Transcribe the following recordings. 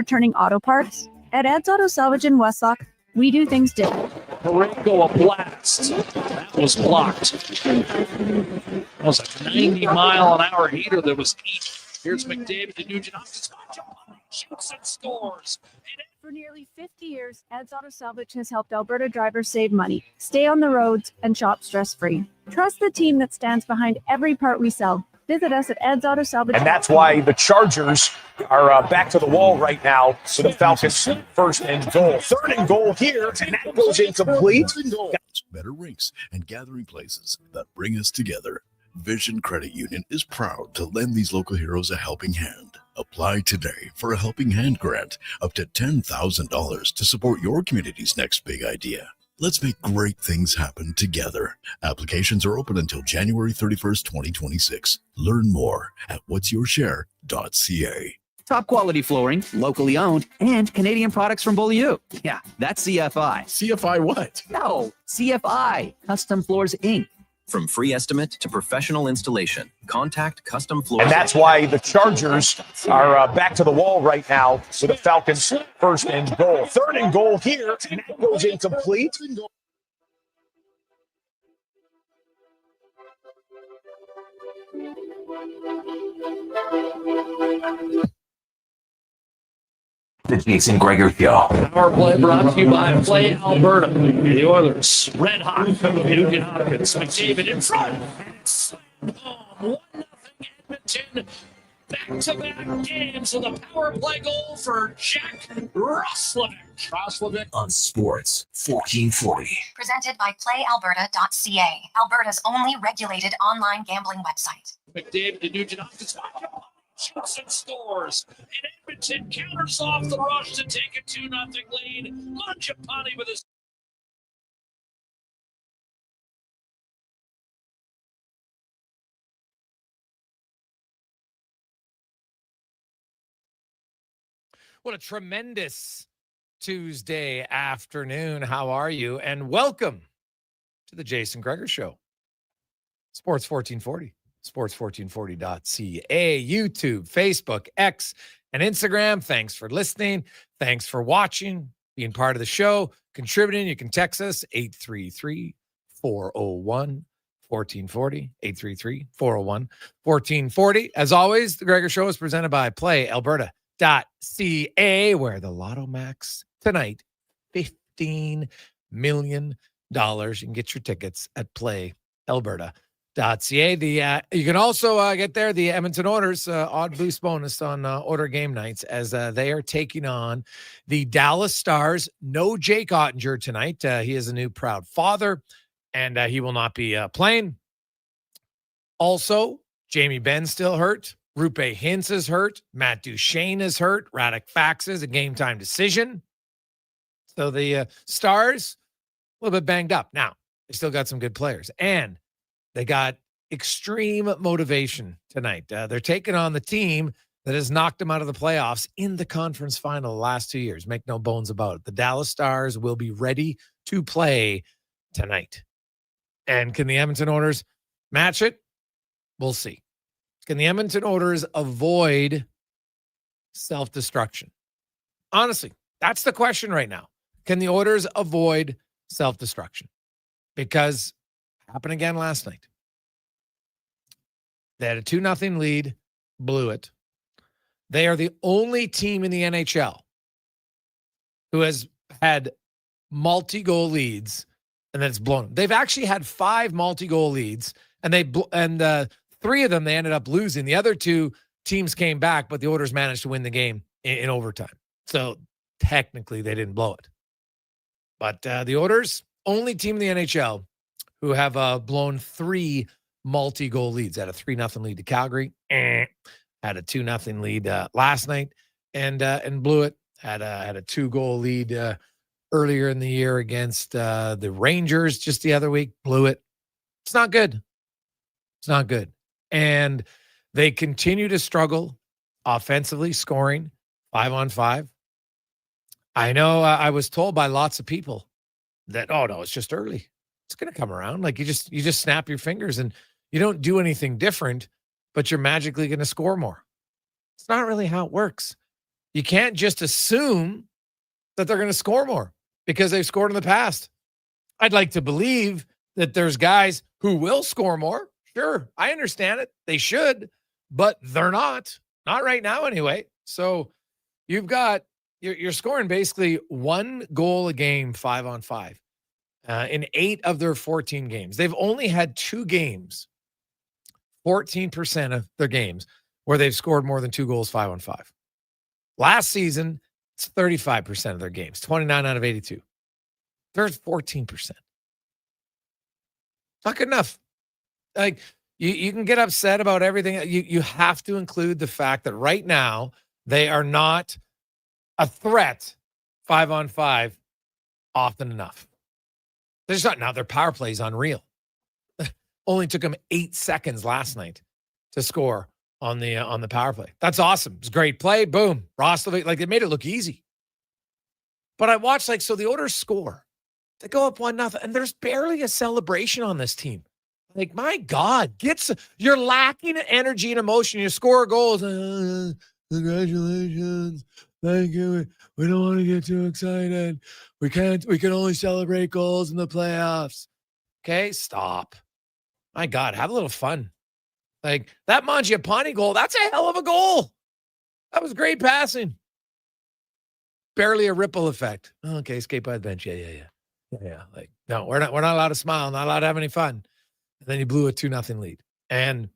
Returning auto parts? At Ed's Auto Salvage in Westlock, we do things different. Pareto, a blast. That was blocked. That was a 90-mile-an-hour heater that was heat. Here's McDavid to Nugent Hopkins. Shoots and scores. For nearly 50 years, Ed's Auto Salvage has helped Alberta drivers save money, stay on the roads, and shop stress-free. Trust the team that stands behind every part we sell. Visit us at Ed's Auto Salvage. And that's why the Chargers are back to the wall right now with the Falcons first and goal. Third and goal here, and that goes incomplete. Better rinks and gathering places that bring us together. Vision Credit Union is proud to lend these local heroes a helping hand. Apply today for a Helping Hand grant up to $10,000 to support your community's next big idea. Let's make great things happen together. Applications are open until January 31st, 2026. Learn more at whatsyourshare.ca. Top quality flooring, locally owned, and Canadian products from Beaulieu. Yeah, that's CFI. CFI what? No, CFI, Custom Floors Inc. From free estimate to professional installation, contact Custom Floors. And that's why the Chargers are back to the wall right now with the Falcons first and goal. Third and goal here, and that goes incomplete. The Jason Gregor Show. Power play brought to you by Play Alberta. The Oilers, red hot. Nugent Hopkins, McDavid in front. It's home. 1-0 Edmonton. Back-to-back games with a power play goal for Jack Roslovic. On Sports 1440. Presented by PlayAlberta.ca, Alberta's only regulated online gambling website. McDavid to Nugent Hopkins. Shoots and scores. And Edmonton counters off the rush to take a 2-0 lead. Mangiapane with his. What a tremendous Tuesday afternoon. How are you? And welcome to the Jason Gregor Show. Sports 1440. Sports1440.ca, YouTube, Facebook, X, and Instagram. Thanks for listening. Thanks for watching, being part of the show, contributing. You can text us 833-401-1440, 833-401-1440. As always, the Gregor Show is presented by PlayAlberta.ca, where the Lotto Max tonight, $15 million. You can get your tickets at PlayAlberta.ca. You can also get there the Edmonton Oilers odd boost bonus on Order game nights as they are taking on the Dallas Stars. No Jake Ottinger tonight. He is a new proud father, and he will not be playing. Also, Jamie Benn's still hurt. Rupe Hintz is hurt. Matt Duchene is hurt. Radek Fax is a game-time decision. So the Stars, a little bit banged up. Now, they still got some good players. And they got extreme motivation tonight. They're taking on the team that has knocked them out of the playoffs in the conference final the last 2 years. Make no bones about it. The Dallas Stars will be ready to play tonight. And can the Edmonton Oilers match it? We'll see. Can the Edmonton Oilers avoid self-destruction? Honestly, that's the question right now. Can the Oilers avoid self-destruction? Because happened again last night. They had a 2-0 lead, blew it. They are the only team in the NHL who has had multi-goal leads and then it's blown. They've actually had 5 multi-goal leads, and three of them they ended up losing. The other 2 teams came back, but the Oilers managed to win the game in overtime. So technically, they didn't blow it. But the Oilers, only team in the NHL who have blown 3 multi-goal leads. Had a 3-0 lead to Calgary, had a 2-0 lead last night, and blew it. Had a 2-goal lead earlier in the year against the Rangers just the other week. Blew it. It's not good. It's not good. And they continue to struggle offensively, scoring 5-on-5. I know I was told by lots of people that, oh no, it's just early. It's going to come around. Like you just snap your fingers and you don't do anything different, but you're magically going to score more. It's not really how it works. You can't just assume that they're going to score more because they've scored in the past. I'd like to believe that there's guys who will score more. Sure, I understand it. They should, but they're not. Not right now anyway. So you're scoring basically 1 goal a game, 5-on-5, in 8 of their 14 games. They've only had 2 games, 14% of their games, where they've scored more than 2 goals, 5-on-5. Last season, it's 35% of their games, 29 out of 82. There's 14%. Not good enough. Like, you can get upset about everything. You have to include the fact that right now they are not a threat 5-on-5 often enough. There's not. Now their power play is unreal. Only took them 8 seconds last night to score on the power play. That's awesome. It's a great play. Boom. Rostov, like, they made it look easy. But I watched, like, so the Oilers score. They go up 1-0, and there's barely a celebration on this team. Like, my God, you're lacking energy and emotion. You score goals. Congratulations. Thank you. We don't want to get too excited. We can only celebrate goals in the playoffs. Okay, stop. My God, have a little fun. Like, that Mangiapane goal, that's a hell of a goal. That was great passing. Barely a ripple effect. Okay, escape by the bench. Yeah. Like, no, we're not allowed to smile, not allowed to have any fun. And then you blew a 2-0 lead. And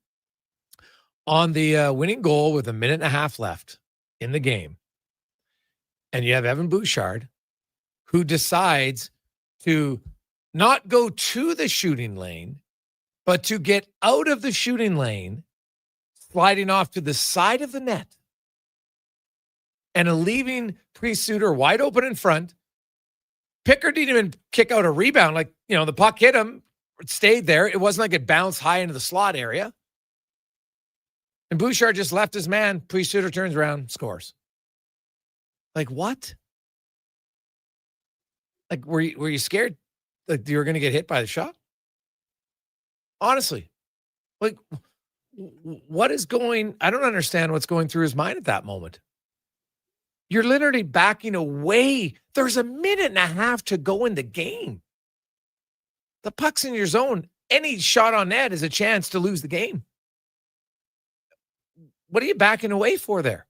on the winning goal with 1.5 minutes left in the game, and you have Evan Bouchard, who decides to not go to the shooting lane, but to get out of the shooting lane, sliding off to the side of the net, and leaving Priest Suter wide open in front. Pickard didn't even kick out a rebound. Like, the puck hit him, it stayed there. It wasn't like it bounced high into the slot area. And Bouchard just left his man. Priest Suter turns around, scores. Like, what? Like, were you scared that you were going to get hit by the shot? Honestly, like, what is going? I don't understand what's going through his mind at that moment. You're literally backing away. There's 1.5 minutes to go in the game. The puck's in your zone. Any shot on net is a chance to lose the game. What are you backing away for there?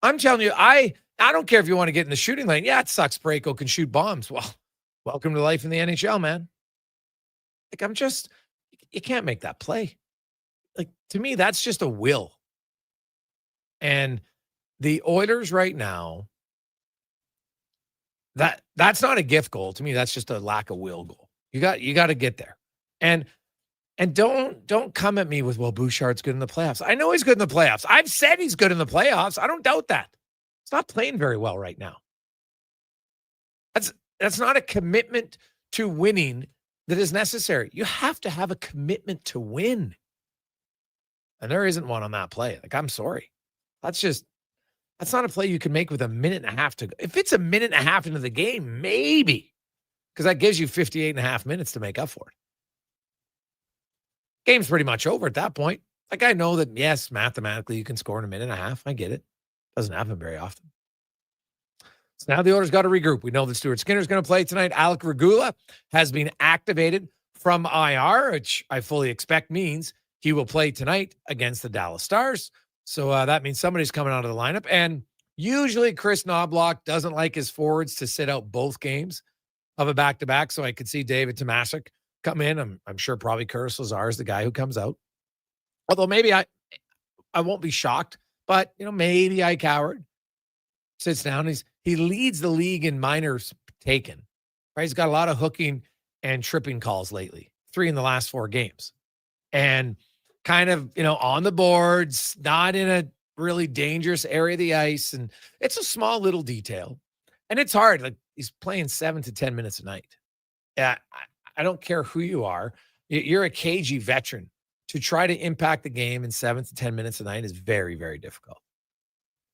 I'm telling you, I don't care if you want to get in the shooting lane. Yeah, it sucks. Parayko can shoot bombs. Well, welcome to life in the NHL, man. Like, you can't make that play. Like, to me, that's just a will. And the Oilers right now, that's not a gift goal. To me, that's just a lack of will goal. You got to get there. And don't come at me with, well, Bouchard's good in the playoffs. I know he's good in the playoffs. I've said he's good in the playoffs. I don't doubt that. He's not playing very well right now. That's not a commitment to winning that is necessary. You have to have a commitment to win. And there isn't one on that play. Like, I'm sorry. That's not a play you can make with 1.5 minutes to go. If it's 1.5 minutes into the game, maybe. Because that gives you 58.5 minutes to make up for it. Game's pretty much over at that point. Like, I know that, yes, mathematically you can score in 1.5 minutes. I get it. Doesn't happen very often. So now the Oilers got to regroup. We know that Stuart Skinner's going to play tonight. Alec Regula has been activated from IR, which I fully expect means he will play tonight against the Dallas Stars. So that means somebody's coming out of the lineup. And usually Chris Knobloch doesn't like his forwards to sit out both games of a back-to-back. So I could see David Tomasic come in. I'm sure probably Curtis Lazar is the guy who comes out. Although maybe I won't be shocked, but maybe Ike Howard sits down. He leads the league in minors taken. Right? He's got a lot of hooking and tripping calls lately. 3 in the last 4 games. And kind of, on the boards, not in a really dangerous area of the ice. And it's a small little detail. And it's hard. Like, he's playing 7 to 10 minutes a night. Yeah, I don't care who you are. You're a cagey veteran. To try to impact the game in 7 to 10 minutes a night is very, very difficult.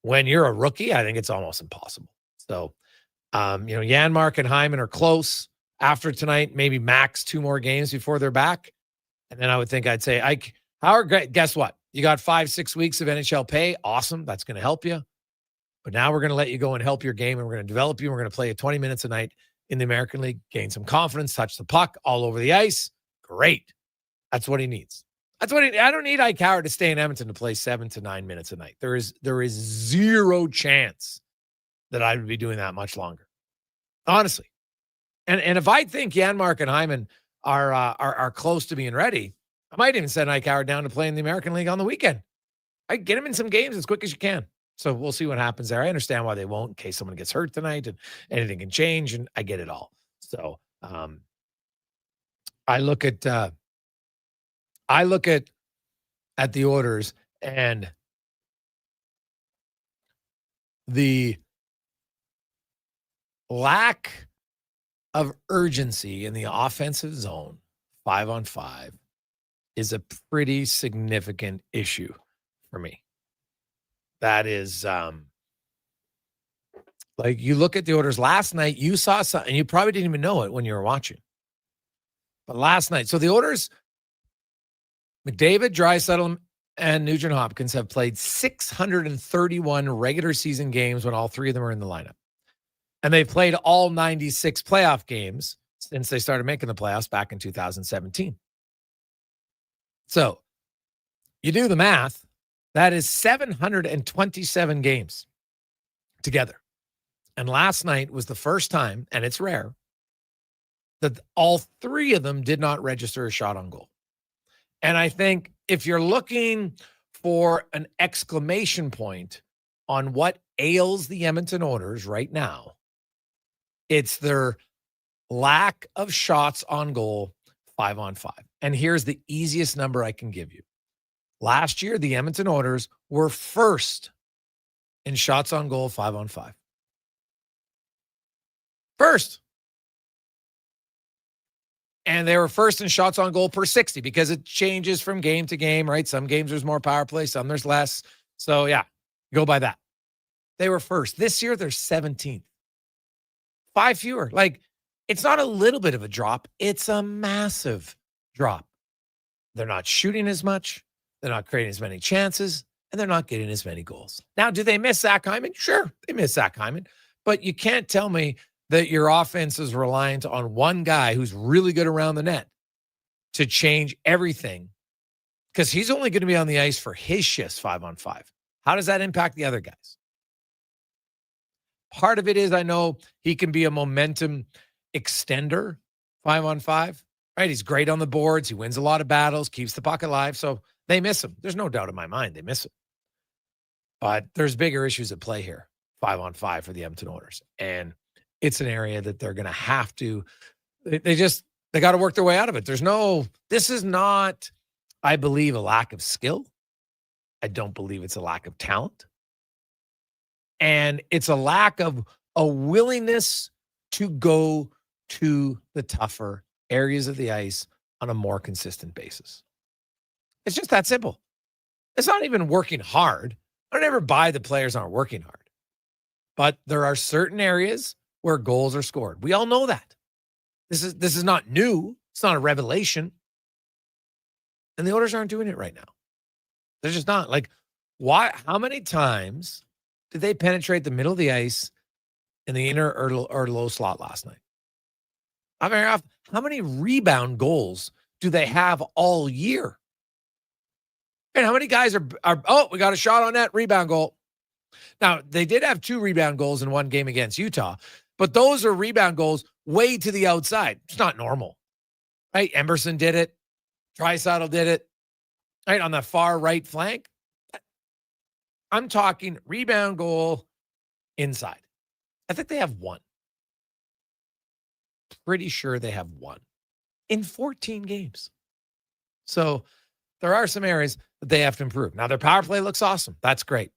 When you're a rookie, I think it's almost impossible. So, Janmark and Hyman are close after tonight, maybe max 2 more games before they're back. And then I would think I'd say, Ike Howard, guess what? You got 5-6 weeks of NHL pay. Awesome. That's going to help you. But now we're going to let you go and help your game, and we're going to develop you. We're going to play you 20 minutes a night in the American League, gain some confidence, touch the puck all over the ice. Great. That's what he needs. I don't need Hightower to stay in Edmonton to play 7 to 9 minutes a night. There is zero chance that I would be doing that much longer. Honestly. And if I think Janmark and Hyman are close to being ready, I might even send Hightower down to play in the American League on the weekend. I get him in some games as quick as you can. So we'll see what happens there. I understand why they won't, in case someone gets hurt tonight and anything can change, and I get it all. So I look at the Oilers and the lack of urgency in the offensive zone 5-on-5 is a pretty significant issue for me. That is like, you look at the Oilers last night, you saw something, and you probably didn't even know it when you were watching. But last night, so the Oilers, McDavid, Draisaitl, and Nugent Hopkins have played 631 regular season games when all three of them are in the lineup. And they've played all 96 playoff games since they started making the playoffs back in 2017. So you do the math, that is 727 games together. And last night was the first time, and it's rare, that all three of them did not register a shot on goal. And I think if you're looking for an exclamation point on what ails the Edmonton Oilers right now, it's their lack of shots on goal 5-on-5. And here's the easiest number I can give you. Last year, the Edmonton Oilers were first in shots on goal 5-on-5. First. And they were first in shots on goal per 60 because it changes from game to game, right? Some games there's more power play, some there's less. So, yeah, go by that. They were first. This year, they're 17th. 5 fewer. Like, it's not a little bit of a drop. It's a massive drop. They're not shooting as much. They're not creating as many chances, and they're not getting as many goals. Now, do they miss Zach Hyman? Sure, they miss Zach Hyman. But you can't tell me that your offense is reliant on one guy who's really good around the net to change everything, because he's only going to be on the ice for his shifts 5-on-5. How does that impact the other guys? Part of it is, I know he can be a momentum extender 5-on-5, right? He's great on the boards. He wins a lot of battles, keeps the puck alive. So they miss him. There's no doubt in my mind they miss him. But there's bigger issues at play here, 5-on-5 for the Edmonton Oilers. And it's an area that they're going to have to, they got to work their way out of it. This is not, I believe, a lack of skill. I don't believe it's a lack of talent. And it's a lack of a willingness to go to the tougher areas of the ice on a more consistent basis. It's just that simple. It's not even working hard. I don't ever buy the players aren't working hard. But there are certain areas where goals are scored. We all know that. This is not new. It's not a revelation. And the Oilers aren't doing it right now. They're just not. Like, why? How many times did they penetrate the middle of the ice in the inner or low slot last night? How many rebound goals do they have all year? And how many guys are we got a shot on net, rebound goal. Now, they did have 2 rebound goals in one game against Utah, but those are rebound goals way to the outside. It's not normal, right? Emerson did it. Draisaitl did it, right, on the far right flank. I'm talking rebound goal inside. I think they have 1. Pretty sure they have 1 in 14 games. So there are some areas that they have to improve. Now, their power play looks awesome. That's great.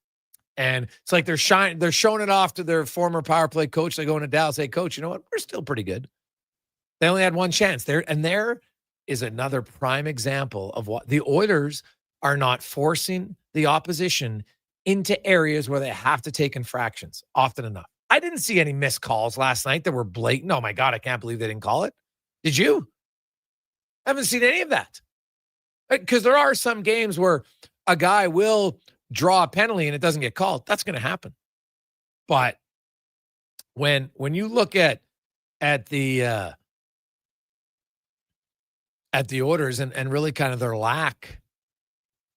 And it's like they're showing it off to their former power play coach. They go into Dallas, say, coach, you know what? We're still pretty good. They only had 1 chance there. And there is another prime example of what the Oilers are not forcing the opposition into areas where they have to take infractions often enough. I didn't see any missed calls last night that were blatant. Oh my God, I can't believe they didn't call it. Did you? I haven't seen any of that. Because there are some games where a guy will draw a penalty and it doesn't get called. That's going to happen. But when you look at the Oilers and really kind of their lack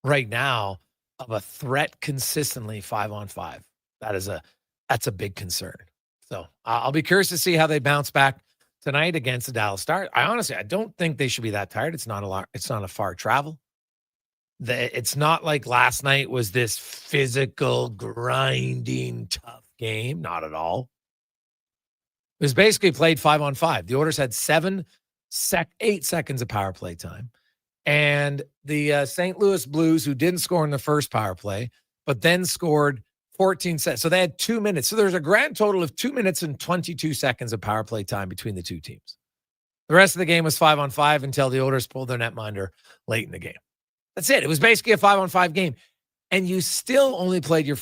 right now of a threat consistently 5-on-5, that's a big concern. So I'll be curious to see how they bounce back tonight against the Dallas Stars. I don't think they should be that tired. It's not a far travel. It's not like last night was this physical, grinding, tough game. Not at all. It was basically played 5-on-5. The Oilers had 8 seconds of power play time. And the St. Louis Blues, who didn't score in the first power play, but then scored 14 seconds. So they had 2 minutes. So there's a grand total of 2 minutes and 22 seconds of power play time between the two teams. The rest of the game was 5-on-5 until the Oilers pulled their netminder late in the game. That's it. It was basically a 5-on-5 game. And you still only played your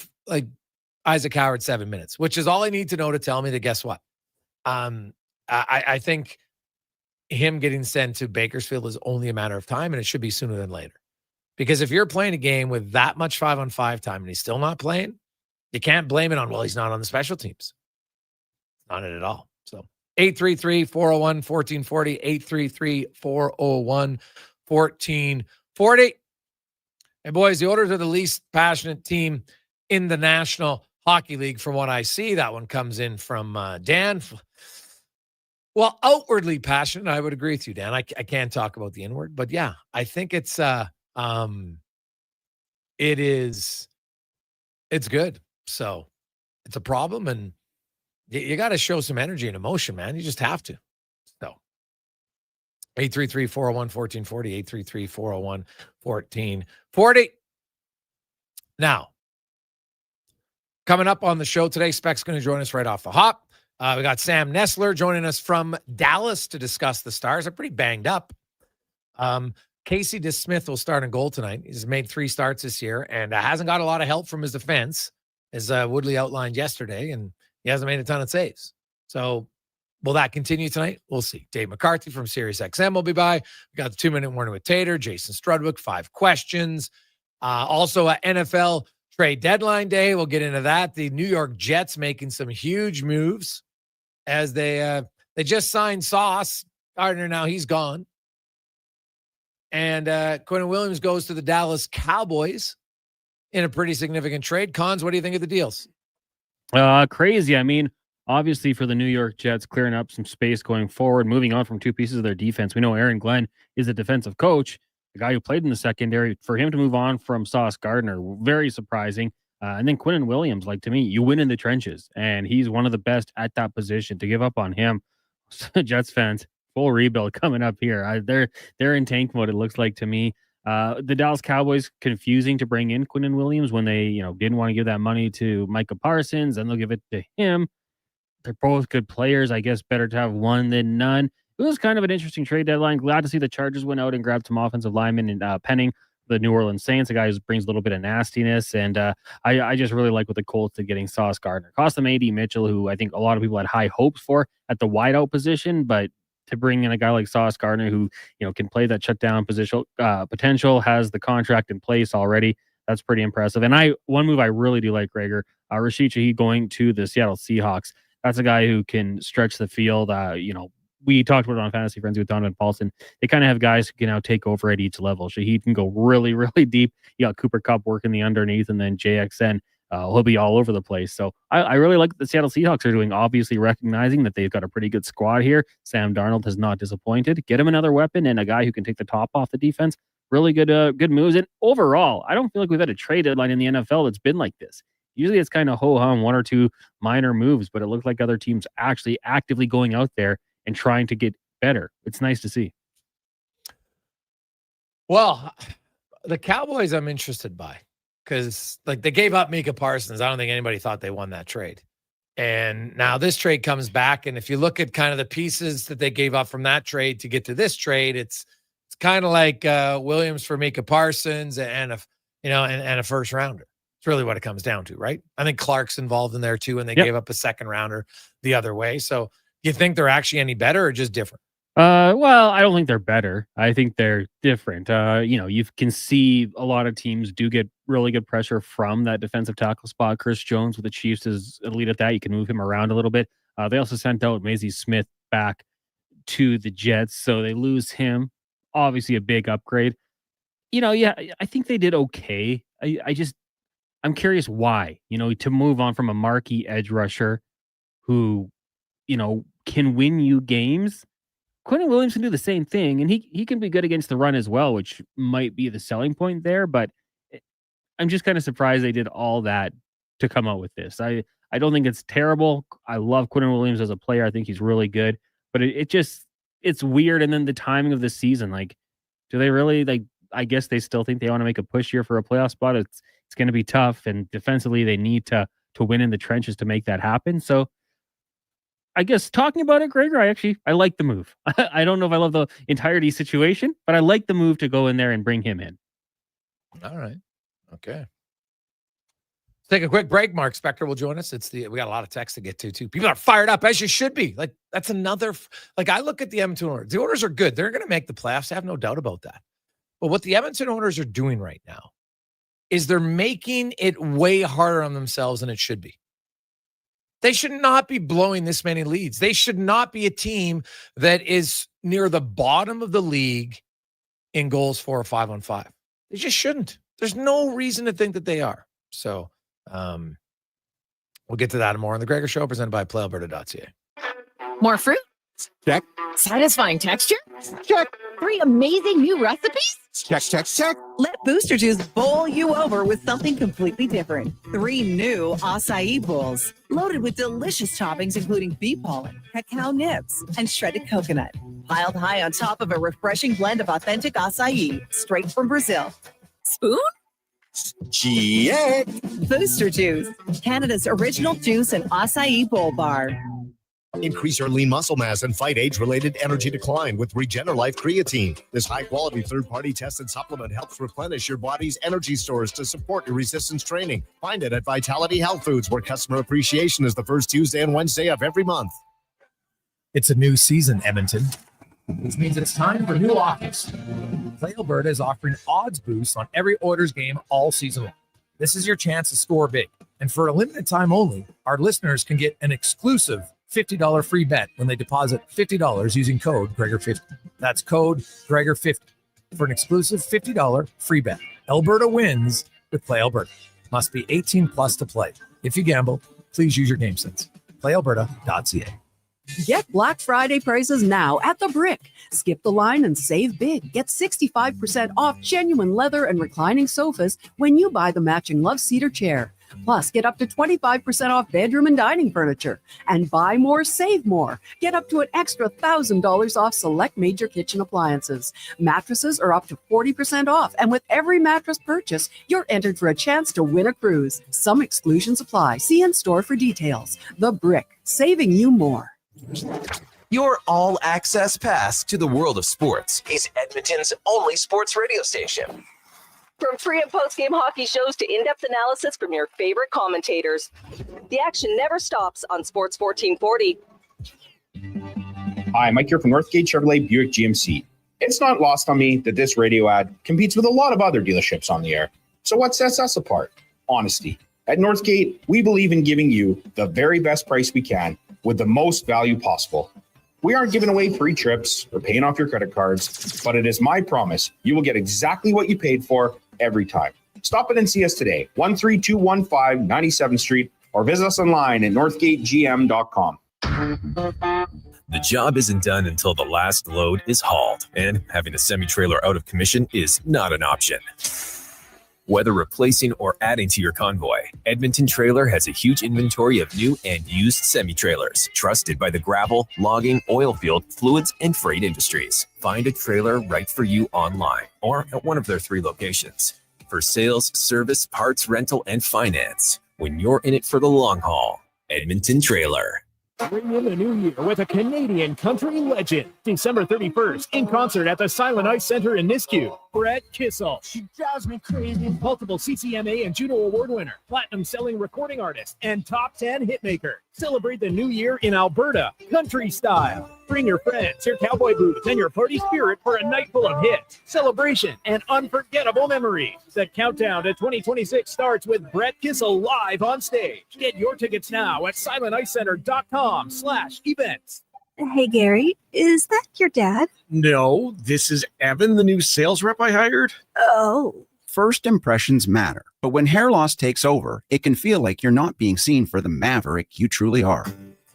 Isaac Howard 7 minutes, which is all I need to know to tell me that guess what? I think him getting sent to Bakersfield is only a matter of time, and it should be sooner than later. Because if you're playing a game with that much 5-on-5 time and he's still not playing, you can't blame it on, well, he's not on the special teams. Not it at all. So 833-401-1440, 833-401-1440. And boys, the Oilers are the least passionate team in the National Hockey League from what I see. That one comes in from Dan. Well, outwardly passionate, I would agree with you, Dan. I can't talk about the inward, but yeah, I think it's good. So it's a problem, and you got to show some energy and emotion, man. You just have to. So 833-401-1440, 833-401-1440. Now, coming up on the show today, Speck's going to join us right off the hop. We got Sam Nestler joining us from Dallas to discuss the Stars. They're pretty banged up. Casey DeSmith will start in goal tonight. He's made 3 starts this year and hasn't got a lot of help from his defense, as Woodley outlined yesterday, and he hasn't made a ton of saves. So will that continue tonight? We'll see. Dave McCarthy from SiriusXM will be by. We got the 2-minute warning with Tater, Jason Strudwick, 5 questions. Also, NFL trade deadline day. We'll get into that. The New York Jets making some huge moves as they just signed Sauce Gardner. Now he's gone. And Quentin Williams goes to the Dallas Cowboys in a pretty significant trade. Cons, what do you think of the deals? Crazy. I mean, obviously for the New York Jets, clearing up some space going forward, moving on from 2 pieces of their defense. We know Aaron Glenn is a defensive coach, the guy who played in the secondary. For him to move on from Sauce Gardner, very surprising. And then Quentin Williams, like, to me, you win in the trenches, and he's one of the best at that position. To give up on him, Jets fans, full rebuild coming up here. They're in tank mode, it looks like to me. The Dallas Cowboys, confusing to bring in Quentin Williams when they, didn't want to give that money to Micah Parsons, and they'll give it to him. They're both good players. I guess better to have one than none. It was kind of an interesting trade deadline. Glad to see the Chargers went out and grabbed some offensive linemen and Penning, the New Orleans Saints, a guy who brings a little bit of nastiness. And I just really like what the Colts are getting Sauce Gardner. Cost them A.D. Mitchell, who I think a lot of people had high hopes for at the wideout position, but to bring in a guy like Sauce Gardner who, can play that shutdown position, potential, has the contract in place already. That's pretty impressive. And one move I really do like, Gregor, Rashid Shaheed going to the Seattle Seahawks. That's a guy who can stretch the field. We talked about it on Fantasy Frenzy with Donovan Paulson. They kind of have guys who can now take over at each level. Shaheed can go really, really deep. You got Cooper Kupp working the underneath, and then JXN, he'll be all over the place. So I really like what the Seattle Seahawks are doing, obviously recognizing that they've got a pretty good squad here. Sam Darnold has not disappointed. Get him another weapon and a guy who can take the top off the defense. Really good moves. And overall, I don't feel like we've had a trade deadline in the NFL that's been like this. Usually it's kind of ho-hum, 1 or 2 minor moves, but it looked like other teams actually actively going out there and trying to get better. It's nice to see. Well, the Cowboys I'm interested by, because they gave up Micah Parsons. I don't think anybody thought they won that trade. And now this trade comes back, and if you look at kind of the pieces that they gave up from that trade to get to this trade, it's kind of like Williams for Micah Parsons and a first rounder. It's really what it comes down to, right? I think Clark's involved in there too, and they gave up a second rounder the other way. So you think they're actually any better or just different? Well, I don't think they're better. I think they're different. You can see a lot of teams do get really good pressure from that defensive tackle spot. Chris Jones with the Chiefs is elite at that. You can move him around a little bit. They also sent out Maisie Smith back to the Jets, so they lose him. Obviously, a big upgrade. I think they did okay. I'm curious why. To move on from a marquee edge rusher who, can win you games. Quentin Williams can do the same thing, and he can be good against the run as well, which might be the selling point there. But I'm just kind of surprised they did all that to come out with this. I don't think it's terrible. I love Quentin Williams as a player. I think he's really good, but it's weird. And then the timing of the season, do they really I guess they still think they want to make a push here for a playoff spot. It's going to be tough, and defensively they need to win in the trenches to make that happen. So I guess talking about it, Gregor, I like the move. I don't know if I love the entirety situation, but I like the move to go in there and bring him in. All right. Okay. Let's take a quick break. Mark Spector will join us. We got a lot of texts to get to too. People are fired up, as you should be. That's another, I look at the Edmonton Oilers. The Oilers are good. They're going to make the playoffs. I have no doubt about that. But what the Edmonton Oilers are doing right now is they're making it way harder on themselves than it should be. They should not be blowing this many leads. They should not be a team that is near the bottom of the league in goals for or 5-on-5. They just shouldn't. There's no reason to think that they are. So we'll get to that and more on the Gregor Show, presented by PlayAlberta.ca. More fruit? Check. Satisfying texture? Check. 3 amazing new recipes? Check. Let Booster Juice bowl you over with something completely different. 3 new acai bowls, loaded with delicious toppings including bee pollen, cacao nibs, and shredded coconut. Piled high on top of a refreshing blend of authentic acai, straight from Brazil. Spoon? Check. Booster Juice, Canada's original juice and acai bowl bar. Increase your lean muscle mass and fight age-related energy decline with Regenerlife Creatine. This high-quality third-party tested supplement helps replenish your body's energy stores to support your resistance training. Find it at Vitality Health Foods, where customer appreciation is the first Tuesday and Wednesday of every month. It's a new season, Edmonton, which means it's time for new offers. Play Alberta is offering odds boosts on every Oilers game all season long. This is your chance to score big. And for a limited time only, our listeners can get an exclusive $50 free bet when they deposit $50 using code Gregor50. That's code Gregor50 for an exclusive $50 free bet. Alberta wins with Play Alberta. Must be 18 plus to play. If you gamble, please use your game sense. PlayAlberta.ca. Get Black Friday prices now at The Brick. Skip the line and save big. Get 65% off genuine leather and reclining sofas when you buy the matching Love Cedar chair. Plus, get up to 25% off bedroom and dining furniture. And buy more, save more. Get up to an extra $1,000 off select major kitchen appliances. Mattresses are up to 40% off. And with every mattress purchase, you're entered for a chance to win a cruise. Some exclusions apply. See in-store for details. The Brick, saving you more. Your all-access pass to the world of sports is Edmonton's only sports radio station. From pre- and post-game hockey shows to in-depth analysis from your favorite commentators, the action never stops on Sports 1440. Hi, Mike here from Northgate Chevrolet Buick GMC. It's not lost on me that this radio ad competes with a lot of other dealerships on the air. So what sets us apart? Honesty. At Northgate, we believe in giving you the very best price we can with the most value possible. We aren't giving away free trips or paying off your credit cards, but it is my promise you will get exactly what you paid for every time. Stop in and see us today, 13215 97th Street, or visit us online at northgategm.com. The job isn't done until the last load is hauled, and having a semi-trailer out of commission is not an option. Whether replacing or adding to your convoy, Edmonton Trailer has a huge inventory of new and used semi-trailers, trusted by the gravel, logging, oil field, fluids, and freight industries. Find a trailer right for you online or at one of their 3 locations. For sales, service, parts, rental, and finance, when you're in it for the long haul, Edmonton Trailer. Bring in the new year with a Canadian country legend. December 31st, in concert at the Silent Ice Center in Nisku. Brett Kissel. She drives me crazy. Multiple CCMA and Juno Award winner, platinum selling recording artist, and top 10 hitmaker. Celebrate the new year in Alberta, country style. Bring your friends, your cowboy boots, and your party spirit for a night full of hits, celebration, and unforgettable memories. The countdown to 2026 starts with Brett Kissel live on stage. Get your tickets now at silenticecenter.com/events. Hey, Gary, is that your dad? No, this is Evan, the new sales rep I hired. Oh. First impressions matter, but when hair loss takes over, it can feel like you're not being seen for the maverick you truly are.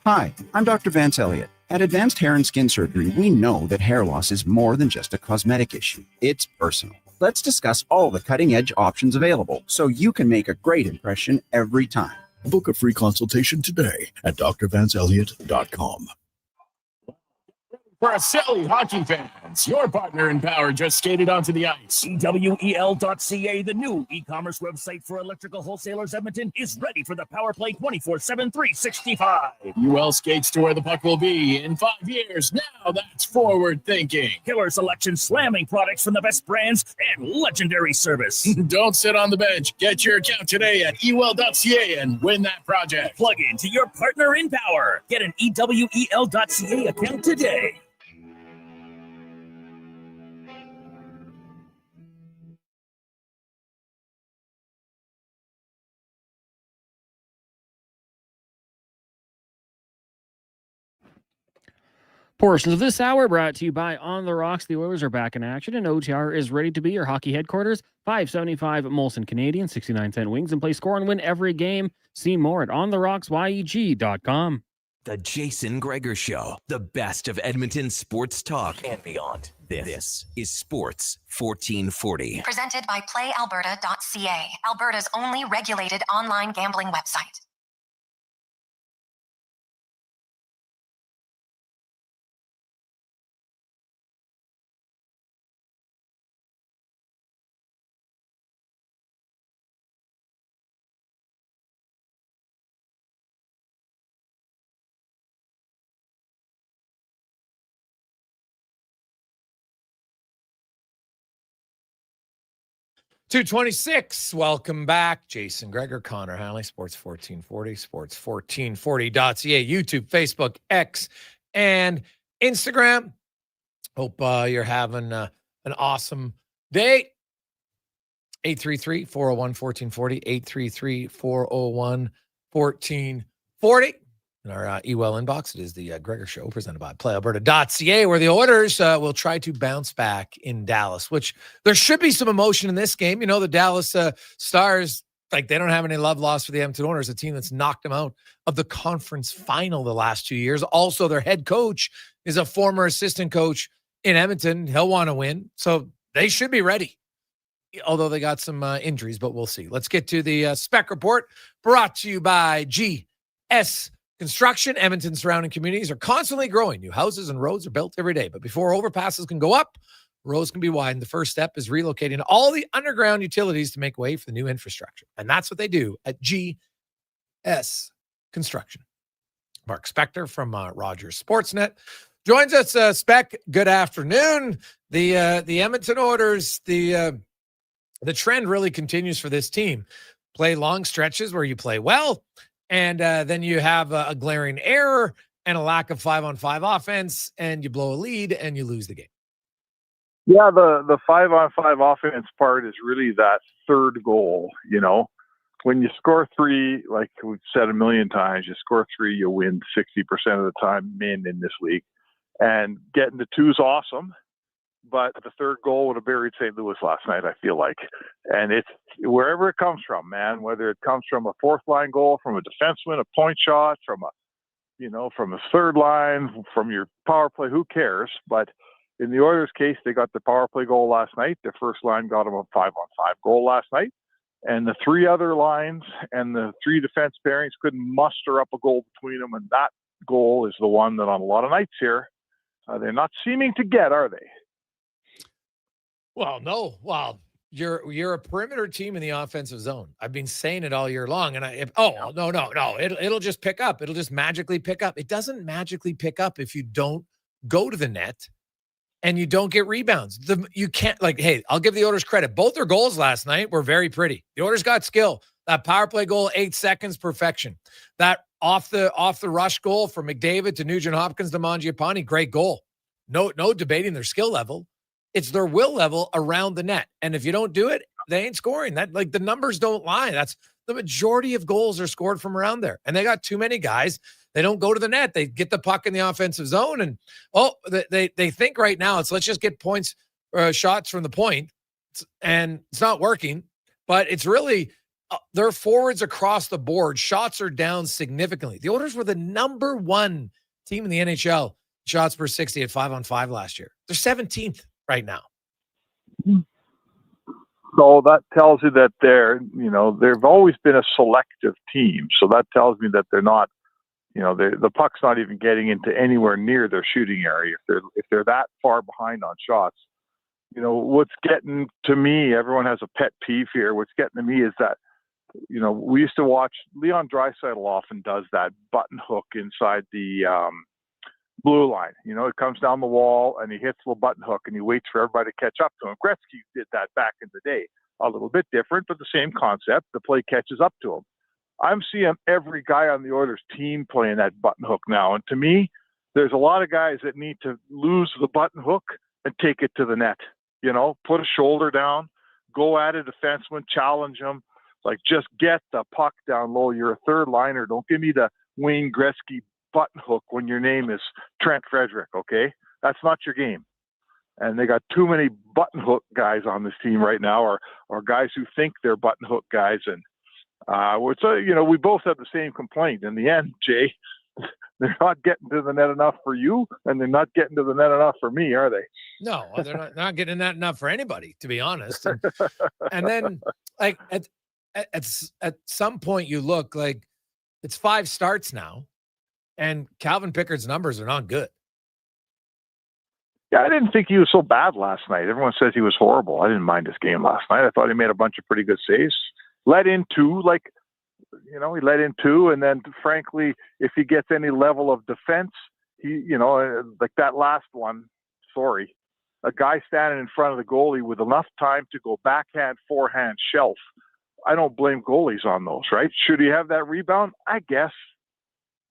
Hi, I'm Dr. Vance Elliott. At Advanced Hair and Skin Surgery, we know that hair loss is more than just a cosmetic issue. It's personal. Let's discuss all the cutting-edge options available so you can make a great impression every time. Book a free consultation today at drvanceelliott.com. For Araceli hockey fans, your partner in power just skated onto the ice. EWEL.ca, the new e-commerce website for electrical wholesalers Edmonton, is ready for the power play 24/7, 365. UL skates to where the puck will be in 5 years. Now that's forward thinking. Killer selection, slamming products from the best brands, and legendary service. Don't sit on the bench. Get your account today at EWEL.ca and win that project. Plug into your partner in power. Get an EWEL.ca account today. Portions of this hour brought to you by On the Rocks. The Oilers are back in action, and OTR is ready to be your hockey headquarters. $5.75 Molson Canadian, 69-cent wings, and play score and win every game. See more at ontherocksyeg.com. The Jason Gregor Show, the best of Edmonton sports talk and beyond. This is Sports 1440. Presented by PlayAlberta.ca, Alberta's only regulated online gambling website. .226. Welcome back. Jason Gregor, Connor Halley, Sports 1440, sports1440.ca, YouTube, Facebook, X, and Instagram. Hope you're having an awesome day. 833-401-1440, 833-401-1440. In our email inbox, it is the Gregor Show presented by PlayAlberta.ca, where the Oilers will try to bounce back in Dallas, which there should be some emotion in this game. You know, the Dallas Stars, like, they don't have any love lost for the Edmonton Oilers, a team that's knocked them out of the conference final the last 2 years. Also, their head coach is a former assistant coach in Edmonton. He'll want to win, so they should be ready, although they got some injuries, but we'll see. Let's get to the Spec Report, brought to you by GS Construction. Edmonton surrounding communities are constantly growing. New houses and roads are built every day. But before overpasses can go up, roads can be widened. The first step is relocating all the underground utilities to make way for the new infrastructure. And that's what they do at GS Construction. Mark Spector from Rogers Sportsnet joins us. Spec, good afternoon. The Edmonton Oilers, the trend really continues for this team. Play long stretches where you play well, and then you have a glaring error and a lack of 5-on-5 offense, and you blow a lead and you lose the game. Yeah, the 5-on-5 offense part is really that third goal. You know, when you score three, like we've said a million times, you score three, you win 60% of the time in this league. And getting to two is awesome, but the third goal would have buried St. Louis last night, I feel like. And it's wherever it comes from, man, whether it comes from a fourth line goal, from a defenseman, a point shot, from a third line, from your power play, who cares? But in the Oilers' case, they got the power play goal last night. Their first line got them a 5-on-5 goal last night. And the three other lines and the three defense pairings couldn't muster up a goal between them. And that goal is the one that on a lot of nights here, they're not seeming to get, are they? Well, no. Well, you're a perimeter team in the offensive zone. I've been saying it all year long. And no. It'll just pick up. It'll just magically pick up. It doesn't magically pick up if you don't go to the net and you don't get rebounds. You can't, like, hey, I'll give the Oilers credit. Both their goals last night were very pretty. The Oilers got skill. That power play goal, 8 seconds, perfection. That off the rush goal from McDavid to Nugent Hopkins to Mangiapane, great goal. No debating their skill level. It's their will level around the net. And if you don't do it, they ain't scoring. That, like, the numbers don't lie. That's the majority of goals are scored from around there. And they got too many guys. They don't go to the net. They get the puck in the offensive zone. And, they think right now let's just get points, shots from the point. And it's not working. But it's really their forwards across the board. Shots are down significantly. The Oilers were the number 1 team in the NHL, shots per 60 at 5-on-5 last year. They're 17th right now. So that tells you that they've always been a selective team. So that tells me that they're not, the puck's not even getting into anywhere near their shooting area. If they're that far behind on shots, what's getting to me, everyone has a pet peeve here. What's getting to me is that, we used to watch Leon Draisaitl often does that button hook inside the blue line. It comes down the wall and he hits the button hook and he waits for everybody to catch up to him. Gretzky did that back in the day. A little bit different, but the same concept. The play catches up to him. I'm seeing every guy on the Oilers team playing that button hook now. And to me, there's a lot of guys that need to lose the button hook and take it to the net. Put a shoulder down, go at a defenseman, challenge him. Like, just get the puck down low. You're a third liner. Don't give me the Wayne Gretzky button hook when your name is Trent Frederick, okay? That's not your game. And they got too many button hook guys on this team right now, or guys who think they're button hook guys. And we both have the same complaint. In the end, Jay, they're not getting to the net enough for you, and they're not getting to the net enough for me, are they? No, they're not getting that enough for anybody, to be honest. And then, like, at some point, you look like it's 5 starts now, and Calvin Pickard's numbers are not good. Yeah, I didn't think he was so bad last night. Everyone says he was horrible. I didn't mind his game last night. I thought he made a bunch of pretty good saves. Let in 2, he let in 2, and then, frankly, if he gets any level of defense, like that last one, a guy standing in front of the goalie with enough time to go backhand, forehand, shelf. I don't blame goalies on those, right? Should he have that rebound? I guess.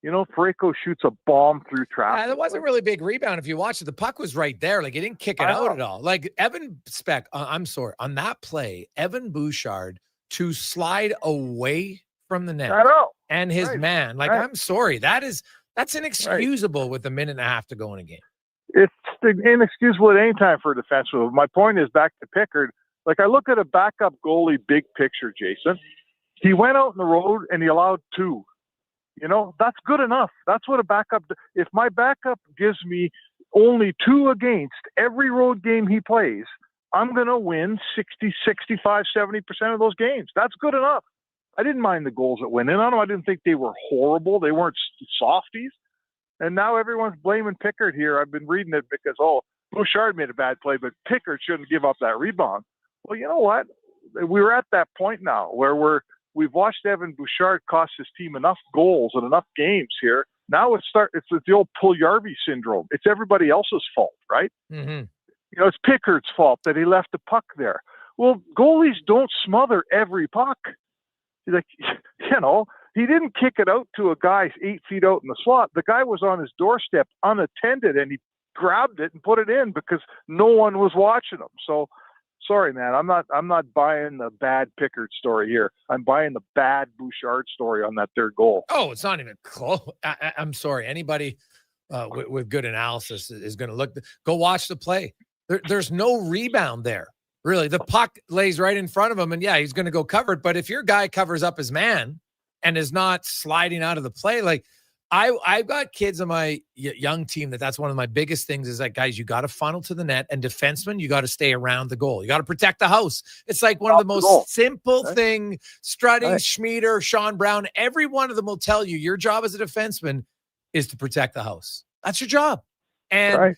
Parayko shoots a bomb through traffic. Yeah, that wasn't really a big rebound. If you watch it, the puck was right there. Like, he didn't kick it out at all. Like, I'm sorry, on that play, Evan Bouchard to slide away from the net. I know. And his man. Like, I'm sorry. That's inexcusable with a minute and a half to go in a game. It's inexcusable at any time for a defenseman. My point is, back to Pickard. Like, I look at a backup goalie big picture, Jason. He went out on the road and he allowed 2. That's good enough. That's what a backup. If my backup gives me only 2 against every road game he plays, I'm going to win 60, 65, 70% of those games. That's good enough. I didn't mind the goals that went in on them. I didn't think they were horrible. They weren't softies. And now everyone's blaming Pickard here. I've been reading it because, Bouchard made a bad play, but Pickard shouldn't give up that rebound. Well, you know what? We're at that point now where we've watched Evan Bouchard cost his team enough goals and enough games here. Now it's the old Puljujarvi syndrome. It's everybody else's fault, right? Mm-hmm. It's Pickard's fault that he left the puck there. Well, goalies don't smother every puck. Like, he didn't kick it out to a guy 8 feet out in the slot. The guy was on his doorstep unattended, and he grabbed it and put it in because no one was watching him. So, sorry, man, I'm not buying the bad Pickard story here. I'm buying the bad Bouchard story on that third goal. Oh, it's not even close. I'm sorry. Anybody with good analysis is going to go watch the play. There's no rebound there. Really, the puck lays right in front of him, and he's going to go cover it. But if your guy covers up his man and is not sliding out of the play, like I've got kids on my young team that's one of my biggest things is that, guys, you got to funnel to the net, and defensemen, you got to stay around the goal. You got to protect the house. It's like one of the most simple thing. Strutting, Schmieder, Sean Brown, every one of them will tell you your job as a defenseman is to protect the house. That's your job. And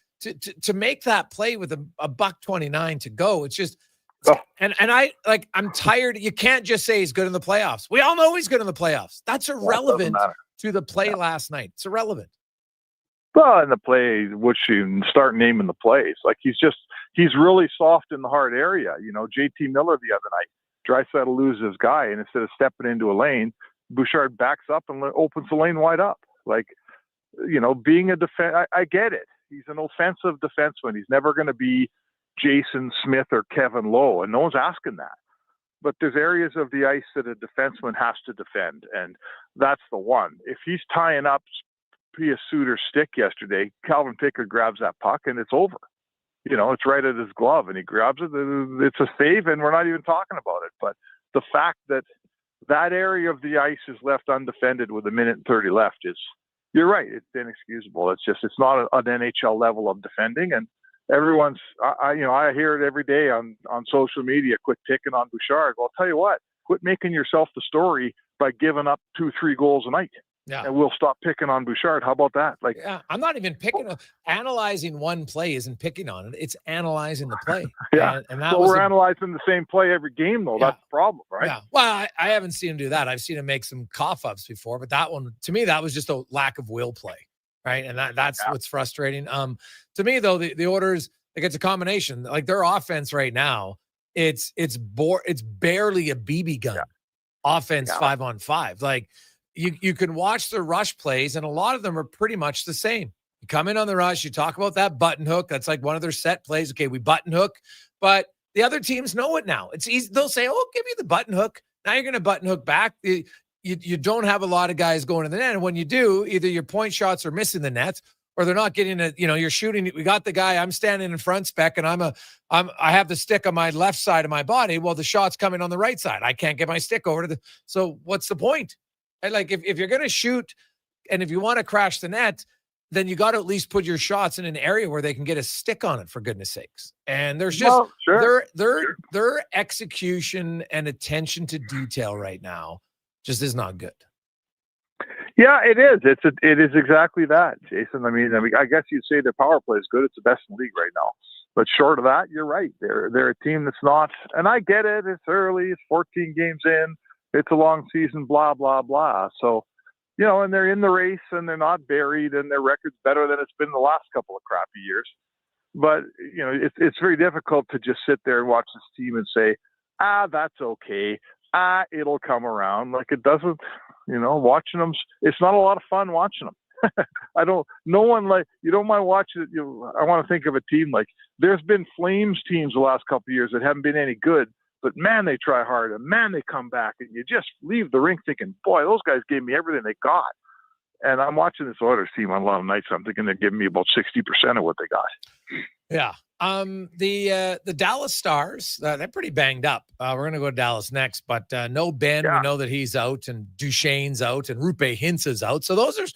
to make that play with a $1.29 to go, it's just and I'm tired. You can't just say he's good in the playoffs. We all know he's good in the playoffs. That's irrelevant to the play last night. It's irrelevant. Well, in the play, which you start naming the plays. Like he's really soft in the hard area. You know, JT Miller the other night, Draisaitl loses his guy, and instead of stepping into a lane, Bouchard backs up and opens the lane wide up. Like, you know, being a I get it. He's an offensive defenseman. He's never going to be Jason Smith or Kevin Lowe, and no one's asking that. But there's areas of the ice that a defenseman has to defend, and that's the one. If he's tying up Pia Suter's stick yesterday, Calvin Pickard grabs that puck, and it's over. You know, it's right at his glove, and he grabs it. It's a save, and we're not even talking about it. But the fact that that area of the ice is left undefended with 1:30 left is, you're right, it's inexcusable. It's not an NHL level of defending, and everyone's, I hear it every day on social media, quit picking on Bouchard. Well, I'll tell you what, quit making yourself the story by giving up 2-3 goals a night. Yeah. And we'll stop picking on Bouchard. How about that? Like, yeah, I'm not even picking on analyzing one play isn't picking on it. It's analyzing the play. Yeah. And that so was we're analyzing the same play every game, though. Yeah. That's the problem, right? Yeah. Well, I haven't seen him do that. I've seen him make some cough ups before, but that one, to me, that was just a lack of will play. Right. And that's what's frustrating. To me, though, the Oilers, like, it's a combination. Like, their offense right now, it's barely a BB gun offense 5-on-5. Like, you can watch the rush plays, and a lot of them are pretty much the same. You come in on the rush, you talk about that button hook. That's like one of their set plays. Okay, we button hook, but the other teams know it now. It's easy. They'll say, "Oh, give me the button hook." Now you're going to button hook back. You don't have a lot of guys going to the net, and when you do, either your point shots are missing the net, or they're not getting it. You know, you're shooting. We got the guy. I'm standing in front spec, and I have the stick on my left side of my body. Well, the shot's coming on the right side. I can't get my stick over to the. So what's the point? And like, if you're going to shoot, and if you want to crash the net, then you got to at least put your shots in an area where they can get a stick on it, for goodness sakes. And there's just their execution and attention to detail right now just is not good. Yeah, it is. It is exactly that, Jason. I mean, I guess you'd say their power play is good. It's the best in the league right now. But short of that, you're right. They're a team that's not. And I get it. It's early. It's 14 games in. It's a long season. Blah blah blah. So, you know, and they're in the race, and they're not buried, and their record's better than it's been the last couple of crappy years. But you know, it's very difficult to just sit there and watch this team and say, that's okay. It'll come around. Like, it doesn't. You know, watching them, it's not a lot of fun watching them. You don't mind watching it. I want to think of a team like, there's been Flames teams the last couple of years that haven't been any good, but man, they try hard, and man, they come back, and you just leave the rink thinking, boy, those guys gave me everything they got. And I'm watching this Oilers team on a lot of nights. I'm thinking they're giving me about 60% of what they got. Yeah. The Dallas Stars, they're pretty banged up. We're going to go to Dallas next, but no Ben. We know that he's out, and Duchesne's out, and Rupe Hintz is out. So those are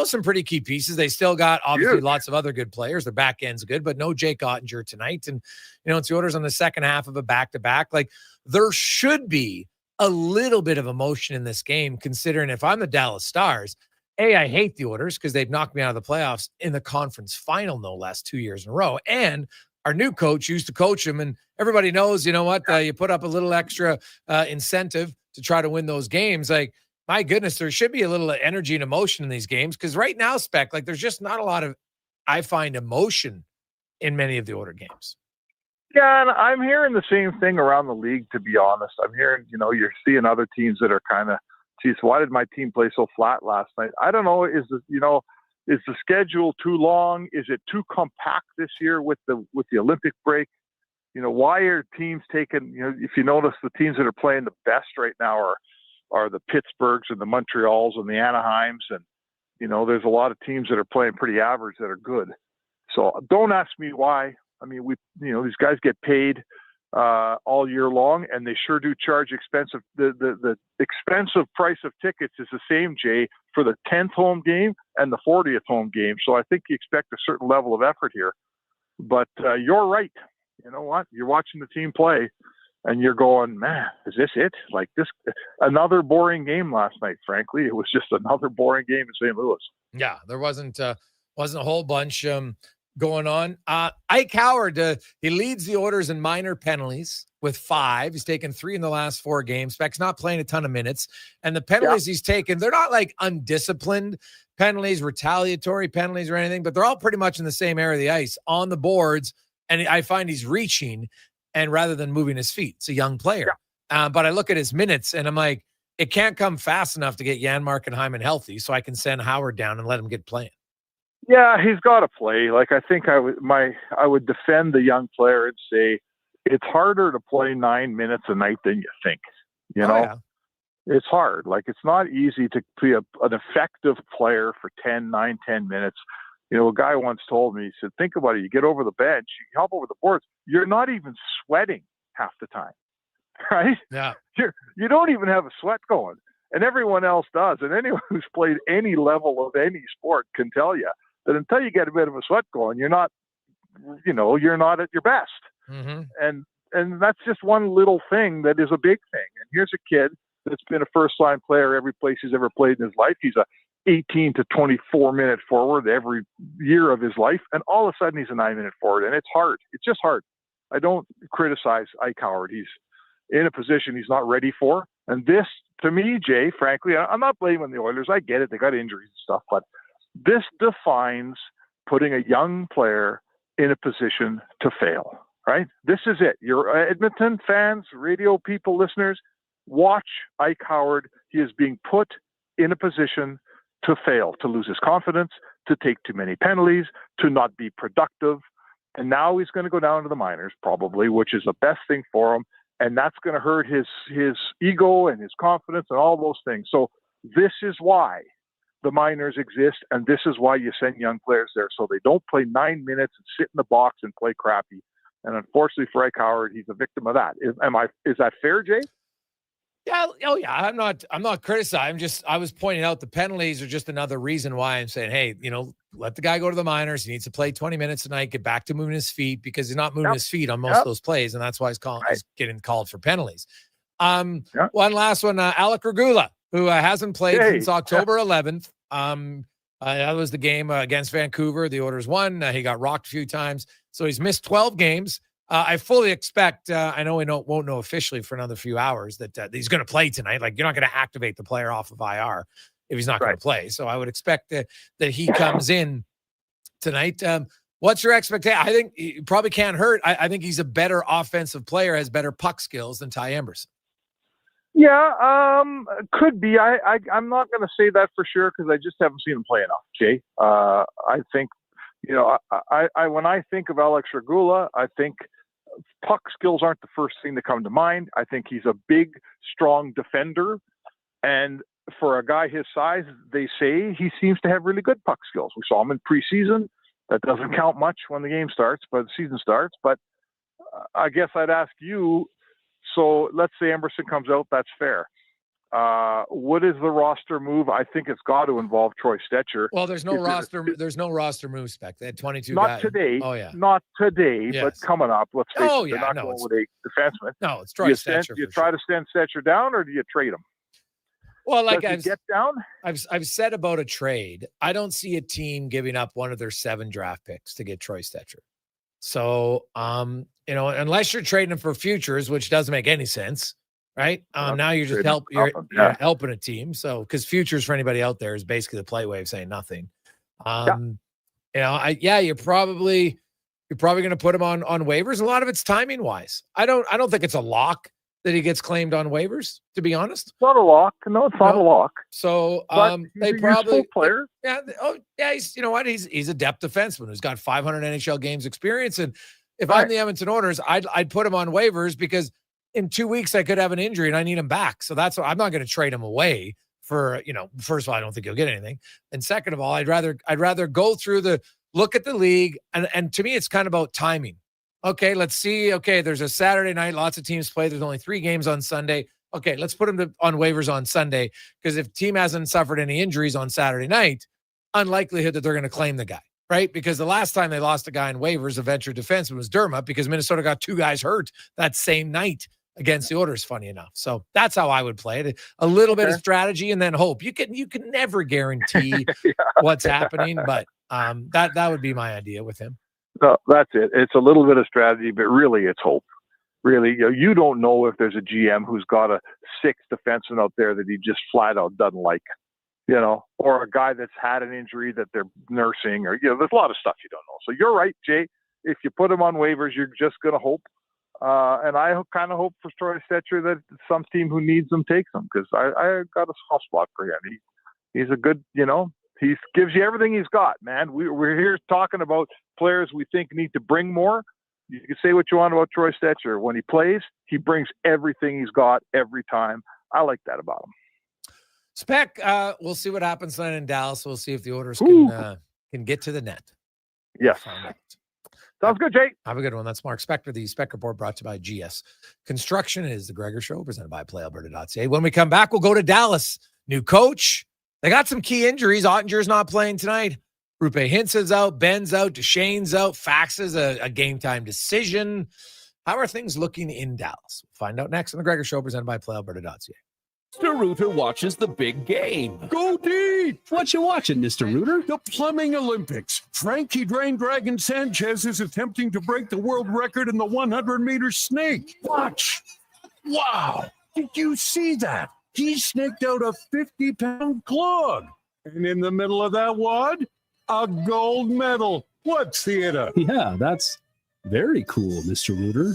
some pretty key pieces. They still got obviously lots of other good players. Their back end's good, but no Jake Ottinger tonight. And you know, it's the Oilers on the second half of a back-to-back. Like, there should be a little bit of emotion in this game, considering if I'm the Dallas Stars, I hate the Oilers because they've knocked me out of the playoffs in the conference final, no less, 2 years in a row. And our new coach used to coach him, and everybody knows, you know what, you put up a little extra incentive to try to win those games. Like, my goodness, there should be a little energy and emotion in these games, because right now, Spec, like, there's just not a lot of, I find, emotion in many of the Oilers games. Yeah, and I'm hearing the same thing around the league, to be honest. I'm hearing, you know, you're seeing other teams that are kind of, geez, why did my team play so flat last night? I don't know. Is the schedule too long? Is it too compact this year with the Olympic break? You know, why are teams taking, you know, if you notice, the teams that are playing the best right now are the Pittsburghs and the Montreals and the Anaheims. And, you know, there's a lot of teams that are playing pretty average that are good. So don't ask me why. I mean, these guys get paid all year long, and they sure do charge expensive. The expensive price of tickets is the same, Jay, for the 10th home game and the 40th home game. So I think you expect a certain level of effort here. But you're right. You know what? You're watching the team play, and you're going, man, is this it? Like, this, another boring game last night, frankly. It was just another boring game in St. Louis. Yeah, there wasn't a whole bunch. going on. Ike Howard, he leads the Oilers in minor penalties with 5. He's taken 3 in the last 4 games. Speck's not playing a ton of minutes. And the penalties he's taken, they're not like undisciplined penalties, retaliatory penalties or anything, but they're all pretty much in the same area of the ice on the boards. And I find he's reaching and rather than moving his feet. It's a young player. But I look at his minutes and I'm like, it can't come fast enough to get Janmark and Hyman healthy so I can send Howard down and let him get playing. Yeah, he's got to play. Like, I think I would defend the young player and say it's harder to play 9 minutes a night than you think. You know, it's hard. Like, it's not easy to be an effective player for 10 minutes. You know, a guy once told me, he said, think about it. You get over the bench, you hop over the boards. You're not even sweating half the time, right? Yeah. You don't even have a sweat going, and everyone else does. And anyone who's played any level of any sport can tell you that until you get a bit of a sweat going, you're not at your best. Mm-hmm. And that's just one little thing that is a big thing. And here's a kid that's been a first-line player every place he's ever played in his life. He's a 18 to 24-minute forward every year of his life, and all of a sudden he's a 9-minute forward, and it's hard. It's just hard. I don't criticize Ike Howard. He's in a position he's not ready for. And this, to me, Jay, frankly, I'm not blaming the Oilers. I get it. They got injuries and stuff, but this defines putting a young player in a position to fail, right? This is it. Your Edmonton fans, radio people, listeners, watch Ike Howard. He is being put in a position to fail, to lose his confidence, to take too many penalties, to not be productive. And now he's going to go down to the minors probably, which is the best thing for him. And that's going to hurt his ego and his confidence and all those things. So this is why the minors exist. And this is why you send young players there. So they don't play 9 minutes and sit in the box and play crappy. And unfortunately for Ike Howard, he's a victim of that. Is that fair, Jay? Yeah. Oh, yeah. I'm not criticizing. I was pointing out the penalties are just another reason why I'm saying, hey, let the guy go to the minors. He needs to play 20 minutes tonight, get back to moving his feet because he's not moving his feet on most of those plays. And that's why he's getting called for penalties. One last one, Alec Regula, who hasn't played since October 11th. That was the game against Vancouver. The Oilers won. He got rocked a few times. So he's missed 12 games. I fully expect, I know we won't know officially for another few hours that he's going to play tonight. Like, you're not going to activate the player off of IR if he's not going to play. So I would expect that he comes in tonight. What's your expectation? I think he probably can't hurt. I think he's a better offensive player, has better puck skills than Ty Emberson. Yeah, could be. I'm not going to say that for sure because I just haven't seen him play enough, Jay. I think, when I think of Alex Regula, I think puck skills aren't the first thing that come to mind. I think he's a big, strong defender. And for a guy his size, they say he seems to have really good puck skills. We saw him in preseason. That doesn't count much when the game starts, but the season starts. But I guess I'd ask you, so let's say Emberson comes out, that's fair. What is the roster move? I think it's got to involve Troy Stetcher. Well, there's no roster move spec. They had 22 not guys. Today. Oh, yeah. Not today, Yes. but coming up. Let's face it, yeah. they're not going with a defenseman. No, it's Troy Stetcher. Do you try to send Stetcher down or do you trade him? Well, like Does he get down? I've said about a trade, I don't see a team giving up one of their 7 draft picks to get Troy Stetcher. So, unless you're trading him for futures, which doesn't make any sense, right? Now you're just you're helping a team. So, because futures for anybody out there is basically the play way of saying nothing. You're probably going to put him on waivers. A lot of it's timing wise. I don't think it's a lock that he gets claimed on waivers, to be honest. It's not a lock. No, it's not a lock. So they probably player. Yeah. Oh, yeah. He's he's a depth defenseman who's got 500 NHL games experience. And if I'm the Edmonton Oilers, I'd put him on waivers because in 2 weeks I could have an injury and I need him back. So that's why I'm not going to trade him away for, first of all, I don't think he'll get anything. And second of all, I'd rather go through the look at the league. And to me, it's kind of about timing. Okay, let's see. Okay, there's a Saturday night. Lots of teams play. There's only 3 games on Sunday. Okay, let's put him on waivers on Sunday because if team hasn't suffered any injuries on Saturday night, unlikelihood that they're going to claim the guy, right? Because the last time they lost a guy in waivers, a venture defenseman, was Dermott because Minnesota got 2 guys hurt that same night against the Oilers, funny enough. So that's how I would play it. A little bit of strategy and then hope. You can never guarantee what's happening, but that would be my idea with him. No, that's it. It's a little bit of strategy, but really it's hope. Really, you don't know if there's a GM who's got a 6 defenseman out there that he just flat out doesn't like, or a guy that's had an injury that they're nursing, or there's a lot of stuff you don't know. So you're right, Jay. If you put him on waivers, you're just going to hope. And I kind of hope for Troy Stetcher that some team who needs him takes him, because I got a soft spot for him. He's a good, he gives you everything he's got, man. We're here talking about players we think need to bring more. You can say what you want about Troy Stetcher. When he plays, he brings everything he's got every time. I like that about him. Spec, we'll see what happens tonight in Dallas. We'll see if the Oilers can get to the net. Yes. Sounds good, Jay. Have a good one. That's Mark Spector. The Spec Report brought to you by GS Construction. It is the Gregor Show, presented by PlayAlberta.ca. When we come back, we'll go to Dallas. New coach. They got some key injuries. Ottinger's not playing tonight. Rupe Hintz is out. Ben's out. Duchesne's out. Fax is a game-time decision. How are things looking in Dallas? We'll find out next on the Gregor Show, presented by PlayAlberta.ca. Mr. Rooter watches the big game. Go deep! What you watching, Mr. Rooter? The Plumbing Olympics. Frankie Drain Dragon Sanchez is attempting to break the world record in the 100-meter snake. Watch! Wow! Did you see that? He snaked out a 50-pound clog. And in the middle of that wad, a gold medal. What theater? Yeah, that's very cool, Mr. Rooter.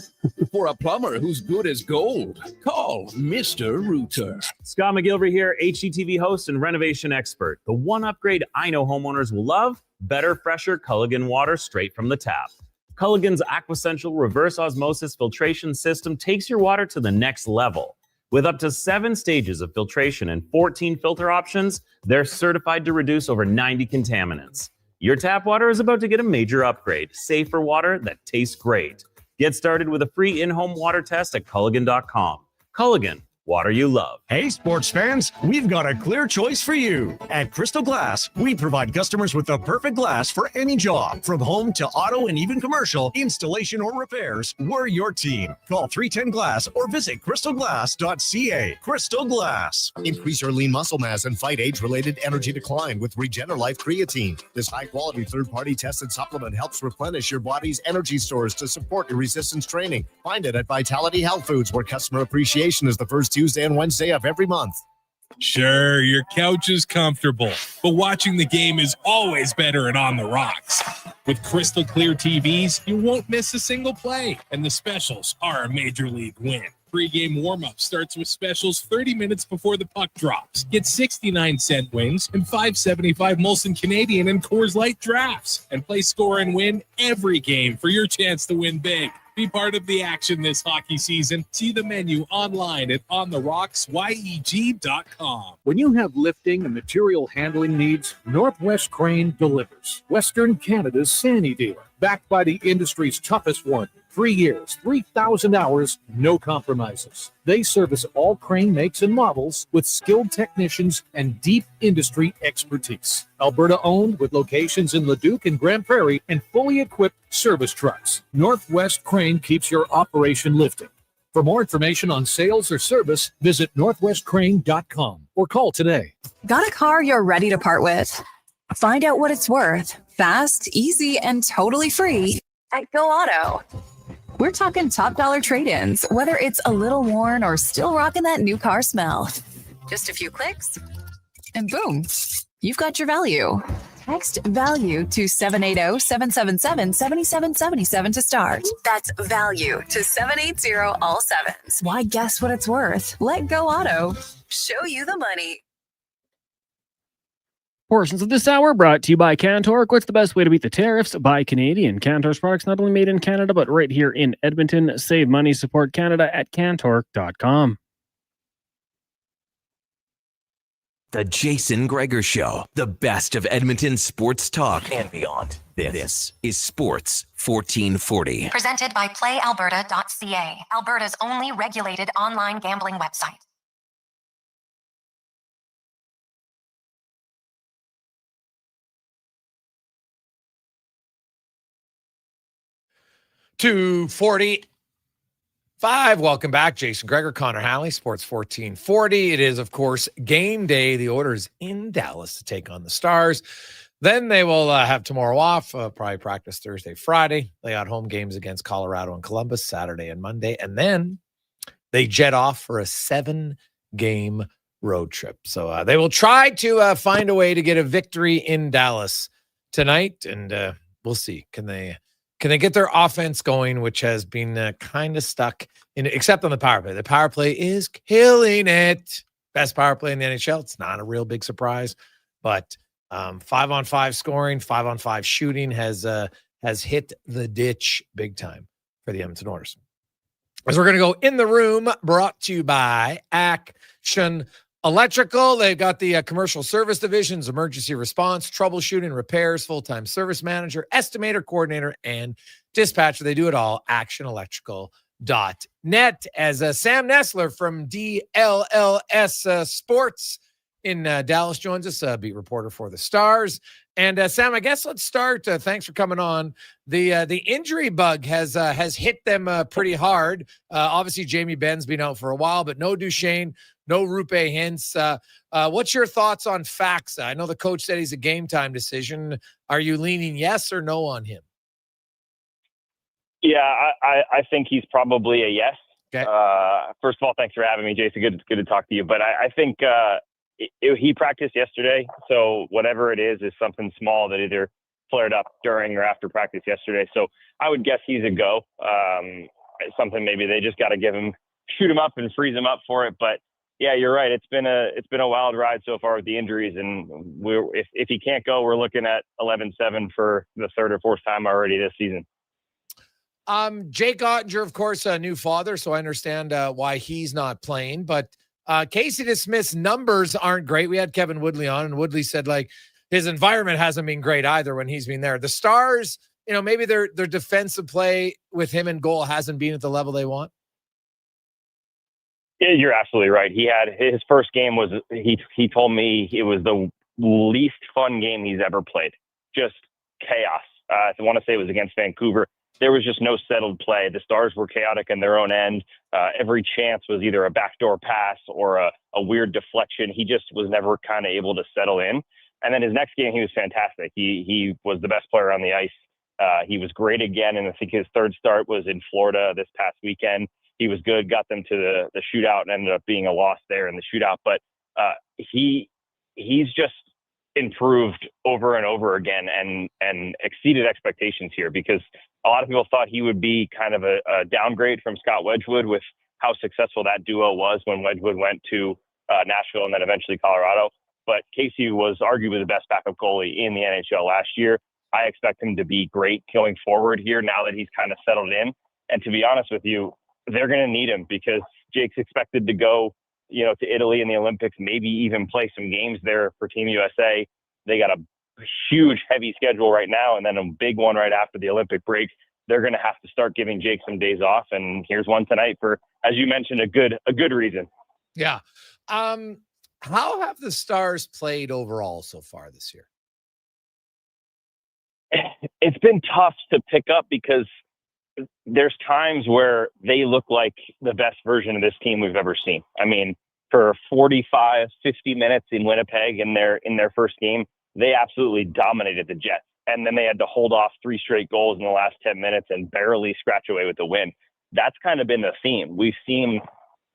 For a plumber who's good as gold, call Mr. Rooter. Scott McGilvery here, HGTV host and renovation expert. The one upgrade I know homeowners will love: better, fresher Culligan water straight from the tap. Culligan's Aquasential reverse osmosis filtration system takes your water to the next level. With up to 7 stages of filtration and 14 filter options, they're certified to reduce over 90 contaminants. Your tap water is about to get a major upgrade. Safer water that tastes great. Get started with a free in-home water test at Culligan.com. Culligan, water you love. Hey, sports fans, we've got a clear choice for you. At Crystal Glass, we provide customers with the perfect glass for any job. From home to auto and even commercial, installation or repairs, we're your team. Call 310-GLASS or visit crystalglass.ca. Crystal Glass. Increase your lean muscle mass and fight age-related energy decline with Regenerlife Creatine. This high-quality third-party tested supplement helps replenish your body's energy stores to support your resistance training. Find it at Vitality Health Foods, where customer appreciation is the first Tuesday and Wednesday of every month. Sure, your couch is comfortable, but watching the game is always better and on the rocks. With crystal clear TVs, you won't miss a single play, and the specials are a major league win. Pre-game warm-up starts with specials 30 minutes before the puck drops. Get 69-cent wings and $5.75 Molson Canadian and Coors Light drafts, and play score and win every game for your chance to win big. Be part of the action this hockey season. See the menu online at ontherocks.yeg.com. When you have lifting and material handling needs, Northwest Crane delivers. Western Canada's Sandy dealer, backed by the industry's toughest one. 3 years, 3,000 hours, no compromises. They service all crane makes and models with skilled technicians and deep industry expertise. Alberta owned, with locations in Leduc and Grand Prairie, and fully equipped service trucks. Northwest Crane keeps your operation lifting. For more information on sales or service, visit northwestcrane.com or call today. Got a car you're ready to part with? Find out what it's worth. Fast, easy, and totally free at Go Auto. We're talking top dollar trade-ins, whether it's a little worn or still rocking that new car smell. Just a few clicks, and boom, you've got your value. Text value to 780-777-7777 to start. That's value to 780 all sevens. Why guess what it's worth? Let Go Auto show you the money. Portions of this hour brought to you by Cantor. What's the best way to beat the tariffs? Buy Canadian. Cantor's products not only made in Canada, but right here in Edmonton. Save money, support Canada at Cantor.com. The Jason Gregor Show, the best of Edmonton sports talk and beyond. This is Sports 1440. Presented by PlayAlberta.ca, Alberta's only regulated online gambling website. .240 5. Welcome back. Jason Gregor, Connor Halley, Sports 1440. It is, of course, game day. The Oilers in Dallas to take on the Stars. Then they will have tomorrow off, probably practice Thursday, Friday. They got home games against Colorado and Columbus Saturday and Monday. And then they jet off for a 7-game road trip. So they will try to find a way to get a victory in Dallas tonight. And we'll see. Can they get their offense going, which has been kind of stuck in, except on the power play. The power play is killing it. Best power play in the NHL. It's not a real big surprise, but 5-on-5 scoring, 5-on-5 shooting has hit the ditch big time for the Edmonton Oilers. As we're going to go in the room, brought to you by Action Electrical. They've got the commercial service divisions, emergency response, troubleshooting, repairs, full-time service manager, estimator, coordinator, and dispatcher. They do it all. ActionElectrical.net. As Sam Nessler from DLLS Sports in Dallas joins us, beat reporter for the Stars. And Sam, I guess let's start. Thanks for coming on. The injury bug has hit them pretty hard. Obviously, Jamie Benn's been out for a while, but no Duchesne, no Rupe Hintz. What's your thoughts on Faxa? I know the coach said he's a game time decision. Are you leaning yes or no on him? Yeah, I think he's probably a yes. Okay. First of all, thanks for having me, Jason. Good to talk to you. But I think he practiced yesterday, so whatever it is something small that either flared up during or after practice yesterday. So I would guess he's a go. Something maybe they just got to shoot him up and freeze him up for it. But yeah, you're right. It's been a wild ride so far with the injuries, and if he can't go, we're looking at 11-7 for the third or fourth time already this season. Jake Ottinger, of course, a new father, so I understand why he's not playing. But Casey DeSmith's numbers aren't great. We had Kevin Woodley on, and Woodley said his environment hasn't been great either when he's been there. The Stars, maybe their defensive play with him in goal hasn't been at the level they want. Yeah, you're absolutely right. He had his first game was he told me it was the least fun game he's ever played. Just chaos. I want to say it was against Vancouver. There was just no settled play. The Stars were chaotic in their own end. Every chance was either a backdoor pass or a weird deflection. He just was never kind of able to settle in. And then his next game, he was fantastic. He was the best player on the ice. He was great again. And I think his third start was in Florida this past weekend. He was good, got them to the shootout and ended up being a loss there in the shootout. But he's just improved over and over again and exceeded expectations here, because a lot of people thought he would be kind of a downgrade from Scott Wedgwood with how successful that duo was when Wedgwood went to Nashville and then eventually Colorado. But Casey was arguably the best backup goalie in the NHL last year. I expect him to be great going forward here now that he's kind of settled in. And to be honest with you, they're going to need him because Jake's expected to go, to Italy in the Olympics, maybe even play some games there for Team USA. They got a huge, heavy schedule right now, and then a big one right after the Olympic break. They're going to have to start giving Jake some days off, and here's one tonight for, as you mentioned, a good reason. Yeah. How have the Stars played overall so far this year? It's been tough to pick up because there's times where they look like the best version of this team we've ever seen. I mean, for 45, 50 minutes in Winnipeg in their first game, they absolutely dominated the Jets. And then they had to hold off 3 straight goals in the last 10 minutes and barely scratch away with the win. That's kind of been the theme. We've seen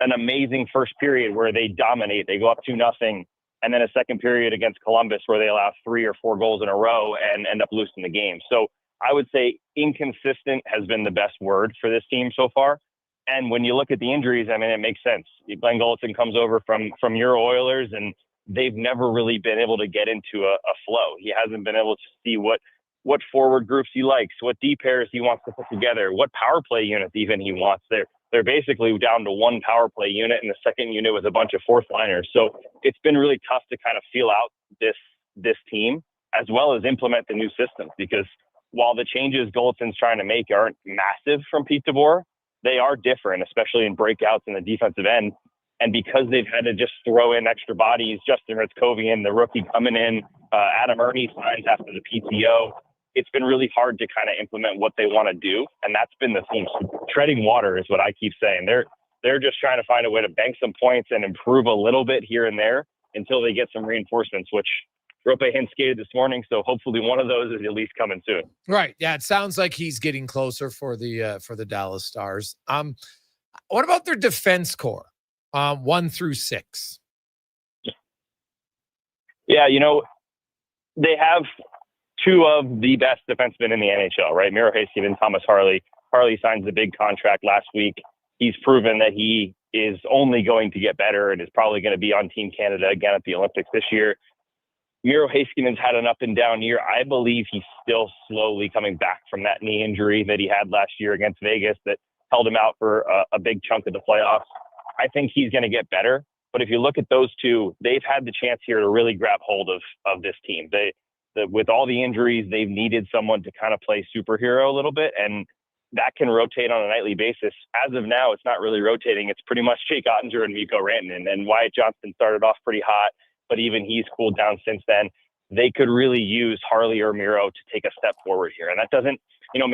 an amazing first period where they dominate. They go up 2-0, and then a second period against Columbus where they allow 3 or 4 goals in a row and end up losing the game. So I would say inconsistent has been the best word for this team so far. And when you look at the injuries, I mean, it makes sense. Glenn Gulletson comes over from your Oilers, and they've never really been able to get into a flow. He hasn't been able to see what forward groups he likes, what D pairs he wants to put together, what power play unit even he wants. They're basically down to one power play unit, and the second unit with a bunch of fourth liners. So it's been really tough to kind of feel out this team as well as implement the new systems, because while the changes Gulletson's trying to make aren't massive from Pete DeBoer, they are different, especially in breakouts in the defensive end. And because they've had to just throw in extra bodies, Justin Ritzkovian, the rookie coming in, Adam Ernie signs after the PTO. it's been really hard to kind of implement what they want to do. And that's been the theme. Treading water is what I keep saying. They're just trying to find a way to bank some points and improve a little bit here and there until they get some reinforcements, which Roopehin skated this morning. So hopefully one of those is at least coming soon. Right. Yeah. It sounds like he's getting closer for the Dallas Stars. What about their defense core? 1 through 6. Yeah. They have two of the best defensemen in the NHL, right? Miro Heiskanen and Thomas Harley. Harley signs the big contract last week. He's proven that he is only going to get better and is probably going to be on Team Canada again at the Olympics this year. Miro Heiskanen's had an up and down year. I believe he's still slowly coming back from that knee injury that he had last year against Vegas that held him out for a big chunk of the playoffs. I think he's going to get better. But if you look at those two, they've had the chance here to really grab hold of this team. With all the injuries, they've needed someone to kind of play superhero a little bit, and that can rotate on a nightly basis. As of now, it's not really rotating. It's pretty much Jake Ottinger and Mikko Rantanen, and Wyatt Johnston started off pretty hot, but even he's cooled down since then. They could really use Harley or Miro to take a step forward here. And that doesn't,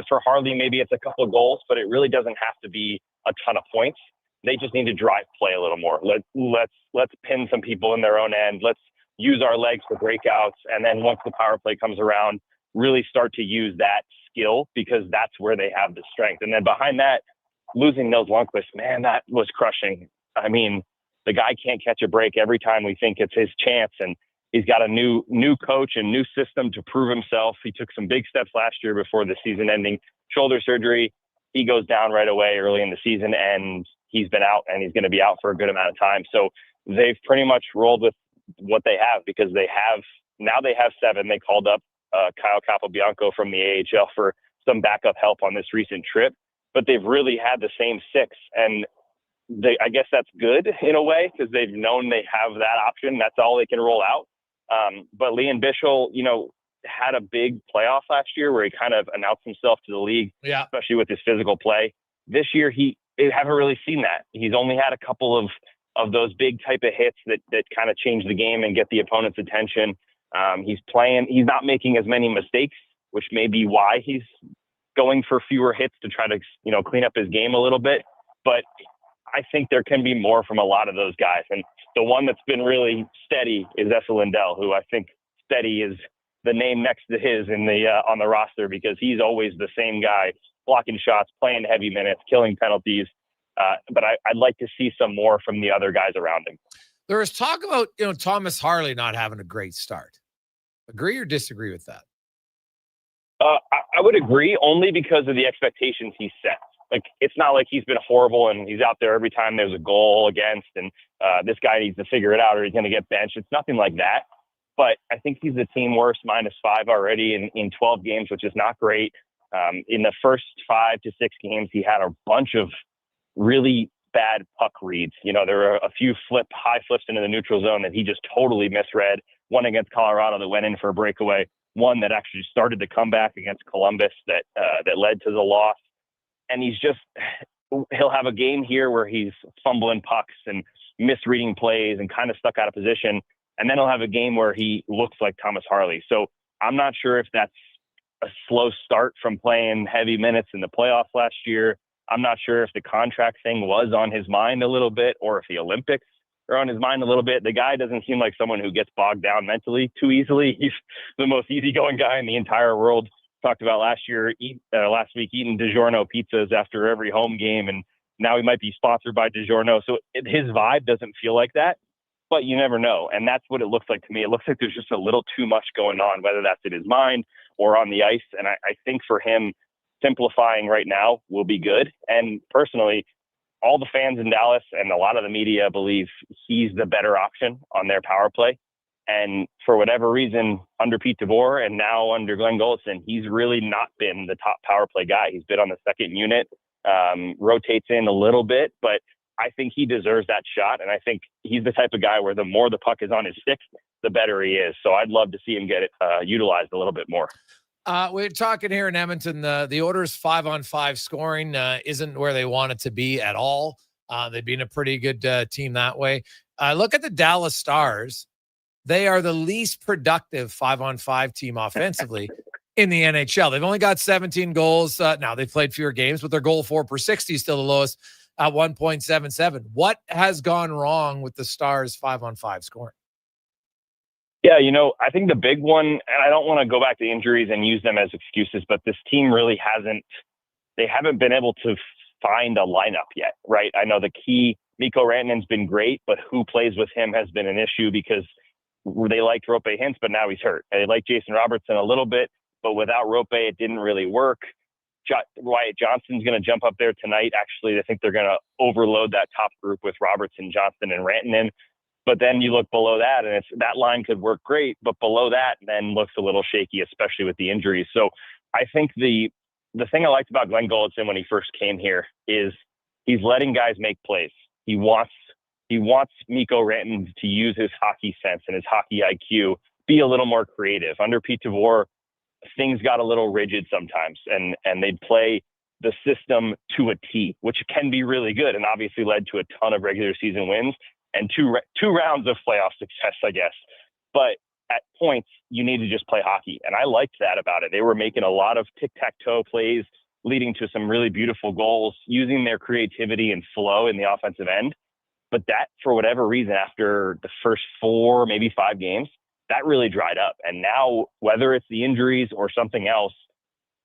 for Harley, maybe it's a couple of goals, but it really doesn't have to be a ton of points. They just need to drive play a little more. Let's pin some people in their own end. Let's use our legs for breakouts. And then once the power play comes around, really start to use that skill because that's where they have the strength. And then behind that, losing Nils Lundqvist, man, that was crushing. I mean, the guy can't catch a break every time we think it's his chance. And he's got a new coach and new system to prove himself. He took some big steps last year before the season-ending shoulder surgery. He goes down right away early in the season, and he's been out, and he's going to be out for a good amount of time. So they've pretty much rolled with what they have because they have 7. They called up Kyle Capobianco from the AHL for some backup help on this recent trip, but they've really had the same 6. And I guess that's good in a way because they've known they have that option. That's all they can roll out. But Leon Bischel, had a big playoff last year where he kind of announced himself to the league, especially with his physical play. This year, haven't really seen that. He's only had a couple of those big type of hits that kind of change the game and get the opponent's attention. He's not making as many mistakes, which may be why he's going for fewer hits to try to, clean up his game a little bit. But I think there can be more from a lot of those guys. And the one that's been really steady is Esa Lindell, who I think steady is the name next to his on the roster because he's always the same guy, blocking shots, playing heavy minutes, killing penalties. But I'd like to see some more from the other guys around him. There was talk about, Thomas Harley not having a great start. Agree or disagree with that? I would agree only because of the expectations he set. Like, it's not like he's been horrible and he's out there every time there's a goal against and this guy needs to figure it out or he's going to get benched. It's nothing like that. But I think he's the team worst -5 already in 12 games, which is not great. In the first 5 to 6 games, he had a bunch of really bad puck reads. There were a few high flips into the neutral zone that he just totally misread. One against Colorado that went in for a breakaway. One that actually started the comeback against Columbus that led to the loss. And he'll have a game here where he's fumbling pucks and misreading plays and kind of stuck out of position. And then he'll have a game where he looks like Thomas Harley. So I'm not sure if that's a slow start from playing heavy minutes in the playoffs last year. I'm not sure if the contract thing was on his mind a little bit or if the Olympics are on his mind a little bit. The guy doesn't seem like someone who gets bogged down mentally too easily. He's the most easygoing guy in the entire world. Talked about last week eating DiGiorno pizzas after every home game, and now he might be sponsored by DiGiorno. So his vibe doesn't feel like that, but you never know. And that's what it looks like to me. It looks like there's just a little too much going on, whether that's in his mind or on the ice. And I think for him, simplifying right now will be good. And personally, all the fans in Dallas and a lot of the media believe he's the better option on their power play. And for whatever reason, under Pete DeBoer and now under Glenn Goldson, he's really not been the top power play guy. He's been on the second unit, rotates in a little bit, but I think he deserves that shot. And I think he's the type of guy where the more the puck is on his stick, the better he is. So I'd love to see him get it utilized a little bit more. We're talking here in Edmonton. The Oilers' 5-on-5 scoring isn't where they want it to be at all. They've been a pretty good team that way. Look at the Dallas Stars. They are the least productive 5-on-5 team offensively. in the NHL. They've only got 17 goals. Now they've played fewer games, but their goal for per 60 is still the lowest at 1.77. What has gone wrong with the Stars 5-on-5 scoring? Yeah, I think the big one, and I don't want to go back to injuries and use them as excuses, but this team really haven't been able to find a lineup yet, right? I know the key, Mikko Rantanen's been great, but who plays with him has been an issue because they liked Roope Hintz, but now he's hurt. They like Jason Robertson a little bit, but without Roope, it didn't really work. Wyatt Johnston's going to jump up there tonight. Actually, I think they're going to overload that top group with Robertson, Johnston, and Rantanen. But then you look below that, and that line could work great, but below that then looks a little shaky, especially with the injuries. So I think the thing I liked about Glenn Gulletson when he first came here is he's letting guys make plays. He wants Mikko Rantanen to use his hockey sense and his hockey IQ, be a little more creative. Under Pete DeVore, things got a little rigid sometimes, and they'd play the system to a T, which can be really good and obviously led to a ton of regular season wins and two rounds of playoff success, I guess. But at points, you need to just play hockey. And I liked that about it. They were making a lot of tic-tac-toe plays, leading to some really beautiful goals, using their creativity and flow in the offensive end. But that, for whatever reason, after the first 4, maybe 5 games, that really dried up. And now, whether it's the injuries or something else,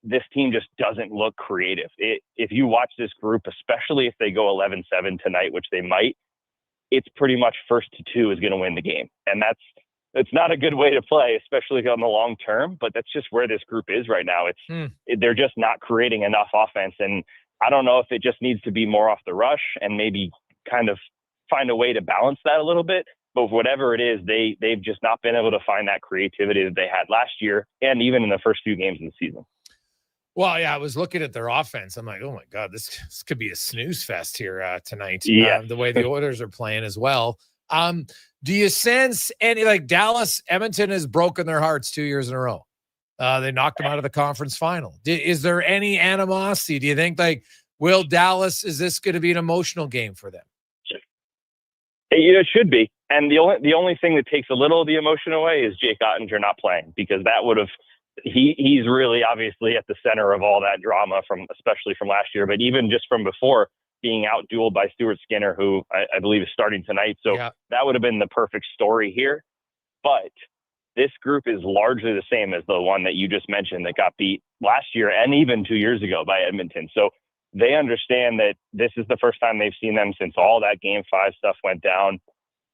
this team just doesn't look creative. If you watch this group, especially if they go 11-7 tonight, which they might, it's pretty much first to 2 is going to win the game. And it's not a good way to play, especially on the long term, but that's just where this group is right now. They're just not creating enough offense. And I don't know if it just needs to be more off the rush and maybe kind of find a way to balance that a little bit. But whatever it is, they've just not been able to find that creativity that they had last year and even in the first few games of the season. Well, yeah, I was looking at their offense. I'm like, oh my God, this could be a snooze fest here tonight. Yeah. The way the Oilers are playing as well. Do you sense any, like Dallas, Edmonton has broken their hearts 2 years in a row. They knocked them out of the conference final. Is there any animosity? Do you think is this going to be an emotional game for them? It should be. And the only thing that takes a little of the emotion away is Jake Ottinger not playing, because that would have, he's really obviously at the center of all that drama especially from last year, but even just from before, being out-dueled by Stuart Skinner, who I believe is starting tonight. So that would have been the perfect story here. But this group is largely the same as the one that you just mentioned that got beat last year and even 2 years ago by Edmonton. So they understand that this is the first time they've seen them since all that Game 5 stuff went down.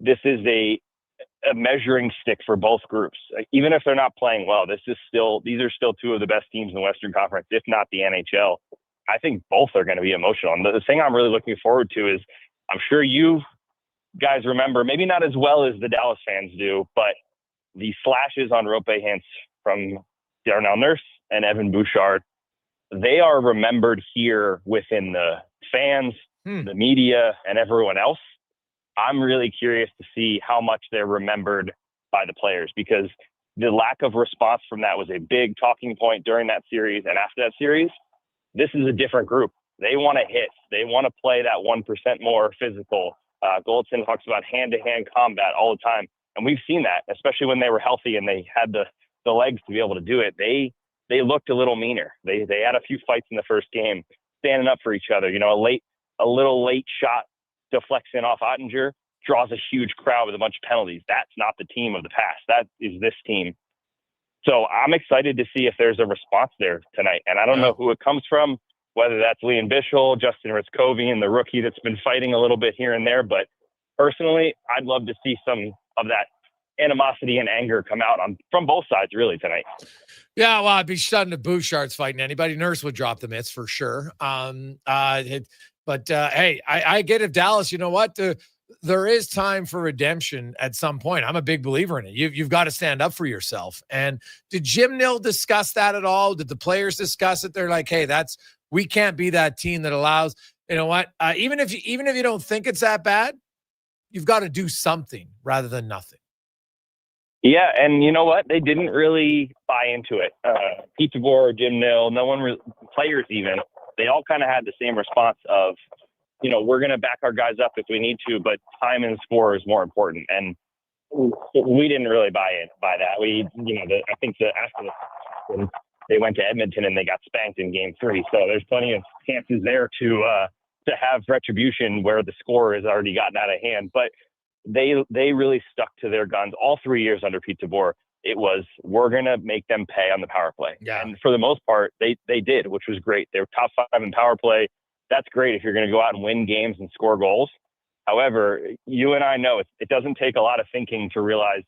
This is a measuring stick for both groups. Even if they're not playing well, these are still 2 of the best teams in the Western Conference, if not the NHL. I think both are going to be emotional. And the thing I'm really looking forward to is, I'm sure you guys remember, maybe not as well as the Dallas fans do, but the flashes on Roope Hintz from Darnell Nurse and Evan Bouchard, they are remembered here within the fans, the media, and everyone else. I'm really curious to see how much they're remembered by the players, because the lack of response from that was a big talking point during that series. And after that series, this is a different group. They want to hit. They want to play that 1% more physical. Goldson talks about hand-to-hand combat all the time. And we've seen that, especially when they were healthy and they had the legs to be able to do it. They looked a little meaner. They had a few fights in the first game, standing up for each other. A little late shot deflects in off Ottinger, draws a huge crowd with a bunch of penalties. That's not the team of the past. That is this team. So I'm excited to see if there's a response there tonight. And I don't know who it comes from, whether that's Liam Bichel, Justin Ritzkovian, the rookie that's been fighting a little bit here and there. But personally, I'd love to see some of that animosity and anger come out from both sides really tonight. Yeah, well, I'd be stunned if Bouchard's fighting anybody. Nurse would drop the mitts for sure. Hey, I get if Dallas, you know what? There is time for redemption at some point. I'm a big believer in it. You've got to stand up for yourself. And did Jim Nill discuss that at all? Did the players discuss it? They're like, hey, we can't be that team that allows, you know what? Even if you don't think it's that bad, you've got to do something rather than nothing. Yeah, and you know what? They didn't really buy into it. Pete DeVore, Jim Nill, players even, they all kind of had the same response of, we're going to back our guys up if we need to, but time and score is more important. And we didn't really buy that. I think that after they went to Edmonton and they got spanked in game 3. So there's plenty of chances there to have retribution where the score has already gotten out of hand. But they really stuck to their guns all 3 years under Pete DeBoer. It was, we're going to make them pay on the power play. Yeah. And for the most part, they did, which was great. They were top 5 in power play. That's great if you're going to go out and win games and score goals. However, you and I know it doesn't take a lot of thinking to realize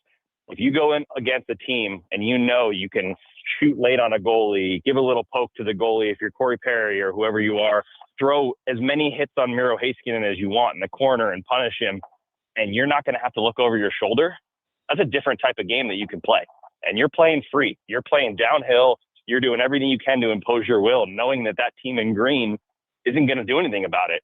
if you go in against a team and you know you can shoot late on a goalie, give a little poke to the goalie if you're Corey Perry or whoever you are, throw as many hits on Miro Heiskanen as you want in the corner and punish him, and you're not going to have to look over your shoulder, that's a different type of game that you can play. And you're playing free. You're playing downhill. You're doing everything you can to impose your will, knowing that team in green isn't going to do anything about it.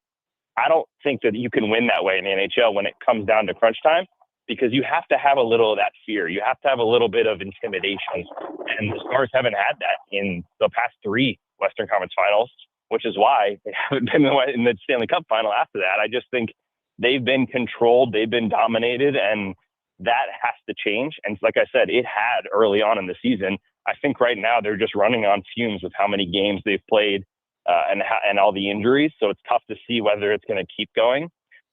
I don't think that you can win that way in the NHL when it comes down to crunch time, because you have to have a little of that fear. You have to have a little bit of intimidation. And the Stars haven't had that in the past 3 Western Conference finals, which is why they haven't been in the Stanley Cup final after that. I just think they've been controlled, they've been dominated, and that has to change. And like I said, it had early on in the season. I think right now they're just running on fumes with how many games they've played and all the injuries. So it's tough to see whether it's going to keep going.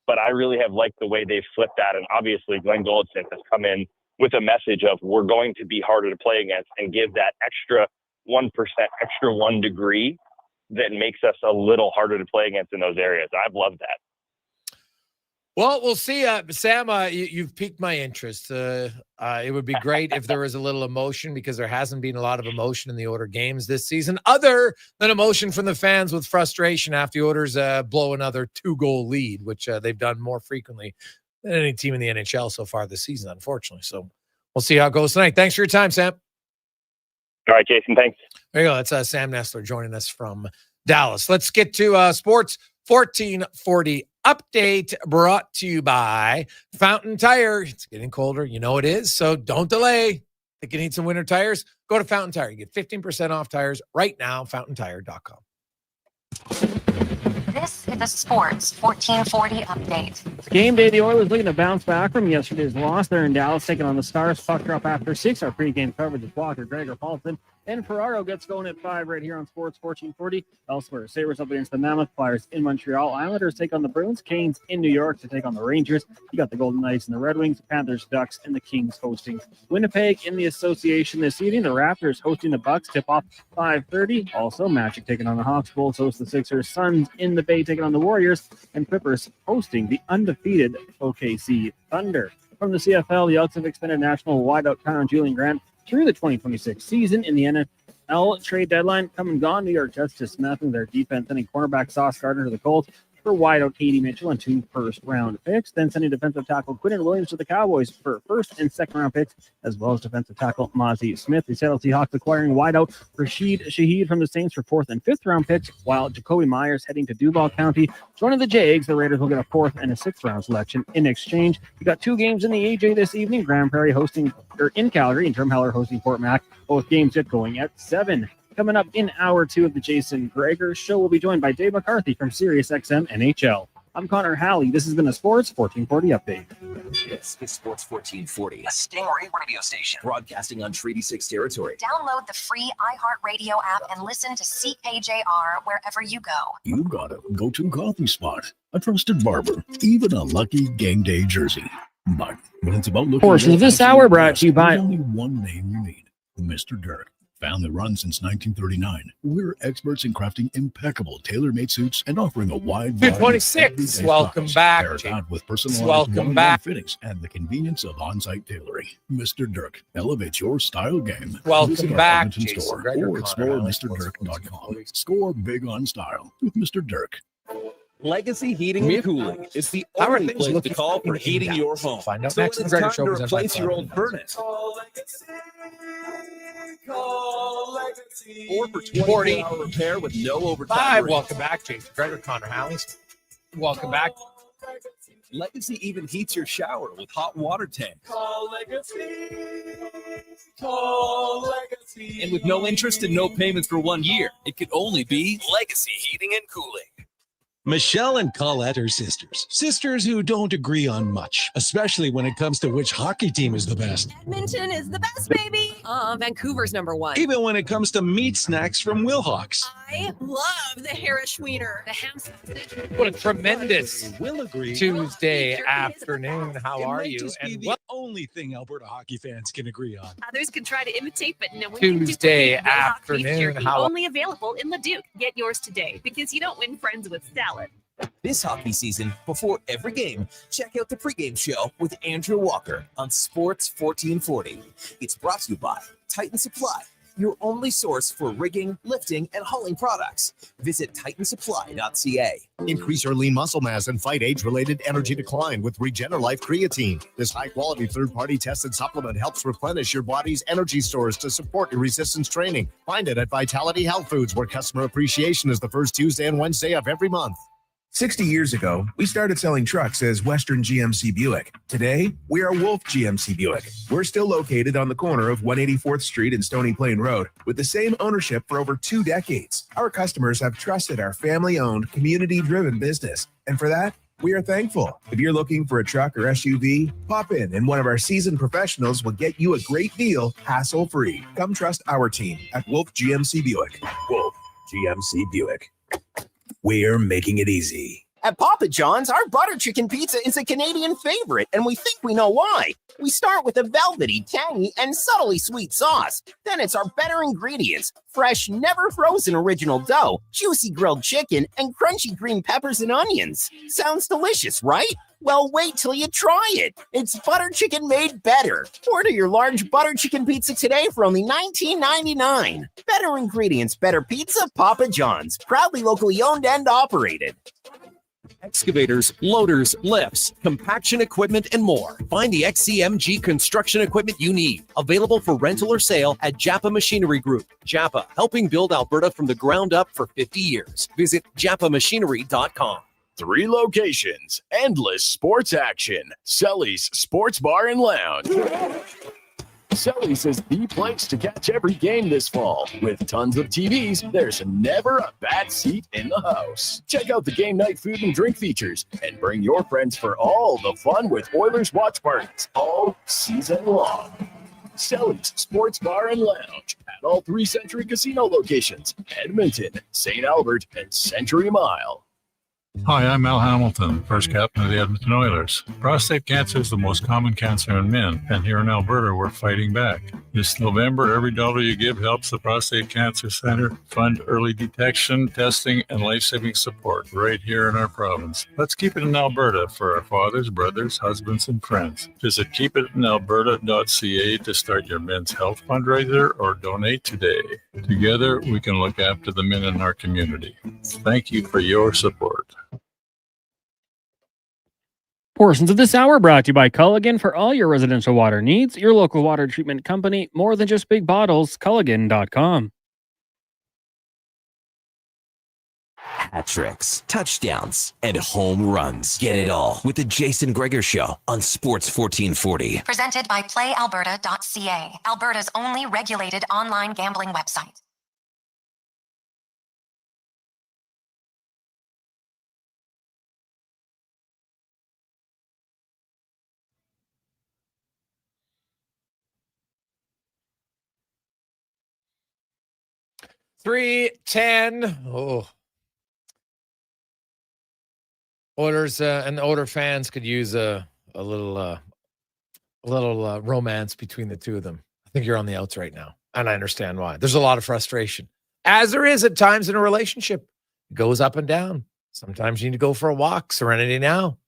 But I really have liked the way they've flipped that. And obviously Glenn Goldson has come in with a message of we're going to be harder to play against and give that extra 1%, extra 1 degree that makes us a little harder to play against in those areas. I've loved that. Well, we'll see. Sam, you've piqued my interest. It would be great if there was a little emotion, because there hasn't been a lot of emotion in the Oilers games this season, other than emotion from the fans with frustration after the Oilers blow another 2-goal lead, which they've done more frequently than any team in the NHL so far this season, unfortunately. So we'll see how it goes tonight. Thanks for your time, Sam. All right, Jason, thanks. There you go. That's Sam Nestler joining us from Dallas. Let's get to Sports 1440 update, brought to you by Fountain Tire. It's getting colder. You know it is. So don't delay. Think you need some winter tires? Go to Fountain Tire. You get 15% off tires right now, fountaintire.com. This is the Sports 1440 update. Game day, the Oilers looking to bounce back from yesterday's loss. They're in Dallas taking on the Stars. Puck drop after 6. Our pregame coverage is Walker, Gregor, Paulson, and Ferraro gets going at 5 right here on Sports 1440. Elsewhere, Sabres up against the Mammoth, Flyers in Montreal. Islanders take on the Bruins. Canes in New York to take on the Rangers. You got the Golden Knights and the Red Wings, Panthers, Ducks, and the Kings hosting Winnipeg in the association this evening. The Raptors hosting the Bucks. Tip off 5:30. Also, Magic taking on the Hawks. Bulls host the Sixers. Suns in the Bay taking on the Warriors. And Clippers hosting the undefeated OKC Thunder. From the CFL, the Elks have extended national wideout Connor Julian Grant through the 2026 season. In the NFL trade deadline, come and gone. New York Jets dismantling their defense, sending cornerback Sauce Gardner to the Colts for wideout Katie Mitchell and 2 first-round picks. Then sending defensive tackle Quinton Williams to the Cowboys for first- and second-round picks, as well as defensive tackle Mozzie Smith. The Seattle Seahawks acquiring wideout Rashid Shaheed from the Saints for 4th- and 5th-round picks, while Jacoby Myers heading to Duval County. Joining the Jags, the Raiders will get a 4th- and a 6th-round selection in exchange. You got 2 games in the AJ this evening. Grand Prairie hosting, or in Calgary, and Drumheller hosting Fort Mac. Both games get going at 7. Coming up in hour 2 of the Jason Gregor Show, we'll be joined by Dave McCarthy from SiriusXM NHL. I'm Connor Halley. This has been a Sports 1440 update. This is Sports 1440, a Stingray radio station broadcasting on Treaty 6 territory. Download the free iHeartRadio app and listen to CKJR wherever you go. You got a go-to coffee spot, a trusted barber, even a lucky game day jersey. But when it's about looking, Portion of this hour brought to you by there's only one name you need: Mr. Dirk. Family run since 1939. We're experts in crafting impeccable tailor-made suits and offering a wide variety of 226. Welcome back. paired out with personalized Welcome one-on-one back. fittings and the convenience of on-site tailoring. Mr. Dirk elevates your style game. Welcome Visit our back, Edmonton Jason store Gregor, or explore Connor Halley, MrDirk.com. Score big on style with Mr. Dirk. Legacy Heating and Cooling is the How are only things place looking to call for in heating Dallas? your home. Find out So next when on the it's Gregor time Show to presents by replace your Cloud old furnace, or for 24-hour repair with no overtime. 5. rates. Welcome back, Jason Gregor, Connor Halley. Welcome back. Legacy even heats your shower with hot water tanks. And with no interest and no payments for 1 year, it could only be Legacy Heating and Cooling. Michelle and Colette are sisters. Sisters who don't agree on much, especially when it comes to which hockey team is the best. Edmonton is the best, baby. Vancouver's #1. Even when it comes to meat snacks from Wilhawks. I love the Harris Wiener. The ham. What a tremendous Will agree. Tuesday afternoon. How are you? Just be the only thing Alberta hockey fans can agree on. Others can try to imitate, but no one Tuesday can duplicate Wilhawk beef afternoon. jerky. How Only available in Leduc. Get yours today because you don't win friends with salad. This hockey season, before every game, check out the pregame show with Andrew Walker on Sports 1440. It's brought to you by Titan Supply, your only source for rigging, lifting, and hauling products. Visit titansupply.ca. Increase your lean muscle mass and fight age-related energy decline with Regenerlife Creatine. This high-quality third-party tested supplement helps replenish your body's energy stores to support your resistance training. Find it at Vitality Health Foods, where customer appreciation is the first Tuesday and Wednesday of every month. 60 years ago, we started selling trucks as Western GMC Buick. Today, we are Wolf GMC Buick. We're still located on the corner of 184th Street and Stony Plain Road with the same ownership for over 2 decades. Our customers have trusted our family-owned, community-driven business. And for that, we are thankful. If you're looking for a truck or SUV, pop in and one of our seasoned professionals will get you a great deal, hassle-free. Come trust our team at Wolf GMC Buick. Wolf GMC Buick. We're making it easy. At Papa John's, our butter chicken pizza is a Canadian favorite, and we think we know why. We start with a velvety, tangy, and subtly sweet sauce. Then it's our better ingredients: fresh, never frozen original dough, juicy grilled chicken, and crunchy green peppers and onions. Sounds delicious, right? Well, wait till you try it. It's butter chicken made better. Order your large butter chicken pizza today for only $19.99. Better ingredients, better pizza, Papa John's. Proudly locally owned and operated. Excavators, loaders, lifts, compaction equipment, and more. Find the XCMG construction equipment you need. Available for rental or sale at Japa Machinery Group. Japa, helping build Alberta from the ground up for 50 years. Visit japamachinery.com. 3 locations, endless sports action. Sully's Sports Bar and Lounge. Sully's is the place to catch every game this fall. With tons of TVs, there's never a bad seat in the house. Check out the game night food and drink features and bring your friends for all the fun with Oilers watch parties all season long. Sully's Sports Bar and Lounge at all 3 Century Casino locations: Edmonton, St. Albert, and Century Mile. Hi, I'm Al Hamilton, first captain of the Edmonton Oilers. Prostate cancer is the most common cancer in men, and here in Alberta, we're fighting back. This November, every dollar you give helps the Prostate Cancer Center fund early detection, testing, and life-saving support right here in our province. Let's keep it in Alberta for our fathers, brothers, husbands, and friends. Visit keepitinalberta.ca to start your men's health fundraiser or donate today. Together, we can look after the men in our community. Thank you for your support. Portions of this hour brought to you by Culligan for all your residential water needs. Your local water treatment company, more than just big bottles. Culligan.com. Hat tricks, touchdowns, and home runs. Get it all with the Jason Gregor Show on Sports 1440. Presented by PlayAlberta.ca, Alberta's only regulated online gambling website. $3.10. Oh, Oilers and Oiler fans could use a little romance between the two of them. I think you're on the outs right now, and I understand why. There's a lot of frustration, as there is at times in a relationship. It goes up and down. Sometimes you need to go for a walk. Serenity now.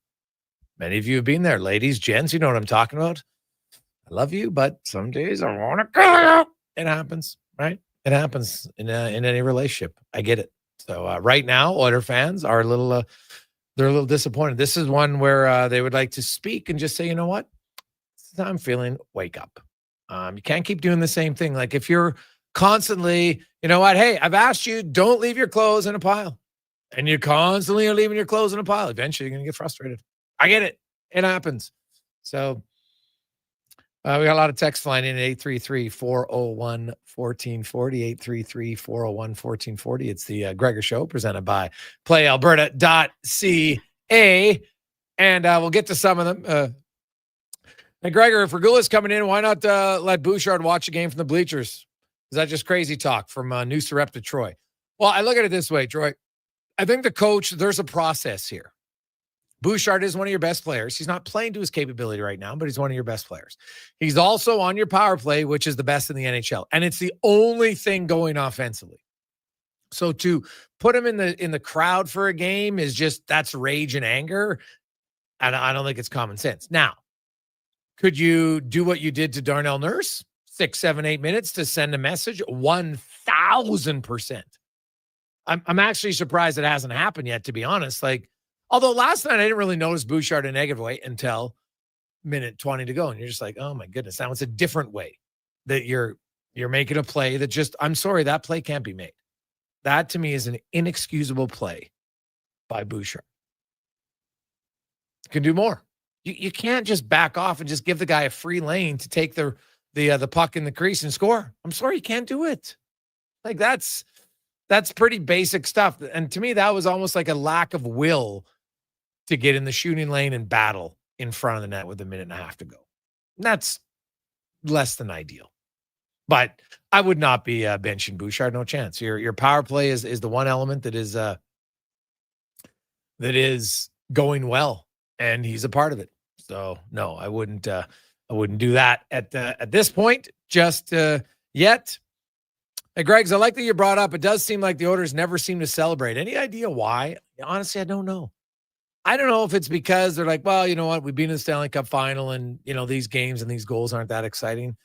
Many of you have been there, ladies, gents. You know what I'm talking about. I love you, but some days I want to go. It happens, right? It happens in any relationship. I get it. So right now, Oiler fans are they're a little disappointed. This is one where they would like to speak and just say, you know what? I'm feeling, wake up. You can't keep doing the same thing. Like if you're constantly, you know what? Hey, I've asked you, don't leave your clothes in a pile. And you constantly are leaving your clothes in a pile. Eventually, you're going to get frustrated. I get it. It happens. So We got a lot of text flying in at 833-401-1440, 833-401-1440. It's the Gregor Show presented by PlayAlberta.ca. And we'll get to some of them. And Gregor, if Regula's coming in, why not let Bouchard watch a game from the bleachers? Is that just crazy talk from Noosa Rep to Troy? Well, I look at it this way, Troy. I think the coach, there's a process here. Bouchard is one of your best players. He's not playing to his capability right now, but he's one of your best players. He's also on your power play, which is the best in the NHL. And it's the only thing going offensively. So to put him in the crowd for a game is just, that's rage and anger. And I don't think it's common sense. Now, could you do what you did to Darnell Nurse? 6, 7, 8 minutes to send a message? 1,000%. I'm actually surprised it hasn't happened yet, to be honest. Like, although last night I didn't really notice Bouchard in a negative way until minute 20 to go. And you're just like, oh my goodness, now it's a different way that you're making a play that just, I'm sorry, that play can't be made. That to me is an inexcusable play by Bouchard. You can do more. You can't just back off and just give the guy a free lane to take the puck in the crease and score. I'm sorry, you can't do it. Like that's pretty basic stuff. And to me, that was almost like a lack of will to get in the shooting lane and battle in front of the net with a minute and a half to go. And that's less than ideal. But I would not be benching Bouchard. No chance. Your power play is the one element that is going well, and he's a part of it. So no, I wouldn't do that at this point just yet. Hey, Greg's, I like that you brought up, it does seem like the Oilers never seem to celebrate. Any idea why? Honestly, I don't know. I don't know if it's because they're like, well, you know what? We've been in the Stanley Cup final and, you know, these games and these goals aren't that exciting.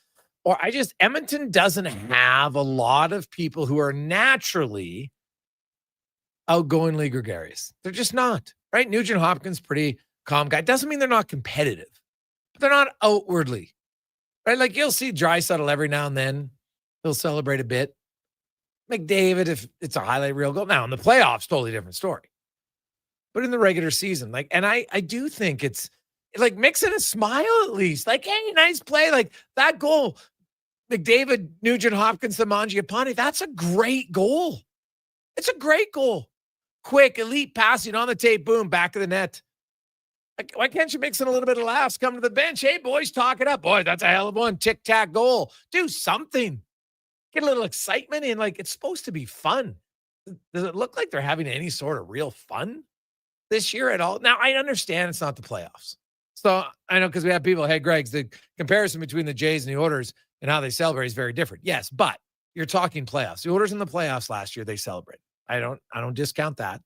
Or Edmonton doesn't have a lot of people who are naturally outgoingly gregarious. They're just not, right? Nugent Hopkins, pretty calm guy. Doesn't mean they're not competitive, but they're not outwardly, right? Like you'll see Draisaitl every now and then. He'll celebrate a bit. McDavid, if it's a highlight reel goal. Now in the playoffs, totally different story. But in the regular season, like, and I do think it's like mixing a smile at least. Like, hey, nice play. Like that goal, McDavid, Nugent Hopkins, the Mangiapane, that's a great goal. It's a great goal. Quick, elite passing on the tape, boom, back of the net. Like, why can't you mix in a little bit of laughs? Come to the bench. Hey, boys, talk it up. Boy, that's a hell of one. Tic-tac goal. Do something. Get a little excitement in. Like, it's supposed to be fun. Does it look like they're having any sort of real fun this year at all? Now, I understand it's not the playoffs. So I know because we have people, hey, Greg's, the comparison between the Jays and the Oilers and how they celebrate is very different. Yes, but you're talking playoffs. The Oilers in the playoffs last year, they celebrate. I don't discount that.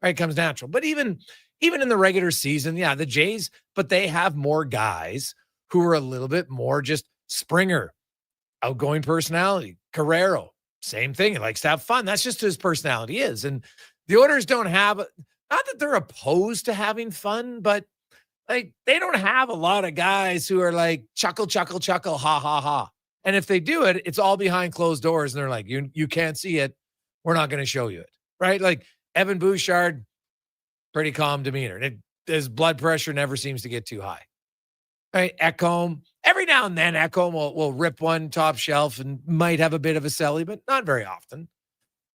Right, it comes natural. But even in the regular season, yeah, the Jays, but they have more guys who are a little bit more just Springer, outgoing personality. Carrero, same thing. He likes to have fun. That's just who his personality is. And the Oilers don't have, not that they're opposed to having fun, but like they don't have a lot of guys who are like chuckle, chuckle, chuckle, ha, ha, ha. And if they do it, it's all behind closed doors. And they're like, you can't see it. We're not going to show you it. Right? Like Evan Bouchard, pretty calm demeanor. His blood pressure never seems to get too high. Right? Ekholm, every now and then Ekholm will rip one top shelf and might have a bit of a celly, but not very often.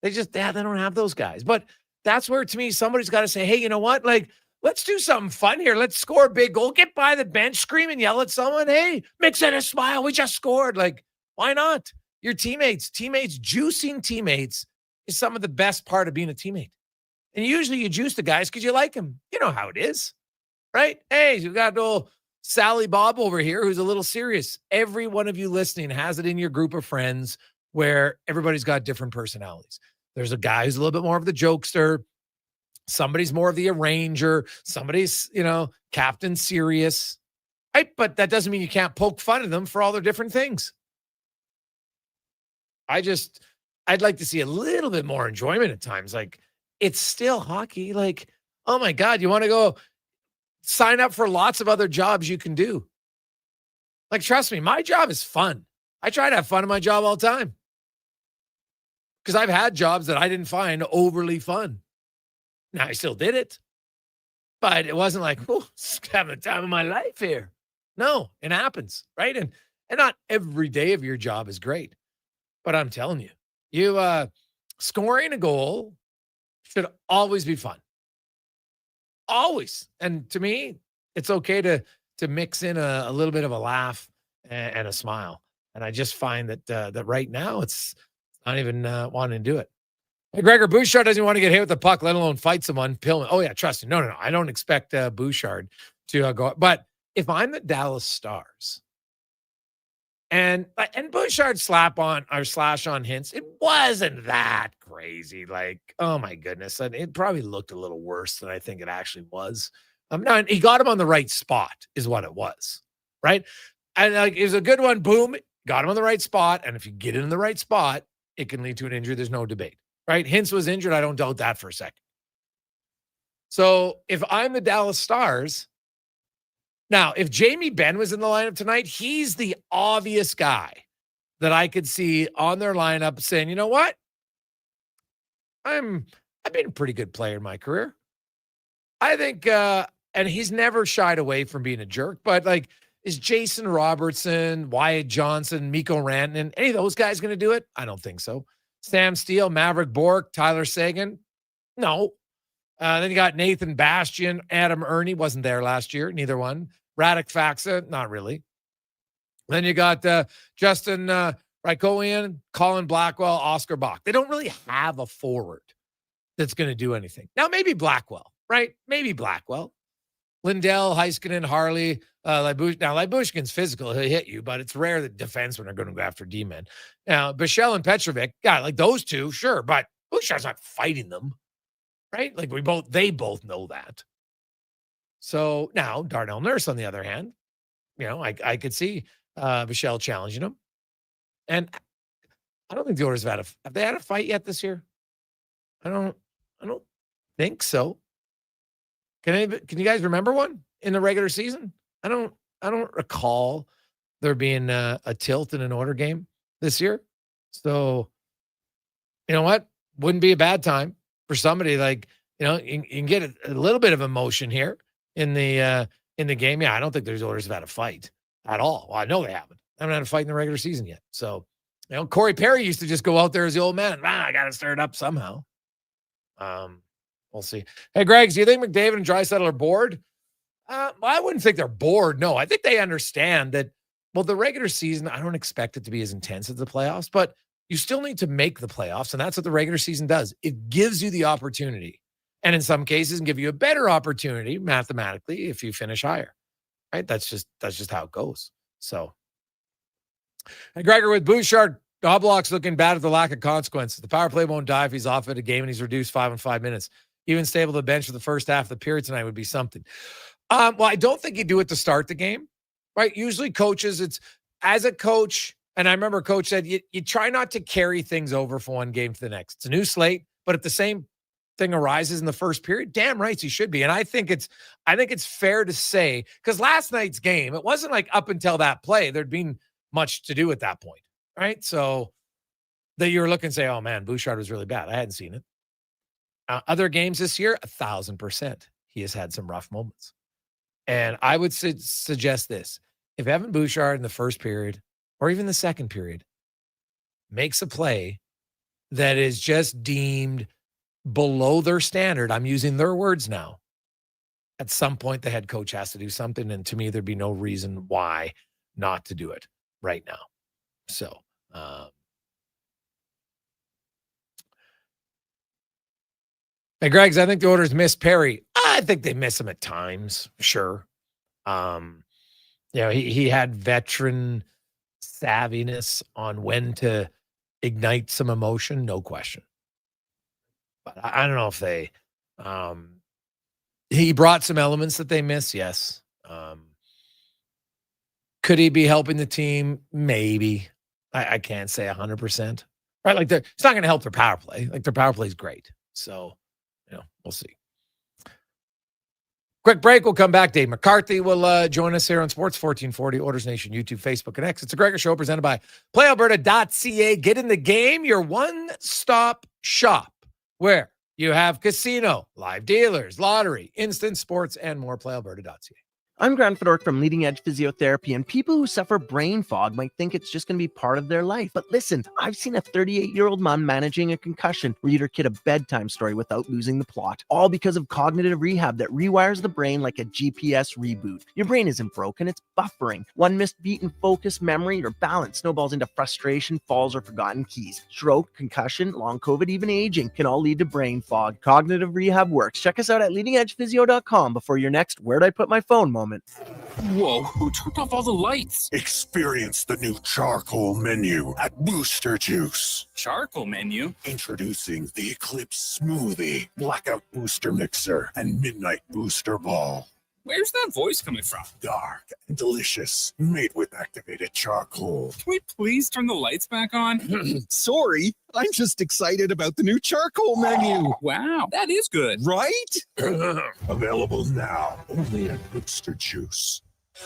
They don't have those guys. But that's where, to me, somebody's got to say, hey, you know what? Like, let's do something fun here. Let's score a big goal. Get by the bench, scream and yell at someone. Hey, mix in a smile. We just scored. Like, why not? Your teammates, juicing teammates is some of the best part of being a teammate. And usually you juice the guys because you like them. You know how it is, right? Hey, you got old Sally Bob over here who's a little serious. Every one of you listening has it in your group of friends where everybody's got different personalities. There's a guy who's a little bit more of the jokester. Somebody's more of the arranger. Somebody's, Captain Serious. Right? But that doesn't mean you can't poke fun at them for all their different things. I'd like to see a little bit more enjoyment at times. Like, it's still hockey. Like, oh my God, you want to go sign up for lots of other jobs you can do. Like, trust me, my job is fun. I try to have fun in my job all the time. Because I've had jobs that I didn't find overly fun. Now, I still did it. But it wasn't like, oh, having the time of my life here. No, it happens, right? And not every day of your job is great. But I'm telling you, scoring a goal should always be fun. Always. And to me, it's okay to mix in a little bit of a laugh and a smile. And I just find that right now it's not even wanting to do it. Hey, Gregor, Bouchard doesn't want to get hit with the puck, let alone fight someone. Pillman. Oh, yeah, trust me. No. I don't expect Bouchard to go. But if I'm the Dallas Stars and Bouchard slash on Hintz, it wasn't that crazy. Like, oh, my goodness. And it probably looked a little worse than I think it actually was. No, he got him on the right spot is what it was, right? And it was a good one. Boom, got him on the right spot. And if you get it in the right spot, it can lead to an injury. There's no debate. Right? Hintz was injured. I don't doubt that for a second. So if I'm the Dallas Stars, now, if Jamie Benn was in the lineup tonight, he's the obvious guy that I could see on their lineup saying, you know what? I've been a pretty good player in my career. I think, and he's never shied away from being a jerk, but like, is Jason Robertson, Wyatt Johnson, Mikko Rantanen, any of those guys going to do it? I don't think so. Sam Steele, Maverick Bork, Tyler Seguin. No. Then you got Nathan Bastian, Adam Ernie, wasn't there last year, neither one. Radek Faksa, not really. Then you got Justin Raikowian, Colin Blackwell, Oscar Bach. They don't really have a forward that's going to do anything. Now, maybe Blackwell, right? Maybe Blackwell. Lindell, Heiskanen, Harley, Lybushkin. Now, Lybushkin's physical. He'll hit you, but it's rare that defensemen are going to go after D-men. Now, Bichelle and Petrovic, yeah, like those two, sure, but Bouchard's not fighting them, right? Like they both know that. So now, Darnell Nurse, on the other hand, I could see Bichelle challenging him. And I don't think the Oilers have they had a fight yet this year? I don't think so. Can you guys remember one in the regular season? I don't recall there being a tilt in an Oiler game this year. So, you know what? Wouldn't be a bad time for somebody like, you can get a little bit of emotion here in the game. Yeah, I don't think there's Oilers have had a fight at all. Well, I know they haven't. I haven't had a fight in the regular season yet. So, Corey Perry used to just go out there as the old man. I got to stir it up somehow. We'll see. Hey, Greg, do you think McDavid and Draisaitl are bored? I wouldn't think they're bored. No, I think they understand that, well, the regular season, I don't expect it to be as intense as the playoffs, but you still need to make the playoffs, and that's what the regular season does. It gives you the opportunity, and in some cases, give you a better opportunity mathematically if you finish higher, right? That's just how it goes. So, and Gregor, with Bouchard, Knobloch's looking bad at the lack of consequences. The power play won't die if he's off at a game and he's reduced 5 on 5 minutes. Even stable to the bench for the first half of the period tonight would be something. Well, I don't think you do it to start the game, right? Usually coaches, it's as a coach, and I remember a coach said, you try not to carry things over from one game to the next. It's a new slate, but if the same thing arises in the first period, damn right he should be. And I think it's fair to say, because last night's game, it wasn't like up until that play, there'd been much to do at that point, right? So that you were looking and say, oh man, Bouchard was really bad. I hadn't seen it. Other games this year, 1,000%. He has had some rough moments. And I would suggest this. If Evan Bouchard in the first period or even the second period makes a play that is just deemed below their standard, I'm using their words now, at some point the head coach has to do something. And to me, there'd be no reason why not to do it right now. So, hey, Greg's, I think the Oilers miss Perry. I think they miss him at times, sure. He had veteran savviness on when to ignite some emotion, no question. But I don't know if they he brought some elements that they miss, yes. Could he be helping the team? Maybe. I can't say 100%. Right? Like it's not going to help their power play. Like their power play is great. So, we'll see. Quick break. We'll come back. Dave McCarthy will join us here on Sports 1440, Oilers Nation, YouTube, Facebook, and X. It's a Gregor Show presented by PlayAlberta.ca. Get in the game, your one-stop shop where you have casino, live dealers, lottery, instant sports, and more. PlayAlberta.ca. I'm Grant Fedork from Leading Edge Physiotherapy, and people who suffer brain fog might think it's just going to be part of their life. But listen, I've seen a 38-year-old mom managing a concussion read her kid a bedtime story without losing the plot, all because of cognitive rehab that rewires the brain like a GPS reboot. Your brain isn't broken, it's buffering. One missed beat in focus, memory, or balance snowballs into frustration, falls, or forgotten keys. Stroke, concussion, long COVID, even aging can all lead to brain fog. Cognitive rehab works. Check us out at leadingedgephysio.com before your next "where'd I put my phone" moment. Whoa, who turned off all the lights? Experience the new charcoal menu at Booster Juice. Charcoal menu? Introducing the Eclipse Smoothie, Blackout Booster Mixer, and Midnight Booster Ball. Where's that voice coming from? Dark and delicious, made with activated charcoal. Can we please turn the lights back on? Sorry, I'm just excited about the new charcoal menu. Wow, that is good. Right? Available now, only at Booster Juice.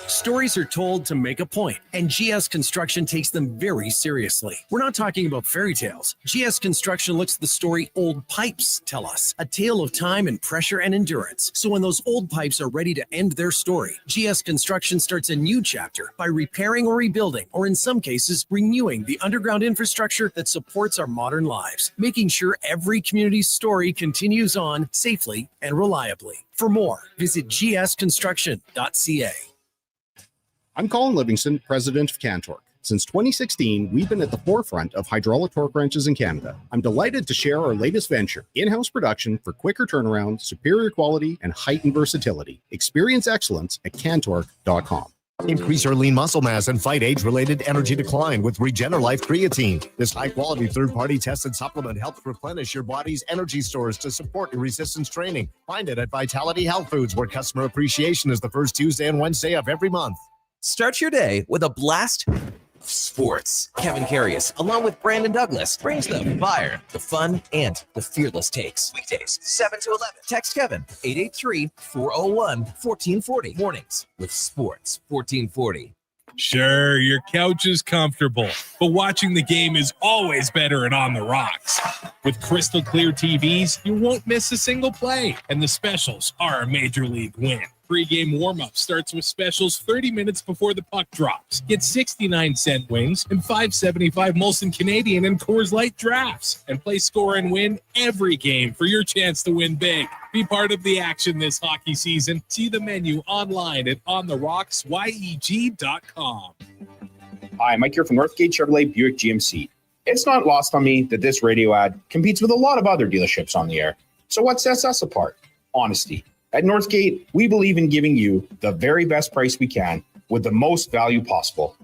Stories are told to make a point, and GS Construction takes them very seriously. We're not talking about fairy tales. GS Construction looks at the story old pipes tell us, a tale of time and pressure and endurance. So when those old pipes are ready to end their story, GS Construction starts a new chapter by repairing or rebuilding, or in some cases, renewing the underground infrastructure that supports our modern lives, making sure every community's story continues on safely and reliably. For more, visit gsconstruction.ca. I'm Colin Livingston, president of Cantork. Since 2016, we've been at the forefront of hydraulic torque wrenches in Canada. I'm delighted to share our latest venture, in-house production for quicker turnaround, superior quality, and heightened versatility. Experience excellence at cantork.com. Increase your lean muscle mass and fight age-related energy decline with Regenerlife Creatine. This high-quality third-party tested supplement helps replenish your body's energy stores to support your resistance training. Find it at Vitality Health Foods, where customer appreciation is the first Tuesday and Wednesday of every month. Start your day with a blast of sports. Kevin Carius, along with Brandon Douglas, brings the fire, the fun, and the fearless takes. Weekdays, 7 to 11. Text Kevin, 883-401-1440. Mornings with Sports 1440. Sure, your couch is comfortable, but watching the game is always better and on the rocks. With crystal clear TVs, you won't miss a single play, and the specials are a major league win. Pre-game warm-up starts with specials 30 minutes before the puck drops. Get 69-cent wings and $5.75 Molson Canadian and Coors Light drafts. And play score and win every game for your chance to win big. Be part of the action this hockey season. See the menu online at ontherocksyeg.com. Hi, Mike here from Northgate Chevrolet Buick GMC. It's not lost on me that this radio ad competes with a lot of other dealerships on the air. So what sets us apart? Honesty. At Northgate, we believe in giving you the very best price we can with the most value possible.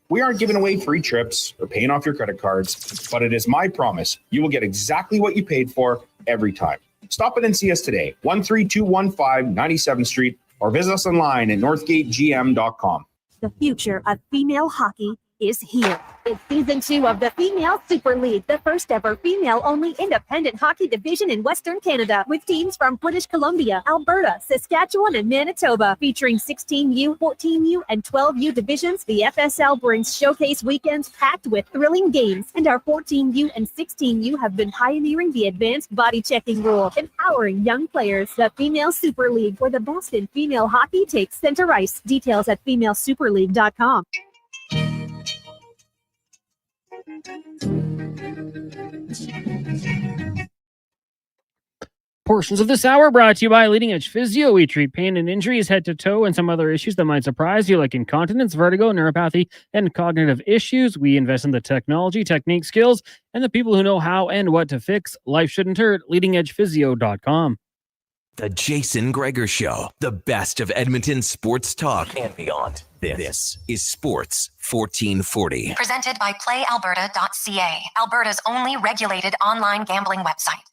We aren't giving away free trips or paying off your credit cards, but it is my promise you will get exactly what you paid for every time. Stop in and see us today, 13215 97th Street, or visit us online at northgategm.com. The future of female hockey is here. It's season 2 of the Female Super League, the first ever female-only independent hockey division in Western Canada, with teams from British Columbia, Alberta, Saskatchewan, and Manitoba. Featuring 16U, 14U, and 12U divisions, the FSL brings showcase weekends packed with thrilling games, and our 14U and 16U have been pioneering the advanced body checking rule, empowering young players. The Female Super League, where the best in female hockey takes center ice. Details at femalesuperleague.com. Portions of this hour brought to you by Leading Edge Physio. We treat pain and injuries, head to toe, and some other issues that might surprise you, like incontinence, vertigo, neuropathy, and cognitive issues. We invest in the technology, technique, skills, and the people who know how and what to fix. Life shouldn't hurt. LeadingEdgePhysio.com. The Jason Gregor Show, the best of Edmonton sports talk and beyond. This is Sports 1440. Presented by PlayAlberta.ca, Alberta's only regulated online gambling website.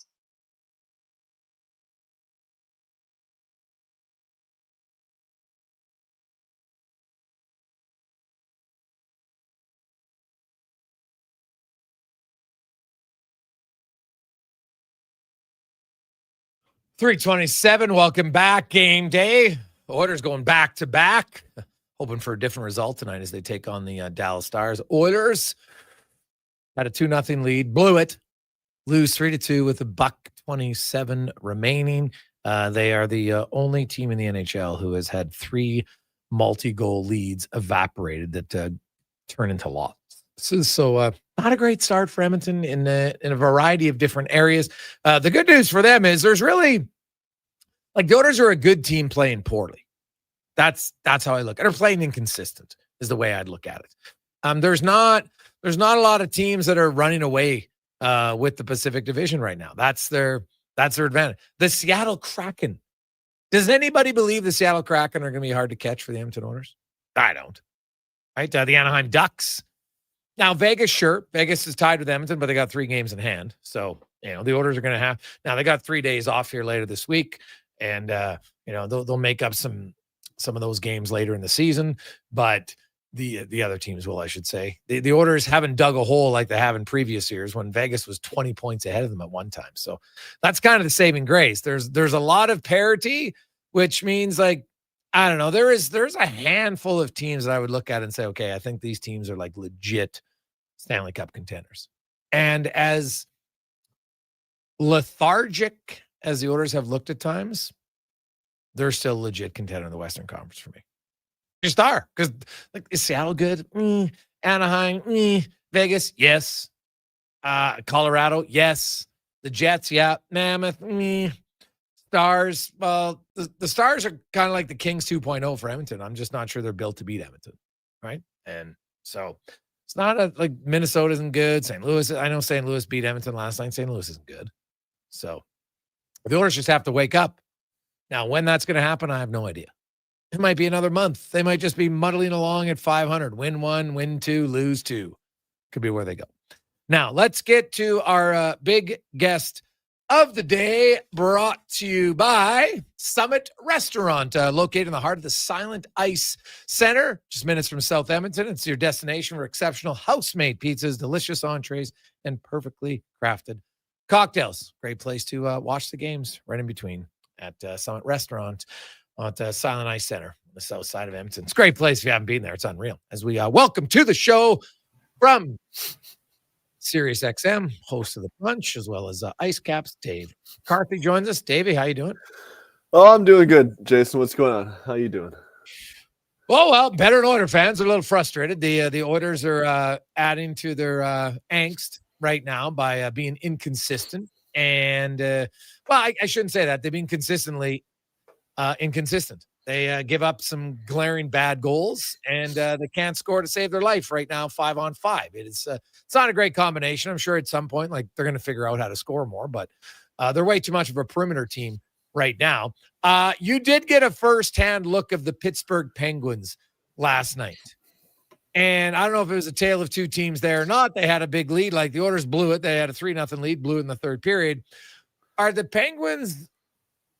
.327, welcome back. Game day. Oilers going back to back. Hoping for a different result tonight as they take on the Dallas Stars. Oilers had a 2-0 lead, blew it, lose 3-2 with $1:27 remaining. They are the only team in the NHL who has had 3 multi-goal leads evaporated that turn into losses. So not a great start for Edmonton in a variety of different areas. The good news for them is there's really, like, the Oilers are a good team playing poorly. That's how I look at it. Or playing inconsistent is the way I'd look at it. There's not a lot of teams that are running away with the Pacific Division right now. That's their advantage. The Seattle Kraken. Does anybody believe the Seattle Kraken are going to be hard to catch for the Edmonton Oilers? I don't. Right? The Anaheim Ducks. Now, Vegas, sure. Vegas is tied with Edmonton, but they got 3 games in hand. So, the Oilers are going to have. Now, they got 3 days off here later this week, and they'll make up some of those games later in the season. But the other teams will, I should say. The Oilers haven't dug a hole like they have in previous years when Vegas was 20 points ahead of them at one time. So that's kind of the saving grace. There's a lot of parity, which means, like, I don't know. There's a handful of teams that I would look at and say, okay, I think these teams are like legit Stanley Cup contenders. And as lethargic as the Oilers have looked at times, they're still a legit contender in the Western Conference for me. Just are. Because, like, is Seattle good? Anaheim? Vegas? Yes. Colorado? Yes. The Jets? Yeah. Mammoth? Stars? Well, the Stars are kind of like the Kings 2.0 for Edmonton. I'm just not sure they're built to beat Edmonton. Right? And so it's not like Minnesota isn't good. St. Louis, I know St. Louis beat Edmonton last night. St. Louis isn't good. So the Oilers just have to wake up. Now, when that's going to happen, I have no idea. It might be another month. They might just be muddling along at 500. Win 1, win 2, lose 2. Could be where they go. Now, let's get to our big guest of the day, brought to you by Summit Restaurant, located in the heart of the Silent Ice Center, just minutes from South Edmonton. It's your destination for exceptional house-made pizzas, delicious entrees, and perfectly crafted cocktails. Great place to watch the games right in between at Summit Restaurant on the Silent Ice Center on the south side of Edmonton. It's a great place if you haven't been there. It's unreal. As we welcome to the show from Sirius XM, host of The Punch, as well as Ice Caps, Dave Carthy joins us. Davey, how you doing? Oh, I'm doing good, Jason. What's going on? How you doing? Well, better than Oilers fans. They're a little frustrated. The Oilers are adding to their angst right now by being inconsistent. And, I shouldn't say that. They've been consistently inconsistent. They give up some glaring bad goals, and they can't score to save their life right now, 5-on-5. It's not a great combination. I'm sure at some point, like, they're going to figure out how to score more, but they're way too much of a perimeter team right now. You did get a firsthand look of the Pittsburgh Penguins last night. And I don't know if it was a tale of two teams there or not. They had a big lead. Like, the Oilers blew it. They had a 3-0 lead, blew it in the third period. Are the Penguins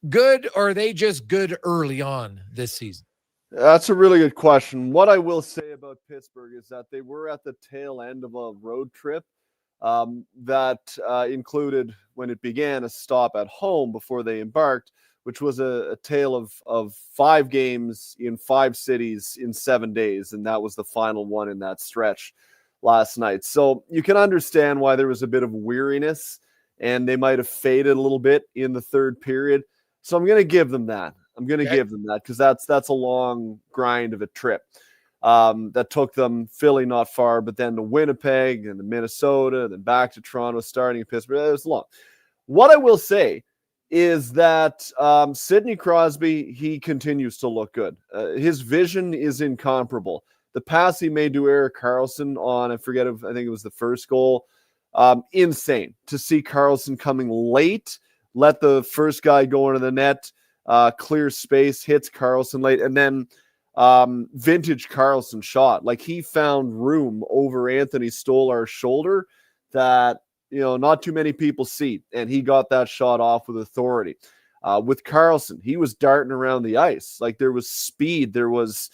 good, or are they just good early on this season? That's a really good question. What I will say about Pittsburgh is that they were at the tail end of a road trip that included, when it began, a stop at home before they embarked, which was a tale of 5 games in 5 cities in 7 days, and that was the final one in that stretch last night. So you can understand why there was a bit of weariness, and they might have faded a little bit in the third period. So I'm going to give them that. Give them that because that's a long grind of a trip that took them Philly not far, but then to Winnipeg and to Minnesota, then back to Toronto, starting in Pittsburgh. It was long. What I will say is that Sidney Crosby, he continues to look good. His vision is incomparable. The pass he made to Erik Karlsson on, I think it was the first goal, insane to see Karlsson coming late, let the first guy go into the net, clear space, hits Karlsson late, and then vintage Karlsson shot. Like, he found room over Anthony Stolar's shoulder that, not too many people see, and he got that shot off with authority. With Karlsson, he was darting around the ice. Like, there was speed, there was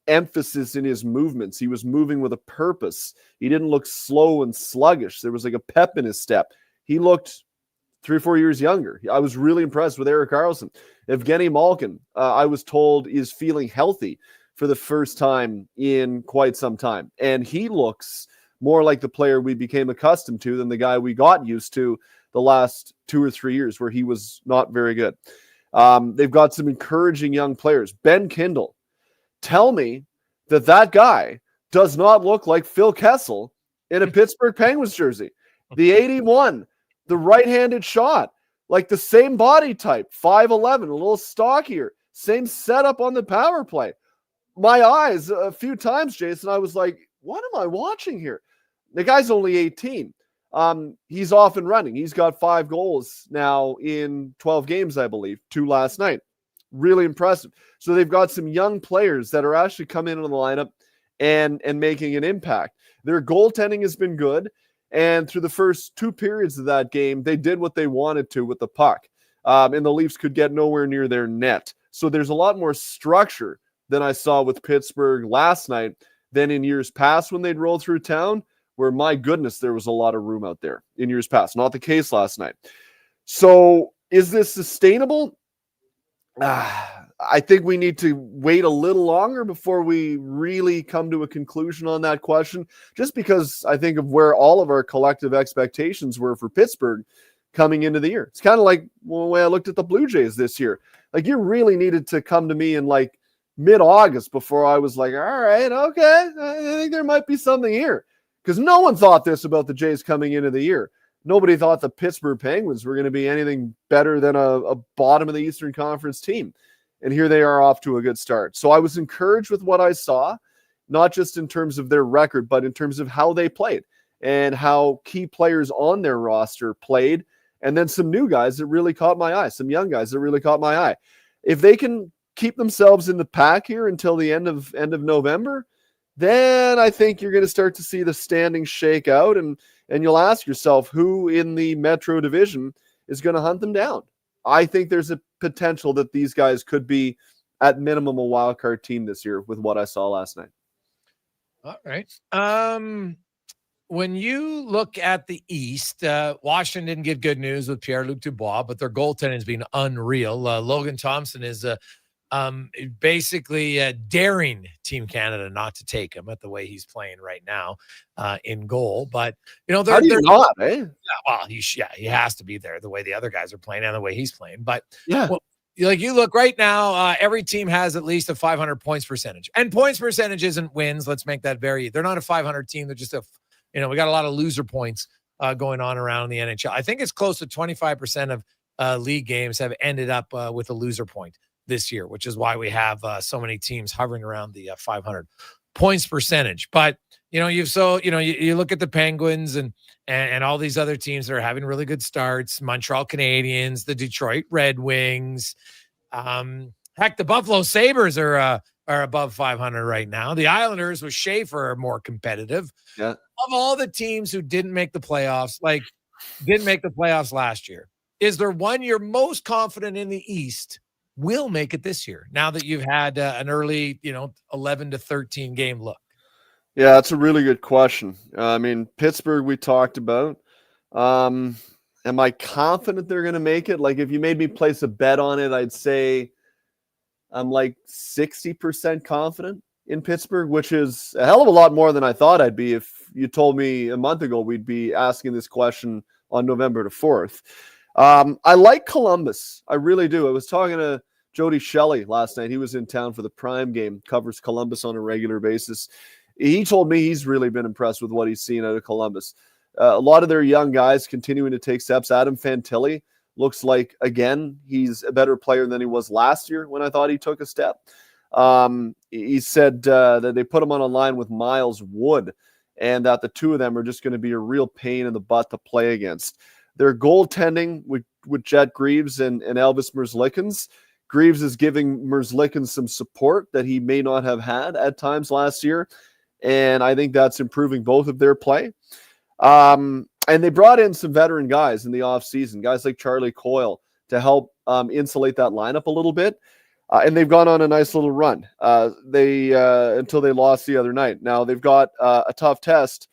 emphasis in his movements. He was moving with a purpose. He didn't look slow and sluggish. There was like a pep in his step. He looked 3 or 4 years younger. I was really impressed with Erik Karlsson. Evgeny Malkin, I was told, is feeling healthy for the first time in quite some time. And he looks more like the player we became accustomed to than the guy we got used to the last 2 or 3 years where he was not very good. They've got some encouraging young players. Ben Kindle, tell me that guy does not look like Phil Kessel in a Pittsburgh Penguins jersey. The 81, the right-handed shot, like the same body type, 5'11", a little stockier, same setup on the power play. My eyes, a few times, Jason, I was like, what am I watching here? The guy's only 18. He's off and running. He's got 5 goals now in 12 games, I believe, 2 last night. Really impressive. So they've got some young players that are actually coming in on the lineup and making an impact. Their goaltending has been good. And through the first 2 periods of that game, they did what they wanted to with the puck. And the Leafs could get nowhere near their net. So there's a lot more structure than I saw with Pittsburgh last night than in years past when they'd roll through town, where, my goodness, there was a lot of room out there in years past. Not the case last night. So is this sustainable? I think we need to wait a little longer before we really come to a conclusion on that question, just because I think of where all of our collective expectations were for Pittsburgh coming into the year. It's kind of like the way I looked at the Blue Jays this year. Like, you really needed to come to me in like mid-August before I was like, all right, okay, I think there might be something here. Because no one thought this about the Jays coming into the year. Nobody thought the Pittsburgh Penguins were going to be anything better than a bottom of the Eastern Conference team. And here they are off to a good start. So I was encouraged with what I saw, not just in terms of their record, but in terms of how they played and how key players on their roster played. And then some new guys that really caught my eye, some young guys that really caught my eye. If they can keep themselves in the pack here until the end of November, then I think you're going to start to see the standings shake out, and you'll ask yourself who in the Metro Division is going to hunt them down. I think there's a potential that these guys could be, at minimum, a wild card team this year with what I saw last night. All right. When you look at the East, Washington didn't get good news with Pierre-Luc Dubois, but their goaltending has been unreal. Logan Thompson is basically daring Team Canada not to take him at the way he's playing right now in goal. But, you know, How do you not, eh? Yeah, well, he has to be there the way the other guys are playing and the way he's playing. But, yeah, well, like, you look right now, every team has at least a 500 points percentage. And points percentage isn't wins. Let's make that they're not a 500 team. They're just we got a lot of loser points going on around the NHL. I think it's close to 25% of league games have ended up with a loser point this year, which is why we have so many teams hovering around the 500 points percentage. But, you look at the Penguins and all these other teams that are having really good starts, Montreal Canadiens, the Detroit Red Wings, heck, the Buffalo Sabres are above 500 right now. The Islanders with Schaefer are more competitive. Yeah. Of all the teams who didn't make the playoffs last year, is there one you're most confident in the East will make it this year, now that you've had an early, 11 to 13 game look? Yeah, that's a really good question. I mean, Pittsburgh we talked about. Am I confident they're going to make it? Like, if you made me place a bet on it, I'd say I'm like 60% confident in Pittsburgh, which is a hell of a lot more than I thought I'd be. If you told me a month ago we'd be asking this question on November the 4th. I like Columbus. I really do. I was talking to Jody Shelley last night. He was in town for the Prime game, covers Columbus on a regular basis. He told me he's really been impressed with what he's seen out of Columbus. A lot of their young guys continuing to take steps. Adam Fantilli looks like, again, he's a better player than he was last year when I thought he took a step. He said that they put him on a line with Miles Wood, and that the two of them are just going to be a real pain in the butt to play against. Their goaltending with Jet Greaves and Elvis Merzlikins. Greaves is giving Merzlikins some support that he may not have had at times last year, and I think that's improving both of their play. And they brought in some veteran guys in the offseason, guys like Charlie Coyle, to help insulate that lineup a little bit. And they've gone on a nice little run. Until they lost the other night. Now they've got a tough test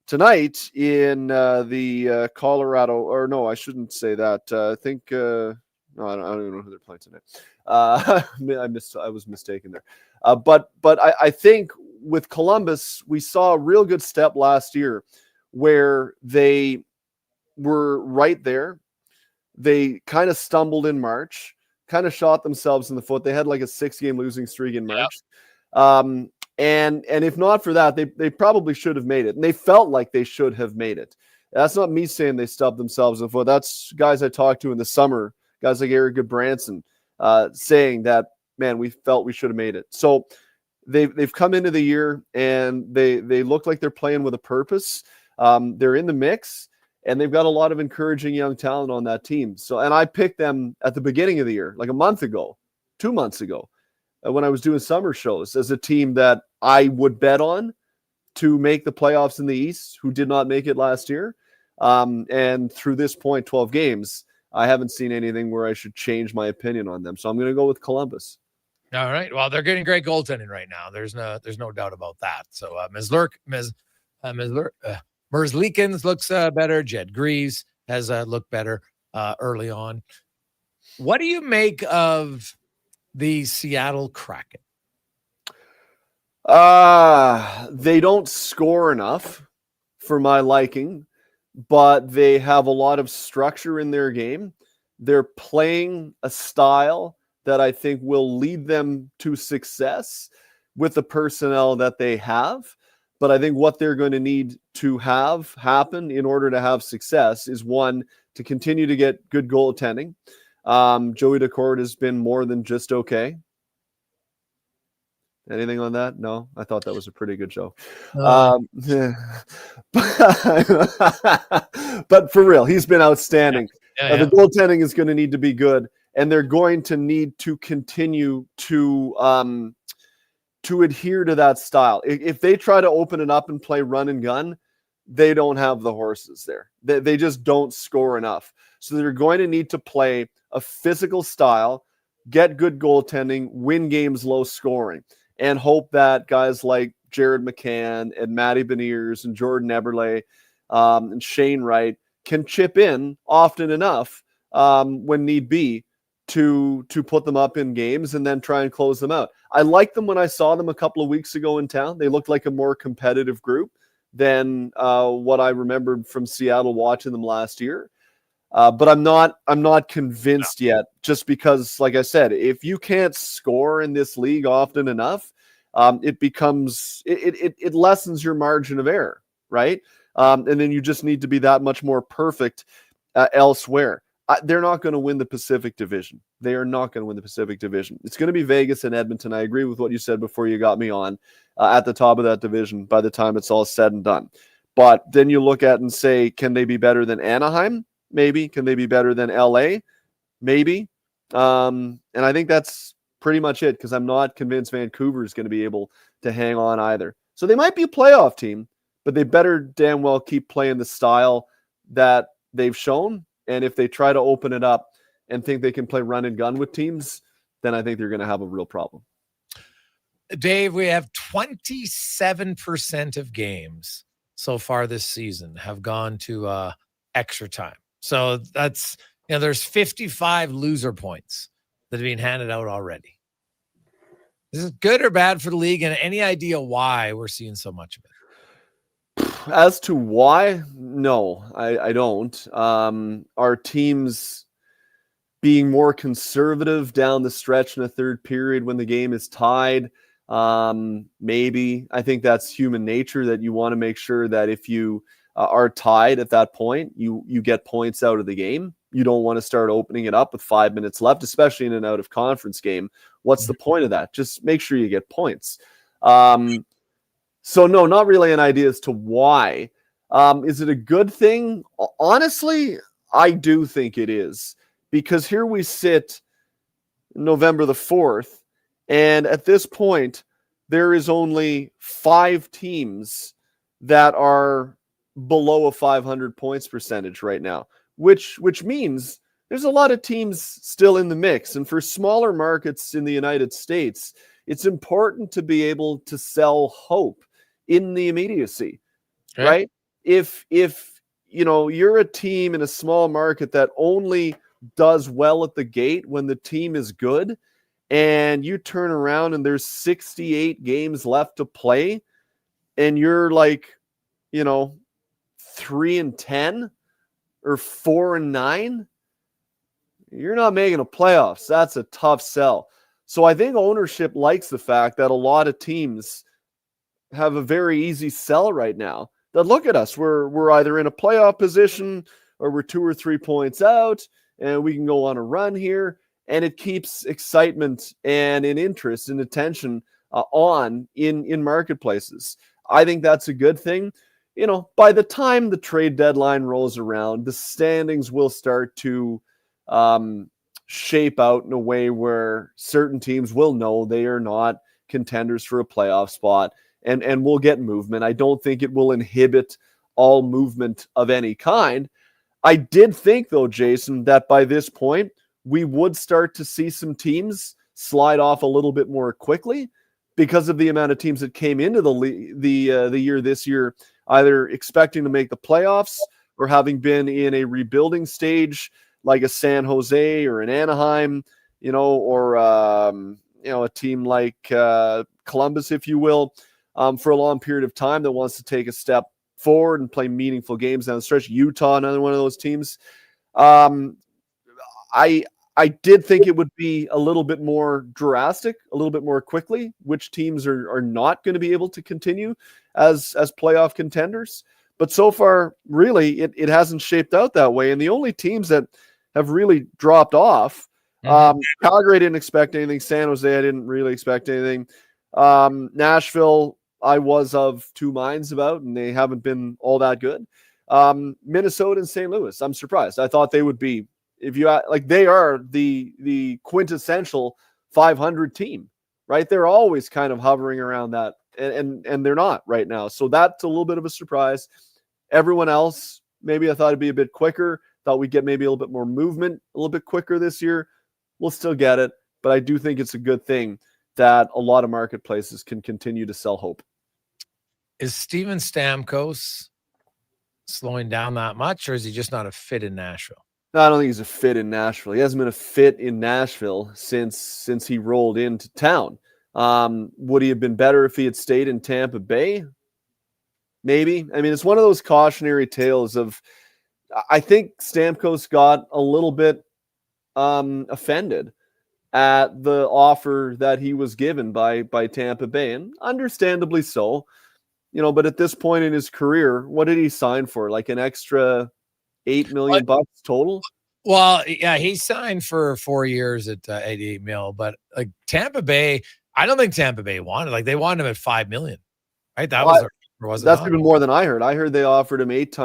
tonight in the Colorado, or no, I shouldn't say that. I think no, I don't even know who they're playing tonight. I was mistaken there. But I think with Columbus, we saw a real good step last year where they were right there. They kind of stumbled in March, kind of shot themselves in the foot. They had like a 6-game losing streak in March. And if not for that, they probably should have made it. And they felt like they should have made it. That's not me saying they stubbed themselves in the foot. That's guys I talked to in the summer, guys like Eric Goodbranson, saying that, man, we felt we should have made it. So they've come into the year and they look like they're playing with a purpose. They're in the mix, and they've got a lot of encouraging young talent on that team. So, and I picked them at the beginning of the year, like a month ago, 2 months ago, when I was doing summer shows, as a team that I would bet on to make the playoffs in the East, who did not make it last year. And through this point, 12 games, I haven't seen anything where I should change my opinion on them. So I'm going to go with Columbus. All right. Well, they're getting great goaltending right now. There's no doubt about that. So Merzlikins looks better. Jed Greaves has looked better early on. What do you make of the Seattle Kraken? They don't score enough for my liking, but they have a lot of structure in their game. They're playing a style that I think will lead them to success with the personnel that they have. But I think what they're going to need to have happen in order to have success is, one, to continue to get good goaltending. Joey Decourt has been more than just okay. Anything on that? No, I thought that was a pretty good joke. But for real, he's been outstanding. The goaltending is going to need to be good, and they're going to need to continue to adhere to that style. If they try to open it up and play run and gun, they don't have the horses there. They just don't score enough. So they're going to need to play a physical style, get good goaltending, win games low scoring, and hope that guys like Jared McCann and Matty Beniers and Jordan Eberle and Shane Wright can chip in often enough when need be to put them up in games and then try and close them out. I liked them when I saw them a couple of weeks ago in town. They looked like a more competitive group than what I remembered from Seattle watching them last year. But I'm not convinced yet, just because, like I said, if you can't score in this league often enough, it lessens your margin of error, right? And then you just need to be that much more perfect elsewhere. They're not going to win the Pacific Division. They are not going to win the Pacific Division. It's going to be Vegas and Edmonton. I agree with what you said before you got me on at the top of that division by the time it's all said and done. But then you look at and say, can they be better than Anaheim? Maybe. Can they be better than LA? Maybe. And I think that's pretty much it, because I'm not convinced Vancouver is going to be able to hang on either. So they might be a playoff team, but they better damn well keep playing the style that they've shown. And if they try to open it up and think they can play run and gun with teams, then I think they're going to have a real problem. Dave, we have 27% of games so far this season have gone to extra time. So that's, there's 55 loser points that have been handed out already. Is it good or bad for the league? And any idea why we're seeing so much of it? As to why, no, I don't. Are teams being more conservative down the stretch in a third period when the game is tied? Maybe. I think that's human nature, that you want to make sure that if you are tied at that point, you get points out of the game. You don't want to start opening it up with 5 minutes left, especially in an out of conference game. What's the point of that? Just make sure you get points. So no, not really an idea as to why. Is it a good thing? Honestly, I do think it is, because here we sit November the 4th, and at this point, there is only 5 teams that are below a 500 points percentage right now, which means there's a lot of teams still in the mix. And for smaller markets in the United States, it's important to be able to sell hope in the immediacy, right? If you're a team in a small market that only does well at the gate when the team is good, and you turn around and there's 68 games left to play, and you're like, 3-10 or 4-9, you're not making a playoffs. That's a tough sell. So I think ownership likes the fact that a lot of teams have a very easy sell right now. That look at us, we're either in a playoff position or we're 2 or 3 points out, and we can go on a run here. And it keeps excitement and an interest and attention on in marketplaces. I think that's a good thing. By the time the trade deadline rolls around, the standings will start to shape out in a way where certain teams will know they are not contenders for a playoff spot, and we'll get movement. I don't think it will inhibit all movement of any kind. I did think, though, Jason, that by this point, we would start to see some teams slide off a little bit more quickly because of the amount of teams that came into the year this year, either expecting to make the playoffs or having been in a rebuilding stage, like a San Jose or an Anaheim, or a team like Columbus, if you will, for a long period of time that wants to take a step forward and play meaningful games down the stretch. Utah, another one of those teams. I did think it would be a little bit more drastic, a little bit more quickly, which teams are not going to be able to continue as playoff contenders. But so far, really, it hasn't shaped out that way. And the only teams that have really dropped off, Calgary, I didn't expect anything. San Jose, I didn't really expect anything. Nashville, I was of two minds about, and they haven't been all that good. Minnesota and St. Louis, I'm surprised. I thought they would be, they are the quintessential 500 team, right? They're always kind of hovering around that, and they're not right now. So that's a little bit of a surprise. Everyone else, maybe I thought it'd be a bit quicker. Thought we'd get maybe a little bit more movement a little bit quicker this year. We'll still get it, but I do think it's a good thing that a lot of marketplaces can continue to sell hope. Is Steven Stamkos slowing down that much, or is he just not a fit in Nashville? No, I don't think he's a fit in Nashville. He hasn't been a fit in Nashville since he rolled into town. Would he have been better if he had stayed in Tampa Bay? Maybe. I mean, it's one of those cautionary tales of, I think Stamkos got a little bit offended at the offer that he was given by Tampa Bay, and understandably so. But at this point in his career, what did he sign for? Like an extra $8 million bucks total? Well, yeah, he signed for 4 years at 88 mil, but like Tampa Bay, I don't think Tampa Bay wanted. They wanted him at $5 million, right? That's even more than I heard. I heard they offered him 8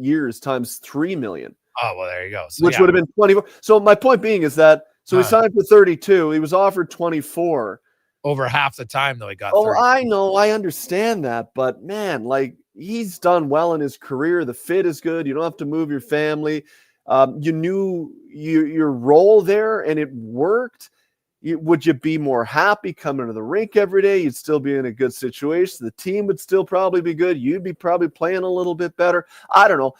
years times $3 million. Oh, well, there you go. So, which would have been 24. So my point being is that he signed for 32. He was offered 24. Over half the time, though, he got 30. 30. I know. I understand that. But, man, he's done well in his career. The fit is good. You don't have to move your family. You knew your role there, and it worked. Would you be more happy coming to the rink every day? You'd still be in a good situation. The team would still probably be good. You'd be probably playing a little bit better. I don't know.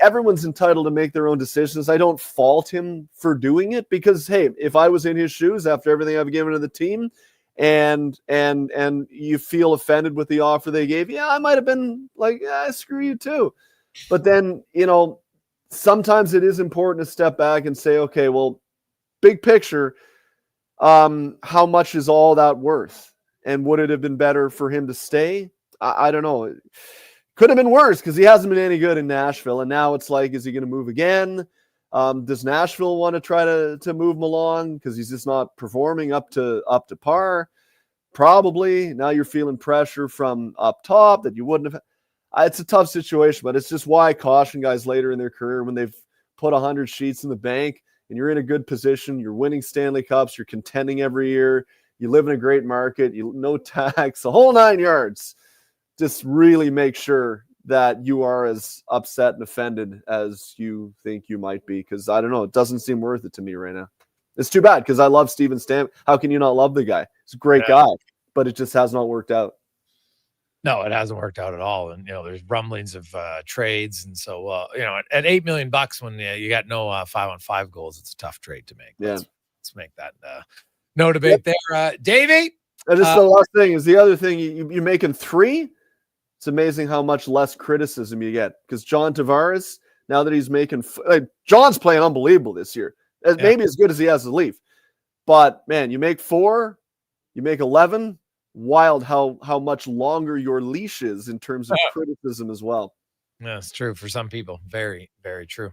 Everyone's entitled to make their own decisions. I don't fault him for doing it because, hey, if I was in his shoes after everything I've given to the team, and you feel offended with the offer they gave, I might have been like, screw you too. But then, sometimes it is important to step back and say, okay, well, big picture, how much is all that worth? And would it have been better for him to stay? I don't know. It could have been worse because he hasn't been any good in Nashville. And now it's like, is he going to move again? Does Nashville want to try to move him along because he's just not performing up to par? Probably. Now you're feeling pressure from up top that you wouldn't have. It's a tough situation, but it's just why I caution guys later in their career when they've put 100 sheets in the bank and you're in a good position, you're winning Stanley Cups, you're contending every year, you live in a great market, no tax, the whole 9 yards. Just really make sure that you are as upset and offended as you think you might be. Because I don't know, it doesn't seem worth it to me right now. It's too bad because I love Steven Stamkos. How can you not love the guy? He's a great guy, but it just has not worked out. No, it hasn't worked out at all. And, there's rumblings of trades. And so, at $8 million when you got no 5-on-5 goals, it's a tough trade to make. Yeah. Let's make that no debate there. Davey? And just the last thing is the other thing, you're making 3. It's amazing how much less criticism you get because John Tavares, now that he's making John's playing unbelievable this year, maybe as good as he has as a Leaf. But man, you make 4, you make 11. Wild how much longer your leash is in terms of criticism as well. Yeah, it's true for some people. Very, very true.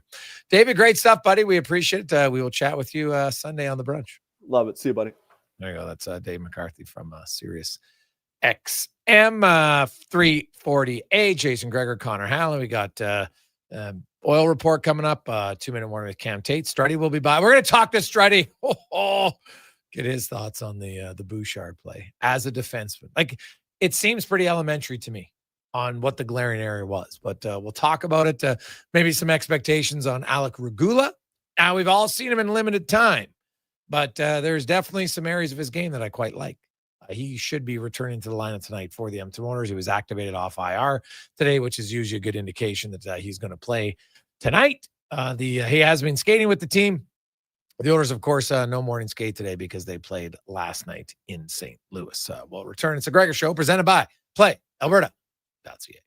David, great stuff, buddy. We appreciate it. We will chat with you Sunday on the brunch. Love it. See you, buddy. There you go. That's Dave McCarthy from Sirius XM 340A. Jason Gregor, Connor Halley. We got oil report coming up. 2-minute warning with Cam Tate. Struddy will be by. We're going to talk to Struddy. Get his thoughts on the Bouchard play as a defenseman. Like, it seems pretty elementary to me on what the glaring area was, but we'll talk about it. Maybe some expectations on Alec Regula. Now, we've all seen him in limited time, but there's definitely some areas of his game that I quite like. He should be returning to the lineup tonight for the Edmonton Oilers. He was activated off IR today, which is usually a good indication that he's going to play tonight. He has been skating with the team. The Oilers, of course, no morning skate today because they played last night in St. Louis. We'll return. It's a Gregor Show presented by PlayAlberta.ca.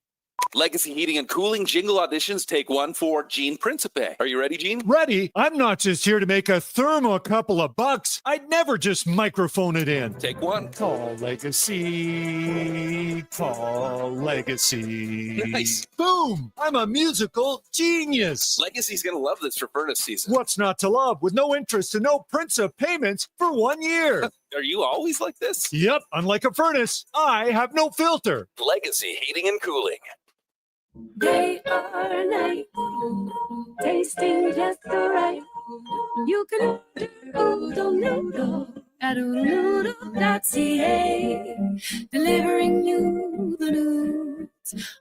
Legacy Heating and Cooling jingle auditions, take one for Gene Principe. Are you ready, Gene? Ready. I'm not just here to make a thermo a couple of bucks. I'd never just microphone it in. Take one. Call Legacy. Call Legacy. Nice. Boom. I'm a musical genius. Legacy's going to love this for furnace season. What's not to love? With no interest and no Principe payments for 1 year. Are you always like this? Yep. Unlike a furnace, I have no filter. Legacy Heating and Cooling. Day or night, tasting just the right. You can order noodle at oodle-noodle.ca, delivering you the news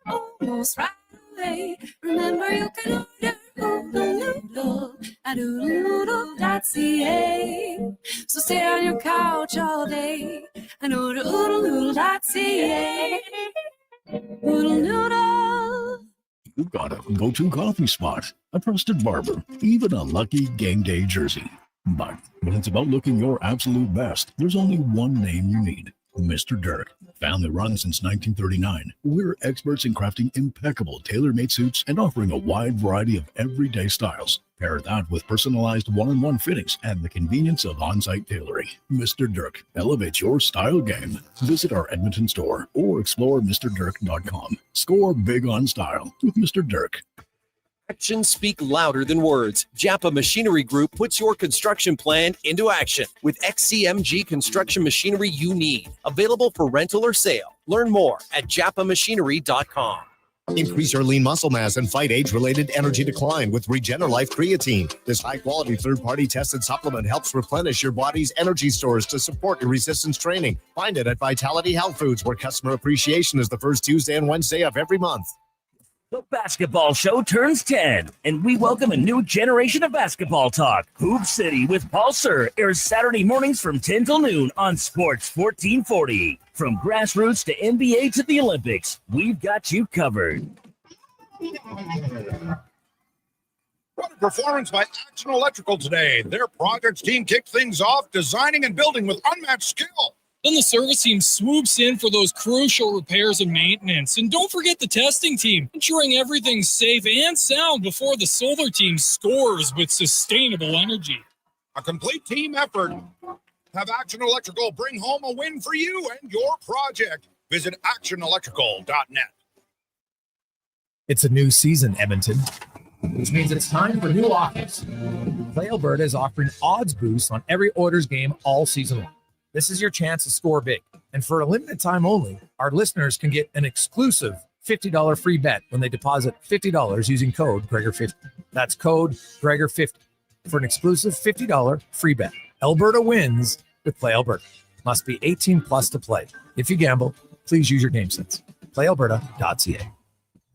almost right away. Remember, you can order oodle-noodle at oodle-noodle.ca. So stay on your couch all day and order oodle-noodle.ca. Oodle-noodle. You've got a go-to coffee spot, a trusted barber, even a lucky game day jersey. But when it's about looking your absolute best, there's only one name you need: Mr. Dirk. Family run since 1939, we're experts in crafting impeccable tailor-made suits and offering a wide variety of everyday styles. Pair that with personalized one-on-one fittings and the convenience of on-site tailoring. Mr. Dirk elevates your style game. Visit our Edmonton store or explore MrDirk.com. Score big on style with Mr. Dirk. Actions speak louder than words. Japa Machinery Group puts your construction plan into action with XCMG construction machinery you need. Available for rental or sale. Learn more at japamachinery.com. Increase your lean muscle mass and fight age-related energy decline with Regenerlife Creatine. This high-quality third-party tested supplement helps replenish your body's energy stores to support your resistance training. Find it at Vitality Health Foods, where customer appreciation is the first Tuesday and Wednesday of every month. The basketball show turns 10, and we welcome a new generation of basketball talk. Hoop City with Paul Sir airs Saturday mornings from 10 till noon on Sports 1440. From grassroots to NBA to the Olympics, we've got you covered. What a performance by Action Electrical today. Their projects team kicked things off, designing and building with unmatched skill. Then the service team swoops in for those crucial repairs and maintenance. And don't forget the testing team, ensuring everything's safe and sound before the solar team scores with sustainable energy. A complete team effort. Have Action Electrical bring home a win for you and your project. Visit actionelectrical.net. It's a new season, Edmonton, which means it's time for new offers. Play Alberta is offering odds boosts on every Oilers game all season long. This is your chance to score big. And for a limited time only, our listeners can get an exclusive $50 free bet when they deposit $50 using code Gregor50. That's code Gregor50 for an exclusive $50 free bet. Alberta wins with Play Alberta. Must be 18 plus to play. If you gamble, please use your game sense. PlayAlberta.ca.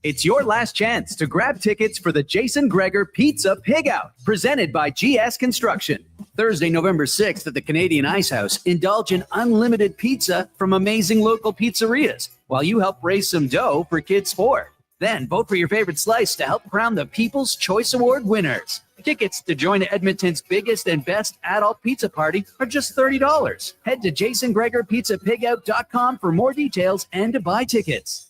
It's your last chance to grab tickets for the Jason Gregor Pizza Pig Out, presented by GS Construction. Thursday, November 6th at the Canadian Ice House, indulge in unlimited pizza from amazing local pizzerias while you help raise some dough for Kids 4. Then vote for your favorite slice to help crown the People's Choice Award winners. Tickets to join Edmonton's biggest and best adult pizza party are just $30. Head to jasongregorpizzapigout.com for more details and to buy tickets.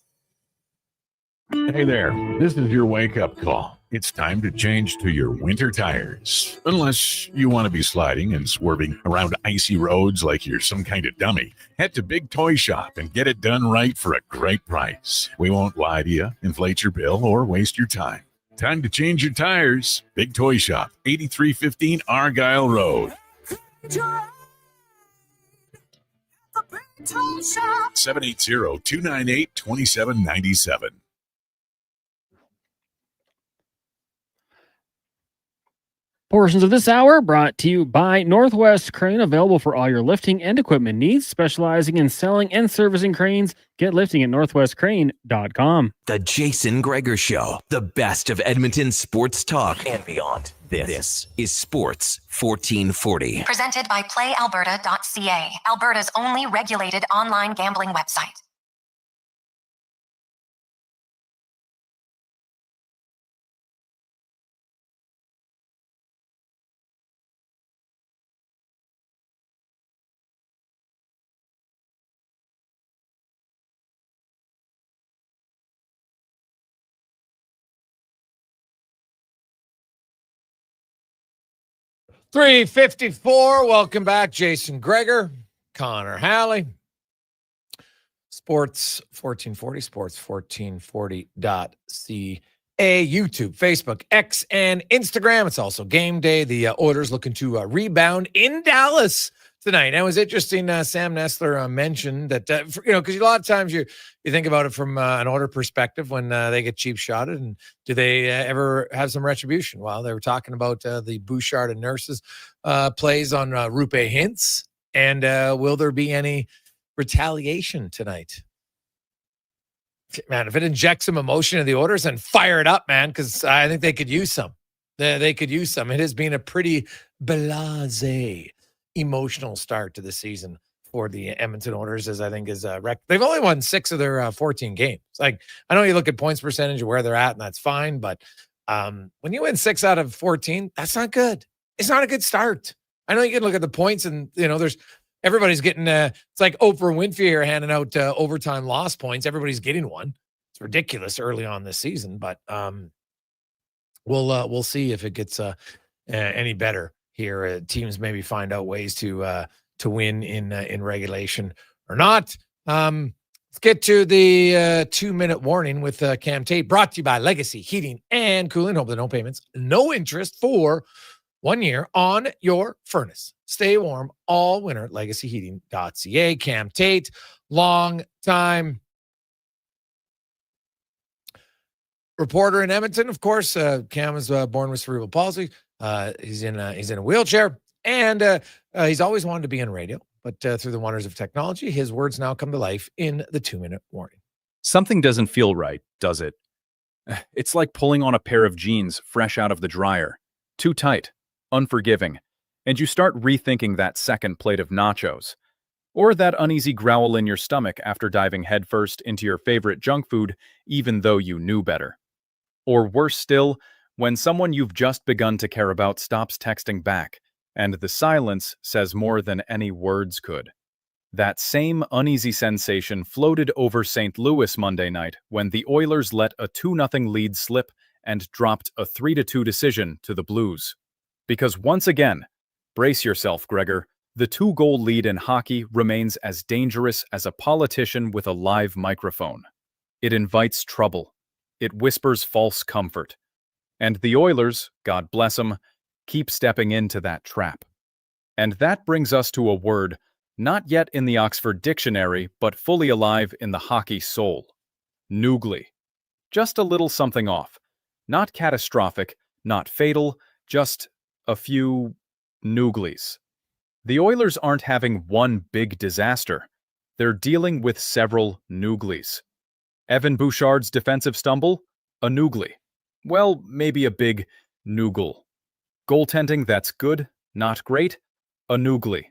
Hey there, this is your wake-up call. It's time to change to your winter tires. Unless you want to be sliding and swerving around icy roads like you're some kind of dummy. Head to Big Toy Shop and get it done right for a great price. We won't lie to you, inflate your bill, or waste your time. Time to change your tires. Big Toy Shop, 8315 Argyle Road. 780-298-2797. Portions of this hour brought to you by Northwest Crane, available for all your lifting and equipment needs, specializing in selling and servicing cranes. Get lifting at northwestcrane.com. The Jason Gregor Show, the best of Edmonton sports talk and beyond. This is Sports 1440. Presented by PlayAlberta.ca, Alberta's only regulated online gambling website. .354. Welcome back, Jason Gregor, Connor Halley. Sports 1440, sports1440.ca, YouTube, Facebook, X, and Instagram. It's also game day. The Oilers looking to rebound in Dallas tonight. That was interesting. Sam Nestler mentioned that, because a lot of times you think about it from an Oiler perspective when they get cheap shotted, and do they ever have some retribution? Well, they were talking about the Bouchard and Nurses plays on Rupe Hintz, and will there be any retaliation tonight? Man, if it injects some emotion in the Oilers, then fire it up, man, because I think they could use some. They could use some. It has been a pretty blasé, emotional start to the season for the Edmonton Oilers, as I think is they've only won 6 of their 14 games. Like, I know you look at points percentage of where they're at, and that's fine, but when you win 6 out of 14, that's not good. It's not a good start. I know you can look at the points, and there's everybody's getting it's like Oprah Winfrey here handing out overtime loss points. Everybody's getting one. It's ridiculous early on this season, but we'll see if it gets any better here. Teams maybe find out ways to win in regulation or not. Let's get to the 2-minute warning with Cam Tate, brought to you by Legacy Heating and Cooling. Home with no payments, no interest for 1 year on your furnace. Stay warm all winter at legacyheating.ca. Cam Tate, long time reporter in Edmonton. Of course, Cam was born with cerebral palsy. He's in a wheelchair, and he's always wanted to be on radio. But through the wonders of technology, his words now come to life in the 2-minute warning. Something doesn't feel right, does it? It's like pulling on a pair of jeans fresh out of the dryer. Too tight, unforgiving, and you start rethinking that second plate of nachos. Or that uneasy growl in your stomach after diving headfirst into your favorite junk food, even though you knew better. Or worse still, when someone you've just begun to care about stops texting back, and the silence says more than any words could. That same uneasy sensation floated over St. Louis Monday night when the Oilers let a 2-0 lead slip and dropped a 3-2 decision to the Blues. Because once again, brace yourself, Gregor, the 2-goal lead in hockey remains as dangerous as a politician with a live microphone. It invites trouble. It whispers false comfort. And the Oilers, God bless them, keep stepping into that trap. And that brings us to a word not yet in the Oxford Dictionary, but fully alive in the hockey soul. Noogly. Just a little something off. Not catastrophic, not fatal, just a few nooglies. The Oilers aren't having one big disaster. They're dealing with several nooglies. Evan Bouchard's defensive stumble? A noogly. Well, maybe a big noogle. Goaltending that's good, not great? A noogly.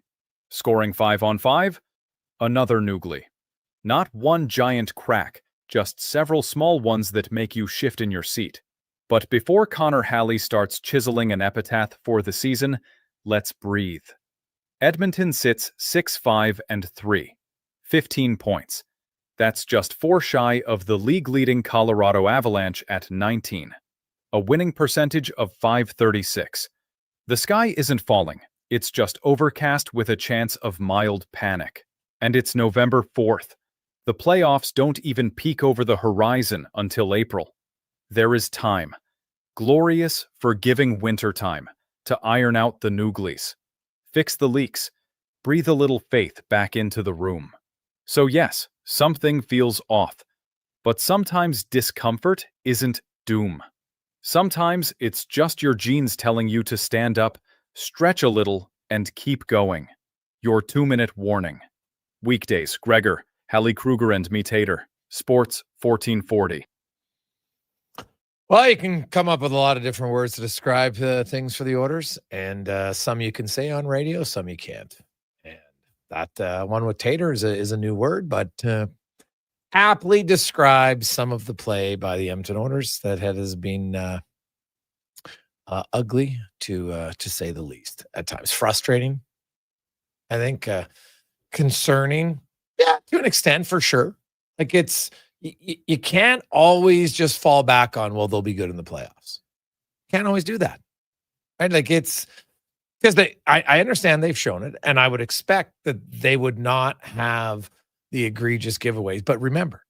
Scoring 5-on-5? Another noogly. Not one giant crack, just several small ones that make you shift in your seat. But before Connor Halley starts chiseling an epitaph for the season, let's breathe. Edmonton sits 6-5-3, 15 points. That's just 4 shy of the league-leading Colorado Avalanche at 19. a winning percentage of .536. The sky isn't falling, it's just overcast with a chance of mild panic. And it's November 4th. The playoffs don't even peek over the horizon until April. There is time, glorious, forgiving winter time, to iron out the nooglies, fix the leaks, breathe a little faith back into the room. So yes, something feels off, but sometimes discomfort isn't doom. Sometimes it's just your genes telling you to stand up, stretch a little, and keep going. Your 2-minute warning. Weekdays, Gregor, Halley Kruger and me Tater. Sports 1440. Well, you can come up with a lot of different words to describe things for the Oilers, and some you can say on radio, some you can't. And that one with Tater is a new word, but aptly describes some of the play by the Edmonton Oilers that has been ugly, to say the least. At times, frustrating. I think concerning, yeah, to an extent, for sure. Like you can't always just fall back on, well, they'll be good in the playoffs. Can't always do that, right? Like it's because I understand they've shown it, and I would expect that they would not have the egregious giveaways. But remember,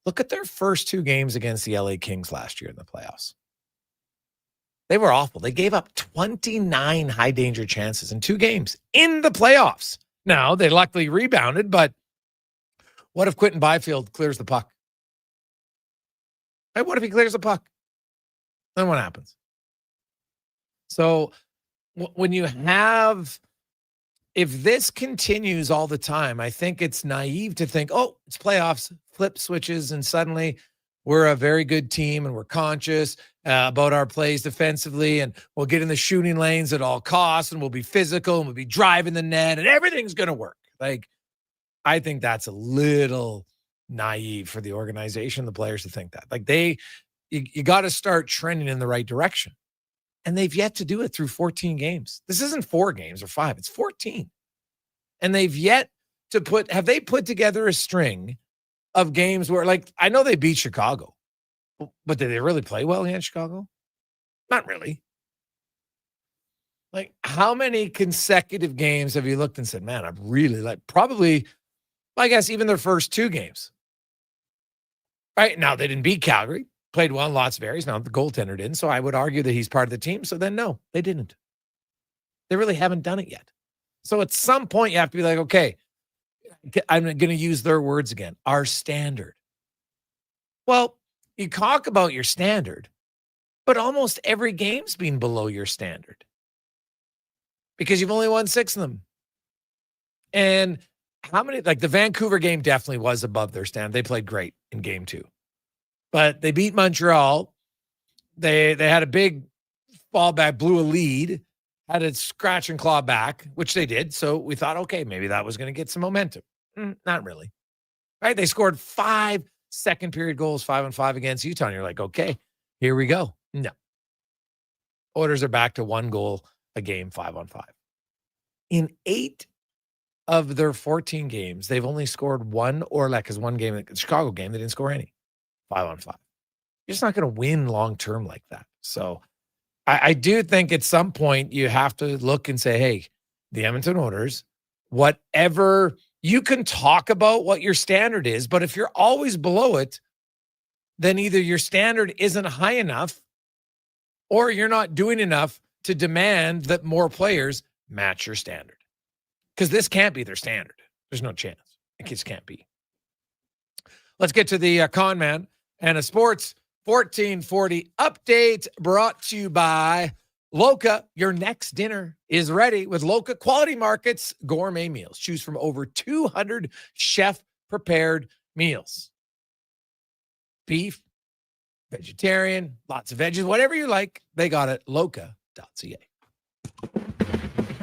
look at their first 2 games against the LA Kings last year in the playoffs. They were awful. They gave up 29 high danger chances in 2 games in the playoffs. Now, they luckily rebounded, but what if Quentin Byfield clears the puck? Hey, what if he clears the puck? Then what happens? So when you have, if this continues all the time, I think it's naive to think, oh, it's playoffs, flip switches, and suddenly we're a very good team and we're conscious about our plays defensively, and we'll get in the shooting lanes at all costs, and we'll be physical, and we'll be driving the net, and everything's going to work. Like, I think that's a little naive for the organization, the players, to think that. Like, you got to start trending in the right direction. And they've yet to do it through 14 games. This isn't 4 games or 5, it's 14. And they've yet to have they put together a string of games where, like, I know they beat Chicago, but did they really play well against Chicago? Not really. Like, how many consecutive games have you looked and said, man, I'm really like, probably, I guess, even their first 2 games. Right now, they didn't beat Calgary, played well in lots of areas. Now, the goaltender didn't, so I would argue that he's part of the team. So then, no, they didn't. They really haven't done it yet. So at some point, you have to be like, okay, I'm going to use their words again, our standard. Well, you talk about your standard, but almost every game's been below your standard because you've only won 6 of them. And how many, like the Vancouver game definitely was above their standard. They played great in game 2, but they beat Montreal. They had a big fallback, blew a lead, had a scratch and claw back, which they did. So we thought, okay, maybe that was going to get some momentum. Not really. Right? They scored 5 second period goals, 5-on-5 against Utah. And you're like, okay, here we go. No. Oilers are back to 1 goal a game, 5-on-5. In 8 of their 14 games, they've only scored 1 or less, because 1 game, the Chicago game, they didn't score any. 5-on-5. You're just not going to win long-term like that. So I do think at some point you have to look and say, hey, the Edmonton Oilers, whatever, you can talk about what your standard is, but if you're always below it, then either your standard isn't high enough or you're not doing enough to demand that more players match your standard. Because this can't be their standard. There's no chance. It just can't be. Let's get to the con man and a sports 1440 update brought to you by Loca. Your next dinner is ready with Loca Quality Markets gourmet meals. Choose from over 200 chef-prepared meals. Beef, vegetarian, lots of veggies, whatever you like, they got it. Loca.ca.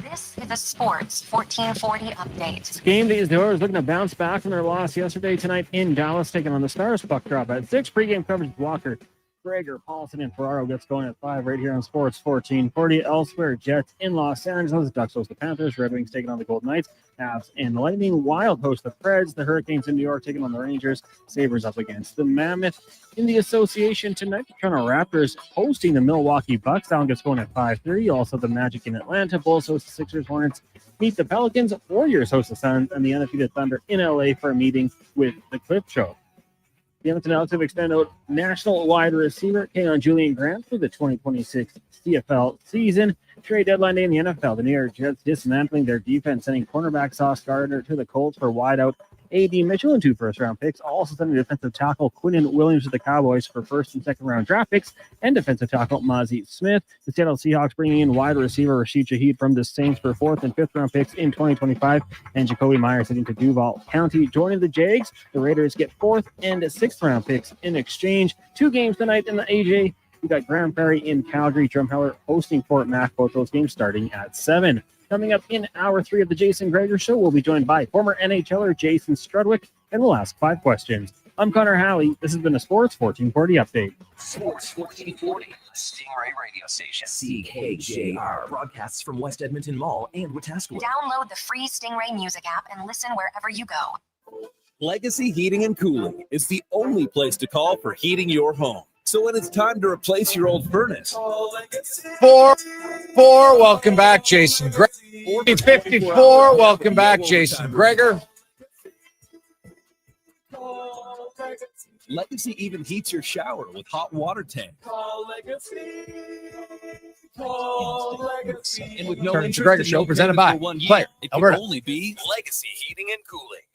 This is a Sports 1440 update. It's game day as the Oilers looking to bounce back from their loss yesterday. Tonight in Dallas, taking on the Stars. Puck drop at 6. Pre-game coverage with Walker Gregor, Paulson, and Ferraro gets going at 5 right here on Sports 1440. Elsewhere, Jets in Los Angeles. Ducks host the Panthers. Red Wings taking on the Golden Knights. Avs and the Lightning. Wild host the Preds. The Hurricanes in New York taking on the Rangers. Sabres up against the Mammoth. In the association tonight, the Toronto Raptors hosting the Milwaukee Bucks. That one gets going at 5:30. Also, the Magic in Atlanta. Bulls host the Sixers. Hornets meet the Pelicans. Warriors host the Suns. And the undefeated Thunder in LA for a meeting with the Cliff Show. The Edmonton Elks have extended out national wide receiver Keon Julian Grant for the 2026 CFL season. Trade deadline day in the NFL. The New York Jets dismantling their defense, sending cornerback Sauce Gardner to the Colts for wideout A.D. Mitchell and 2 first-round picks. Also sending defensive tackle Quinnen Williams to the Cowboys for first- and second-round draft picks, and defensive tackle Mozzie Smith. The Seattle Seahawks bringing in wide receiver Rashid Shaheed from the Saints for 4th- and 5th-round picks in 2025, and Jacoby Myers heading to Duval County. Joining the Jags, the Raiders get 4th- and 6th-round picks in exchange. 2 games tonight in the AJ. We got Grand Prairie in Calgary, Drumheller hosting Fort Mac. Both those games starting at 7. Coming up in hour 3 of the Jason Gregor Show, we'll be joined by former NHLer Jason Strudwick, and we'll ask 5 questions. I'm Connor Halley. This has been a Sports 1440 update. Sports 1440, Stingray radio station. CKJR broadcasts from West Edmonton Mall and Wetaskiwin. Download the free Stingray music app and listen wherever you go. Legacy Heating and Cooling is the only place to call for heating your home. So when it's time to replace your old furnace. 4, welcome back, Jason Gregor. 54, welcome back, Jason Gregor. Legacy even heats your shower with hot water tank. And with no Turn to interest Gregor and Show, no presented payment by for 1 year, Player, it Alberta. can only be Legacy Heating and Cooling.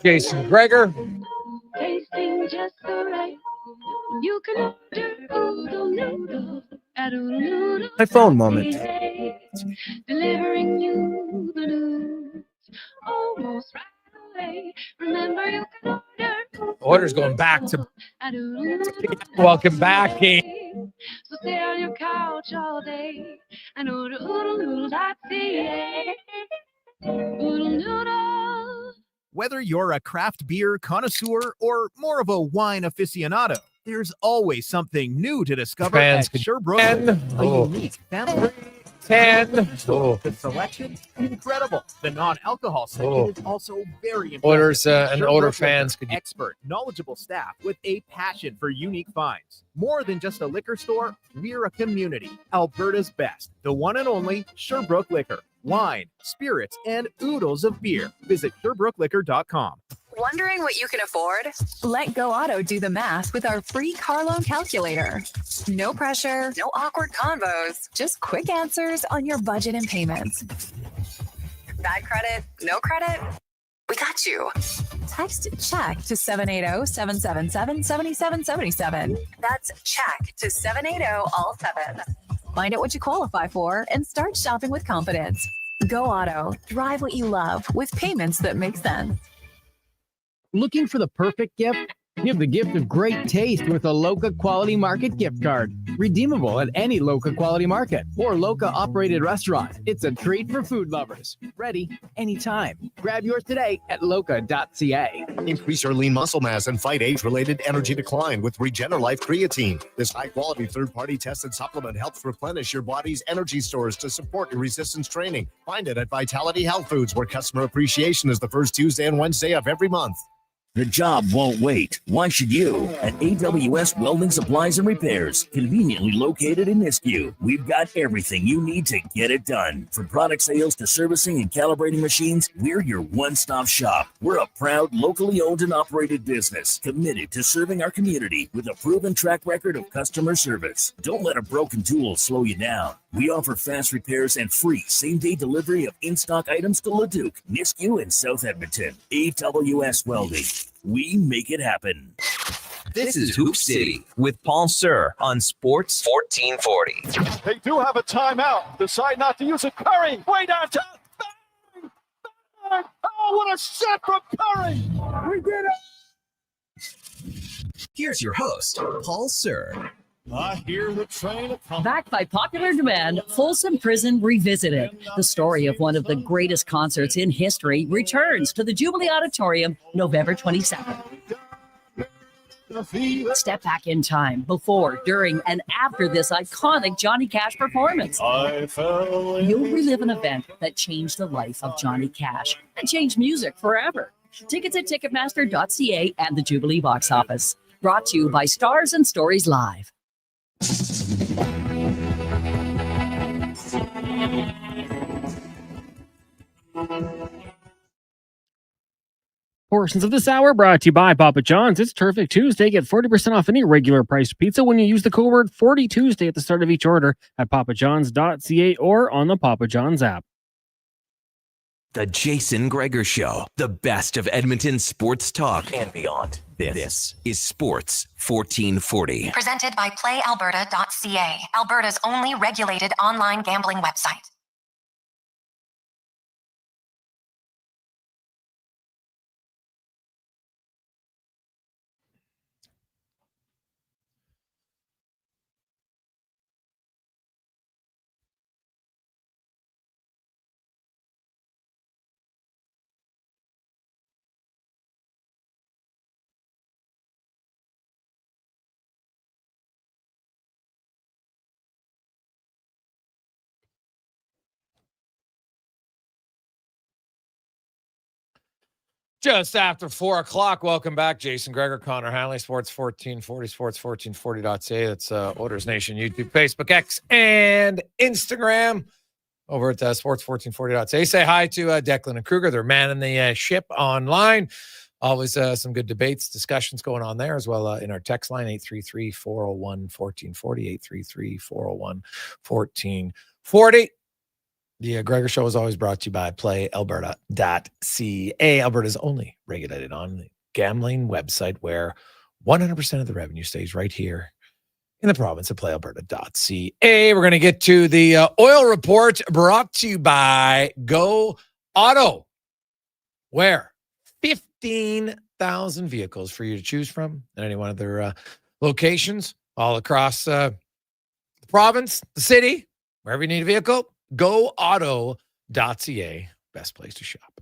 Jason Gregor. Tasting just so right. You can order oodle noodle at oodle noodle. My phone moment. Delivering you the news almost right away. Remember, you can order. Order's going back to. At oodle noodle. Welcome back, Game. So stay on your couch all day and order oodle noodle.ca. Oodle noodle. Whether you're a craft beer connoisseur or more of a wine aficionado, there's always something new to discover Fans at Sherbrooke. 10. A unique family. 10. The selection, incredible. The non-alcohol section is also very impressive. Orders and Sherbrooke order Liquor, fans could. expert, knowledgeable staff with a passion for unique finds. More than just a liquor store, we're a community. Alberta's best, the one and only Sherbrooke Liquor. Wine, spirits, and oodles of beer. Visit SherbrookeLiquor.com. Wondering what you can afford? Let Go Auto do the math with our free car loan calculator. No pressure, no awkward convos, just quick answers on your budget and payments. Bad credit, no credit? We got you. Text CHECK to 780-777-7777. That's CHECK to 780 all 7. Find out what you qualify for and start shopping with confidence. Go Auto. Drive what you love with payments that make sense. Looking for the perfect gift? Give the gift of great taste with a Loca Quality Market gift card. Redeemable at any Loca Quality Market or Loca operated restaurant. It's a treat for food lovers. Ready anytime. Grab yours today at loca.ca. Increase your lean muscle mass and fight age-related energy decline with Regenerlife Creatine. This high-quality third-party tested supplement helps replenish your body's energy stores to support your resistance training. Find it at Vitality Health Foods, where customer appreciation is the first Tuesday and Wednesday of every month. The job won't wait. Why should you? At AWS Welding Supplies and Repairs, conveniently located in Nisku, we've got everything you need to get it done. From product sales to servicing and calibrating machines, we're your one-stop shop. We're a proud, locally owned and operated business, committed to serving our community with a proven track record of customer service. Don't let a broken tool slow you down. We offer fast repairs and free same-day delivery of in-stock items to Leduc, Nisku, and South Edmonton. AWS Welding. We make it happen. This is Hoop City with Paul Sir on Sports 1440. They do have a timeout. Decide not to use it. Curry, way downtown. Bang! Bang! Oh, what a shot from Curry! We did it! Here's your host, Paul Sir. I hear the train. Backed by popular demand, Folsom Prison Revisited. The story of one of the greatest concerts in history returns to the Jubilee Auditorium November 22nd. Step back in time before, during, and after this iconic Johnny Cash performance. You'll relive an event that changed the life of Johnny Cash and changed music forever. Tickets at Ticketmaster.ca and the Jubilee box office. Brought to you by Stars and Stories Live. Portions of this hour brought to you by Papa John's. It's Terrific Tuesday. Get 40% off any regular priced pizza when you use the code word 40 Tuesday at the start of each order at papajohns.ca or on the Papa John's app. The Jason Gregor Show, the best of Edmonton sports talk and beyond. This is Sports 1440. Presented by PlayAlberta.ca, Alberta's only regulated online gambling website. Just after 4 o'clock. Welcome back. Jason Gregor, Connor Halley, Sports 1440, sports1440.ca. That's Oilers Nation, YouTube, Facebook, X, and Instagram. Over at sports1440.ca. Say hi to Declan and Kruger. They're manning the ship online. Always some good debates, discussions going on there as well in our text line, 833-401-1440, 833-401-1440. The Gregor Show is always brought to you by PlayAlberta.ca, Alberta's only regulated on gambling website where 100% of the revenue stays right here in the province of PlayAlberta.ca. We're going to get to the oil report brought to you by Go Auto, where 15,000 vehicles for you to choose from at any one of their locations all across the province, the city, wherever you need a vehicle. GoAuto.ca, best place to shop.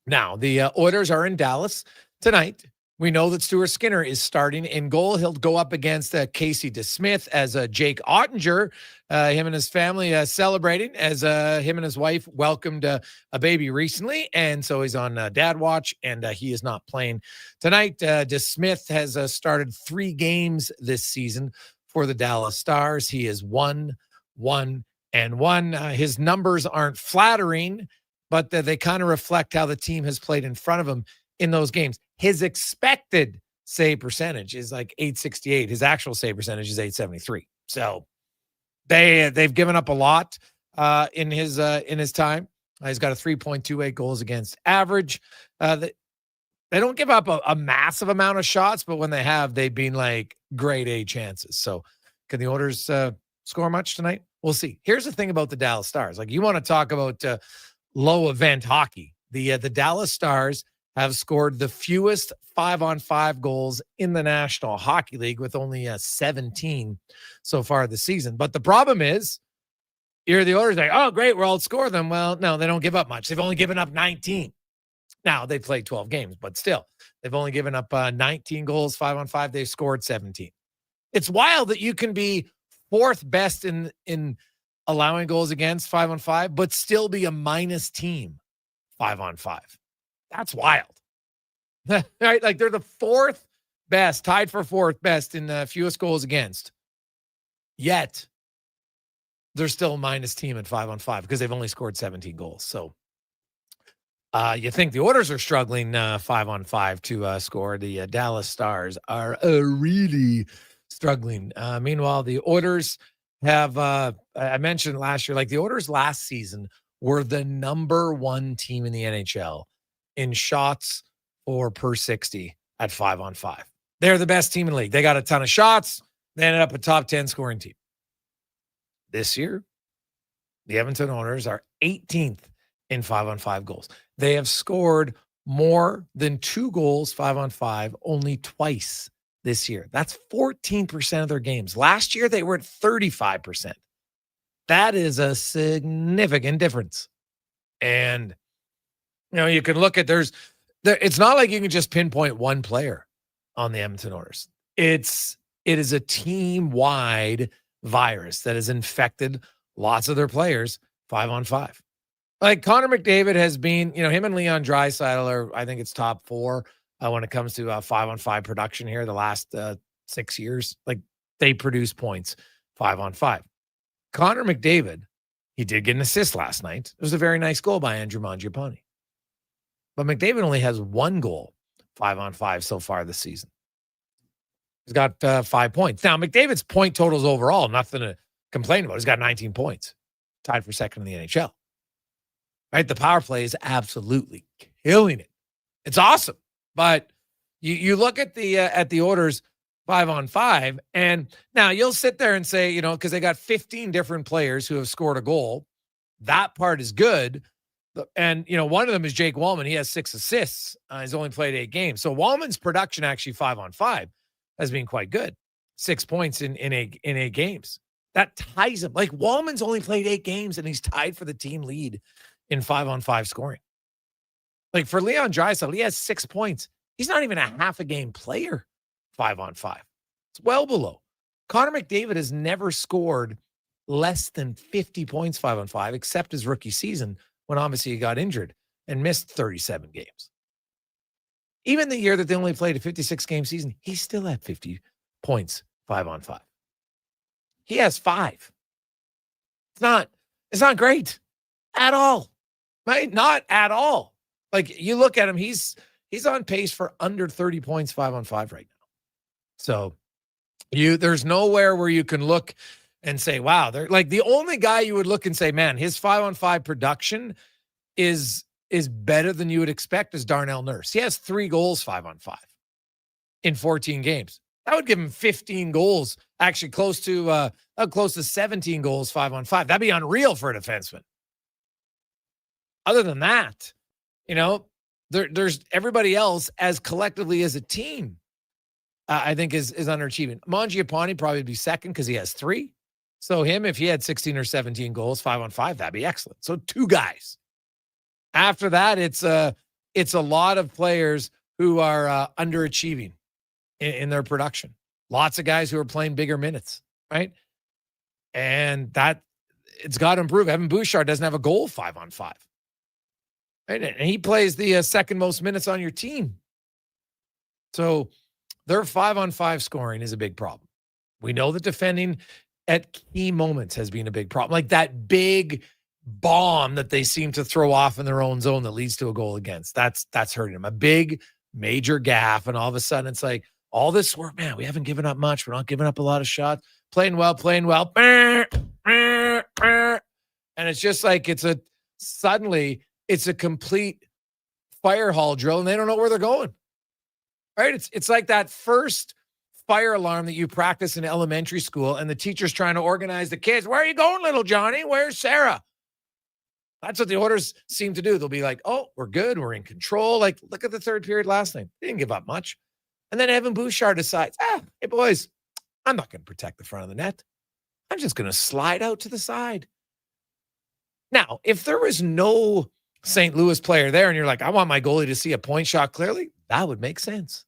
Now, the Oilers are in Dallas tonight. We know that Stuart Skinner is starting in goal. He'll go up against Casey DeSmith as Jake Ottinger, him and his family celebrating as him and his wife welcomed a baby recently. And so he's on dad watch, and he is not playing tonight. DeSmith has started 3 games this season for the Dallas Stars. He is 1-1. His numbers aren't flattering, but they kind of reflect how the team has played in front of him in those games. His expected save percentage is like .868. His actual save percentage is .873. So they've given up a lot in his time. He's got a 3.28 goals against average. They don't give up a massive amount of shots, but when they have, they've been like grade A chances. So can the Oilers score much tonight? We'll see. Here's the thing about the Dallas Stars. Like, you want to talk about low event hockey. The Dallas Stars have scored the fewest 5-on-5 goals in the National Hockey League with only 17 so far this season. But the problem is, you're the Oilers like, oh, great, we'll outscore them. Well, no, they don't give up much. They've only given up 19. Now, they've played 12 games, but still, they've only given up 19 goals, 5-on-5. They've scored 17. It's wild that you can be 4th best in allowing goals against 5-on-5, but still be a minus team 5-on-5. That's wild. Right? Like, they're the 4th best, tied for 4th best in fewest goals against. Yet, they're still a minus team at 5-on-5 because they've only scored 17 goals. So, you think the Oilers are struggling 5-on-5 to score. The Dallas Stars are really struggling. Meanwhile, the Oilers have, I mentioned last year, like the Oilers last season were the number 1 team in the NHL in shots for per 60 at 5-on-5. They're the best team in the league. They got a ton of shots. They ended up a top 10 scoring team. This year, the Edmonton Oilers are 18th in 5-on-5 goals. They have scored more than 2 goals 5-on-5 only twice this year. That's 14% of their games. Last year, they were at 35%. That is a significant difference. And, you know, you can look at it's not like you can just pinpoint one player. on the Edmonton Oilers. It is a team-wide virus that has infected lots of their players 5-on-5. Like Connor McDavid has been, him and Leon Draisaitl are, I think it's top 4 when it comes to 5-on-5 production here the last 6 years. Like they produce points 5-on-5. Connor McDavid, he did get an assist last night. It was a very nice goal by Andrew Mangiapane. But McDavid only has 1 goal 5-on-5 so far this season. He's got 5 points. Now, McDavid's point totals overall, nothing to complain about. He's got 19 points, tied for second in the NHL. Right? The power play is absolutely killing it. It's awesome. But you look at the Oilers 5-on-5, and now you'll sit there and say, because they got 15 different players who have scored a goal. That part is good. And, one of them is Jake Wallman. He has 6 assists. He's only played 8 games. So Wallman's production actually 5-on-5 has been quite good. 6 points in 8 games. That ties him. Like Wallman's only played 8 games and he's tied for the team lead in 5-on-5 scoring. Like for Leon Draisaitl, he has 6 points. He's not even a half a game player 5-on-5. It's well below. Connor McDavid has never scored less than 50 points 5-on-5, except his rookie season when obviously he got injured and missed 37 games. Even the year that they only played a 56-game season, he still had 50 points 5-on-5. He has 5. It's not great at all. Right? Not at all. Like you look at him, he's on pace for under 30 points 5-on-5 right now. So there's nowhere where you can look and say, wow, they're like the only guy you would look and say, man, his 5-on-5 production is better than you would expect is Darnell Nurse. He has 3 goals 5-on-5 in 14 games. That would give him 15 goals, actually close to 17 goals 5-on-5. That'd be unreal for a defenseman. Other than that, there's everybody else as collectively as a team, I think is underachieving. Mangiapane probably be second because he has 3. So him, if he had 16 or 17 goals 5-on-5, that'd be excellent. So 2 guys. After that, it's a lot of players who are underachieving in their production. Lots of guys who are playing bigger minutes, right? And that it's got to improve. Evan Bouchard doesn't have a goal 5-on-5. Right? And he plays the second most minutes on your team. So their 5-on-5 scoring is a big problem. We know that defending at key moments has been a big problem. Like that big bomb that they seem to throw off in their own zone that leads to a goal against. That's hurting them. A big, major gaff. And all of a sudden it's like all this work, man, we haven't given up much. We're not giving up a lot of shots. Playing well. And it's just like suddenly it's a complete fire hall drill and they don't know where they're going. Right? It's like that first fire alarm that you practice in elementary school and the teacher's trying to organize the kids. Where are you going, little Johnny? Where's Sarah? That's what the Oilers seem to do. They'll be like, oh, we're good. We're in control. Like, look at the third period last night. They didn't give up much. And then Evan Bouchard decides, hey, boys, I'm not going to protect the front of the net. I'm just going to slide out to the side. Now, if there was no St. Louis player there and you're like, I want my goalie to see a point shot clearly, that would make sense.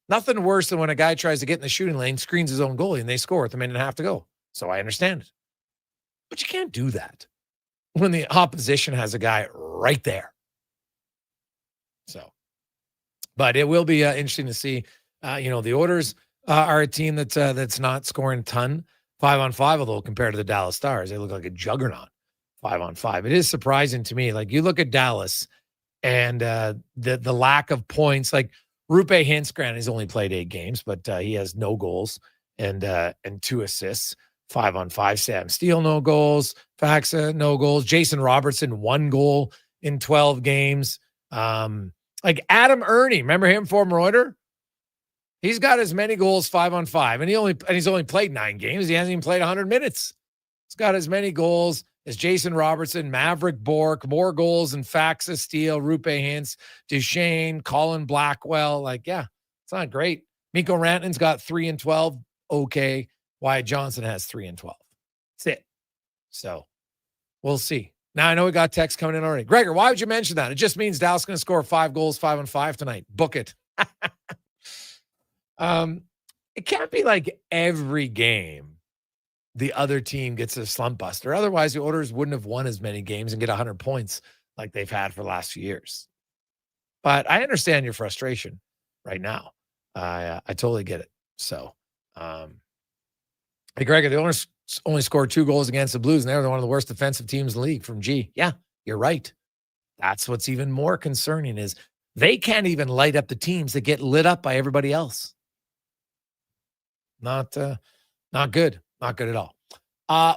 Nothing worse than when a guy tries to get in the shooting lane, screens his own goalie, and they score with a minute and a half to go. So I understand it. But you can't do that when the opposition has a guy right there. So, but it will be interesting to see. The Oilers are a team that's not scoring a ton 5-on-5, although compared to the Dallas Stars, they look like a juggernaut 5-on-5. It is surprising to me. Like you look at Dallas and the lack of points. Like Rupe Hintz, granted, he's only played 8 games, but he has no goals and 2 assists. 5-on-5. Sam Steele, no goals. Faxa, no goals. Jason Robertson, 1 goal in 12 games. Like Adam Ernie, remember him, former Oiler? He's got as many goals 5-on-5, and he's only played 9 games. He hasn't even played 100 minutes. He's got as many goals as Jason Robertson, Maverick Bork, more goals than Faxa, Steele, Rupe Hintz, Duchesne, Colin Blackwell. Like, yeah, it's not great. Mikko Rantanen's got 3 and 12. Okay. Wyatt Johnson has 3 and 12. That's it. So we'll see. Now I know we got texts coming in already. Gregor, why would you mention that? It just means Dallas is going to score 5 goals 5-on-5 tonight. Book it. It can't be like every game the other team gets a slump buster. Otherwise, the Oilers wouldn't have won as many games and get 100 points like they've had for the last few years. But I understand your frustration right now. I totally get it. So, hey, Greg, the Oilers only scored 2 goals against the Blues, and they're one of the worst defensive teams in the league from G. Yeah, you're right. That's what's even more concerning is they can't even light up the teams that get lit up by everybody else. Not good. Not good at all.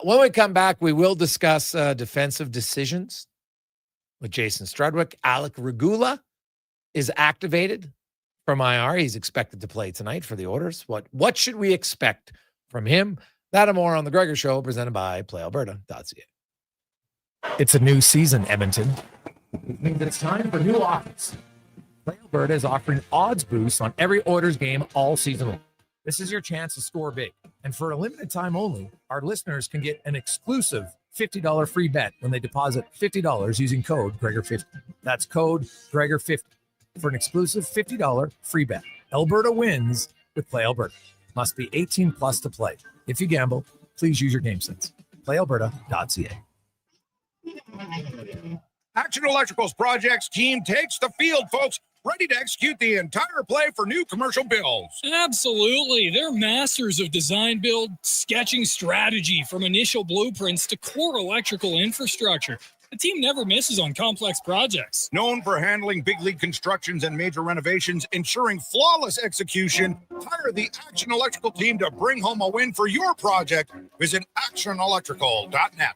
When we come back, we will discuss defensive decisions with Jason Strudwick. Alec Regula is activated from IR. He's expected to play tonight for the Oilers. What should we expect from him? That and more on the Gregor Show, presented by PlayAlberta.ca. It's a new season, Edmonton. It means it's time for new offers. Play Alberta is offering odds boosts on every Oilers game all season long. This is your chance to score big. And for a limited time only, our listeners can get an exclusive $50 free bet when they deposit $50 using code Gregor50. That's code Gregor50 for an exclusive $50 free bet. Alberta wins with Play Alberta. Must be 18 plus to play. If you gamble, please use your game sense. PlayAlberta.ca. Action Electrical's projects team takes the field, folks, ready to execute the entire play for new commercial builds. Absolutely. They're masters of design, build, sketching strategy from initial blueprints to core electrical infrastructure. The team never misses on complex projects. Known for handling big league constructions and major renovations, ensuring flawless execution, hire the Action Electrical team to bring home a win for your project. Visit actionelectrical.net.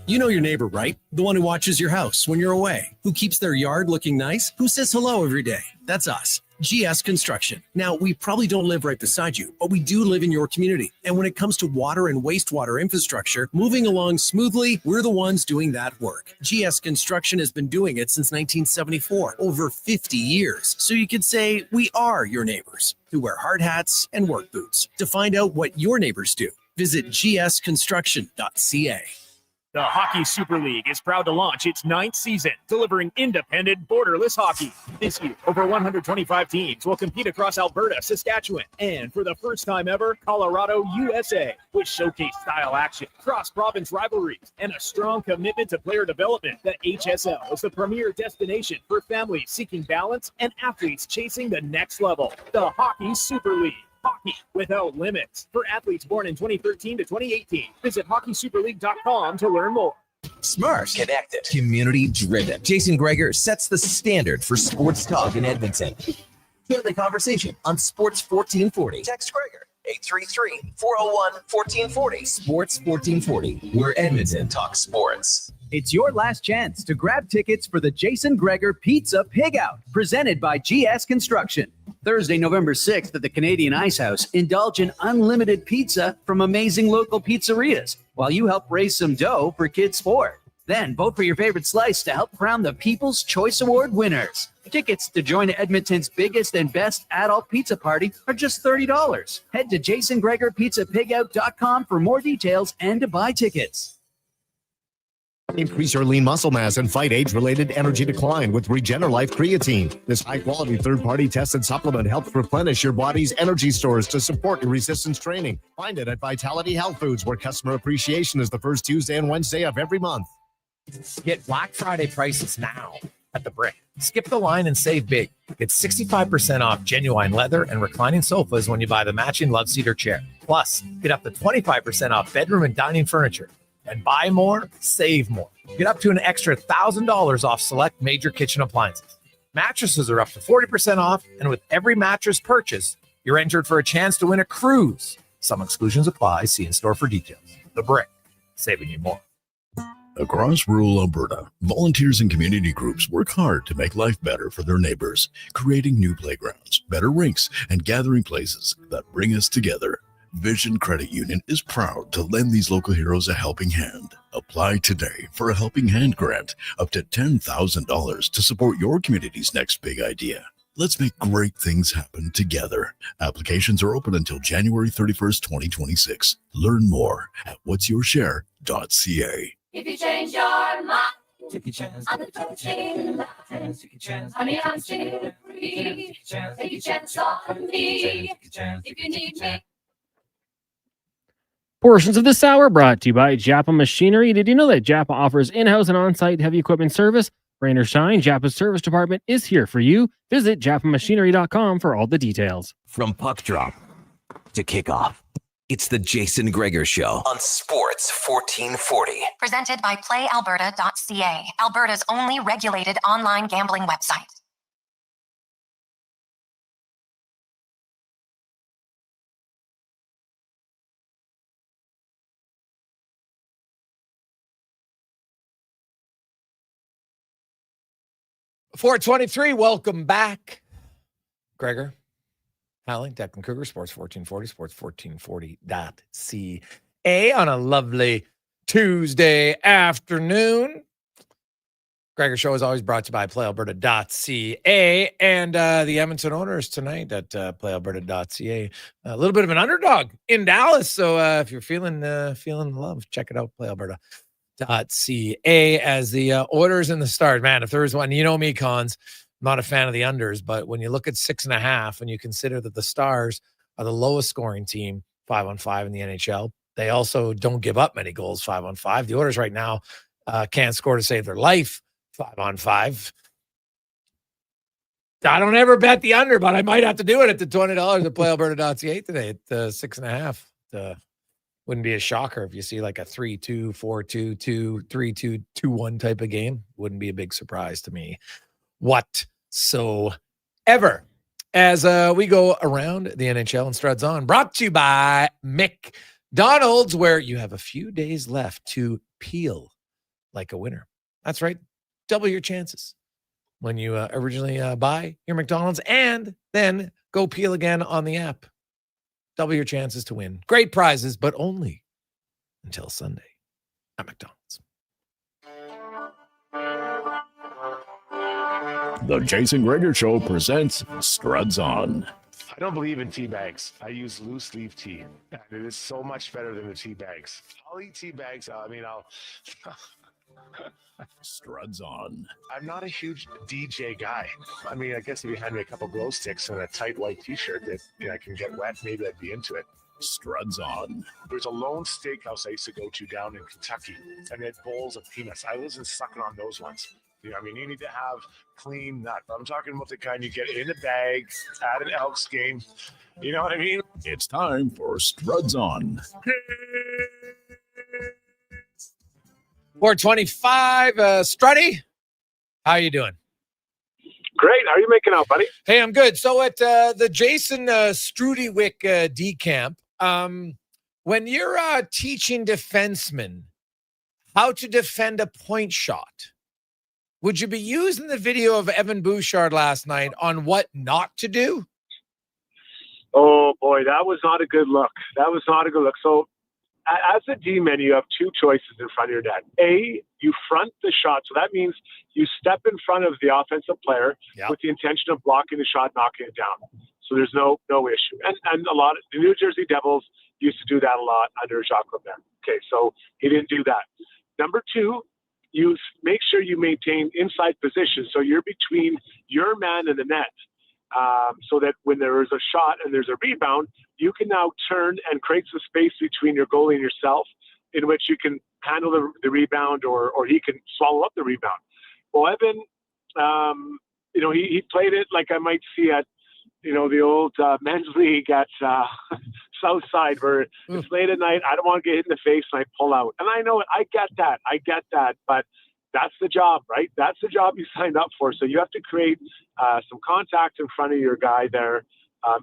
You know your neighbor, right? The one who watches your house when you're away, who keeps their yard looking nice, who says hello every day. That's us, GS Construction. Now, we probably don't live right beside you, but we do live in your community. And when it comes to water and wastewater infrastructure, moving along smoothly, we're the ones doing that work. GS Construction has been doing it since 1974, over 50 years. So you could say we are your neighbors who wear hard hats and work boots. To find out what your neighbors do, visit gsconstruction.ca. The Hockey Super League is proud to launch its 9th season, delivering independent, borderless hockey. This year, over 125 teams will compete across Alberta, Saskatchewan, and for the first time ever, Colorado, USA, with showcase-style action, cross-province rivalries, and a strong commitment to player development. The HSL is the premier destination for families seeking balance and athletes chasing the next level. The Hockey Super League. Hockey without limits. For athletes born in 2013 to 2018. Visit hockeysuperleague.com to learn more. Smart, connected, community driven. Jason Gregor sets the standard for sports talk in Edmonton. Hear the conversation on Sports 1440. Text Gregor 833-401-1440. Sports 1440, where Edmonton talks sports. It's your last chance to grab tickets for the Jason Gregor Pizza Pig Out, presented by GS Construction. Thursday, November 6th at the Canadian Ice House, indulge in unlimited pizza from amazing local pizzerias while you help raise some dough for kids' sport. Then vote for your favorite slice to help crown the People's Choice Award winners. Tickets to join Edmonton's biggest and best adult pizza party are just $30. Head to jasongregorpizzapigout.com for more details and to buy tickets. Increase your lean muscle mass and fight age-related energy decline with Regenerlife Creatine. This high-quality third-party tested supplement helps replenish your body's energy stores to support your resistance training. Find it at Vitality Health Foods, where customer appreciation is the first Tuesday and Wednesday of every month. Get Black Friday prices now at The Brick. Skip the line and save big. Get 65% off genuine leather and reclining sofas when you buy the matching Love Cedar chair. Plus, get up to 25% off bedroom and dining furniture. And buy more, save more. Get up to an extra $1,000 off select major kitchen appliances. Mattresses are up to 40% off, and with every mattress purchase, you're entered for a chance to win a cruise. Some exclusions apply. See in store for details. The Brick, saving you more. Across rural Alberta, volunteers and community groups work hard to make life better for their neighbors, creating new playgrounds, better rinks, and gathering places that bring us together. Vision Credit Union is proud to lend these local heroes a helping hand. Apply today for a Helping Hand grant up to $10,000 to support your community's next big idea. Let's make great things happen together. Applications are open until January 31st, 2026. Learn more at whatsyourshare.ca. If you change your mind, Take a chance on the coaching line. Take a chance. Honey, I'm still free. Take a chance on me. If you need me. Portions of this hour brought to you by Japa Machinery. Did you know that Japa offers in-house and on-site heavy equipment service? Rain or shine, Japa's service department is here for you. Visit japamachinery.com for all the details. From puck drop to kickoff, it's the Jason Gregor Show on Sports 1440. Presented by PlayAlberta.ca, Alberta's only regulated online gambling website. .423, welcome back. Gregor Halley, Declan Kruger, Sports 1440, sports1440.ca on a lovely Tuesday afternoon. Gregor Show is always brought to you by PlayAlberta.ca and the Edmonton Owners tonight at PlayAlberta.ca. A little bit of an underdog in Dallas, so if you're feeling love, check it out, PlayAlberta.ca as the Oilers and the Stars. Man, if there was one, you know me, Cons, I'm not a fan of the unders, but when you look at 6.5 and you consider that the Stars are the lowest scoring team 5-on-5 in the NHL, they also don't give up many goals 5-on-5. The Oilers right now can't score to save their life 5-on-5. I don't ever bet the under, but I might have to do it at the $20 at PlayAlberta.ca today at 6.5. Wouldn't be a shocker if you see like a 3-2, 4-2, 2-3-2, 2-1 type of game. Wouldn't be a big surprise to me whatsoever. As we go around the NHL and Struds On, brought to you by McDonald's, where you have a few days left to peel like a winner. That's right. Double your chances when you originally buy your McDonald's and then go peel again on the app. Double your chances to win. Great prizes, but only until Sunday at McDonald's. The Jason Gregor Show presents Struds On. I don't believe in tea bags. I use loose leaf tea, and it is so much better than the tea bags. I'll eat tea bags. I'll Struds On. I'm not a huge DJ guy. I mean, I guess if you hand me a couple glow sticks and a tight white t-shirt that I can get wet, maybe I'd be into it. Struds On. There's a lone steakhouse I used to go to down in Kentucky, and they had bowls of peanuts. I wasn't sucking on those ones. You know, I mean, you need to have clean nut. I'm talking about the kind you get in a bag at an Elks game. You know what I mean? It's time for Struds On. 425, Struddy, how are you doing? Great. How are you making out, buddy? Hey, I'm good. So at the Jason Strudywick D camp, when you're teaching defensemen how to defend a point shot, would you be using the video of Evan Bouchard last night on what not to do? Oh, boy, that was not a good look. So as a D-man, you have two choices in front of your net. A, you front the shot. So that means you step in front of the offensive player with the intention of blocking the shot, knocking it down. So there's no issue. And a lot of the New Jersey Devils used to do that a lot under Jacques Lemaire. Okay, so he didn't do that. Number two, you make sure you maintain inside position. So you're between your man and the net. So that when there is a shot and there's a rebound, you can now turn and create some space between your goalie and yourself in which you can handle the rebound or he can swallow up the rebound. Well, Evan, he played it like I might see at, the old men's league at Southside where it's late at night. I don't want to get hit in the face and I pull out. And I know it. I get that. But that's the job, right? That's the job you signed up for. So you have to create some contact in front of your guy there.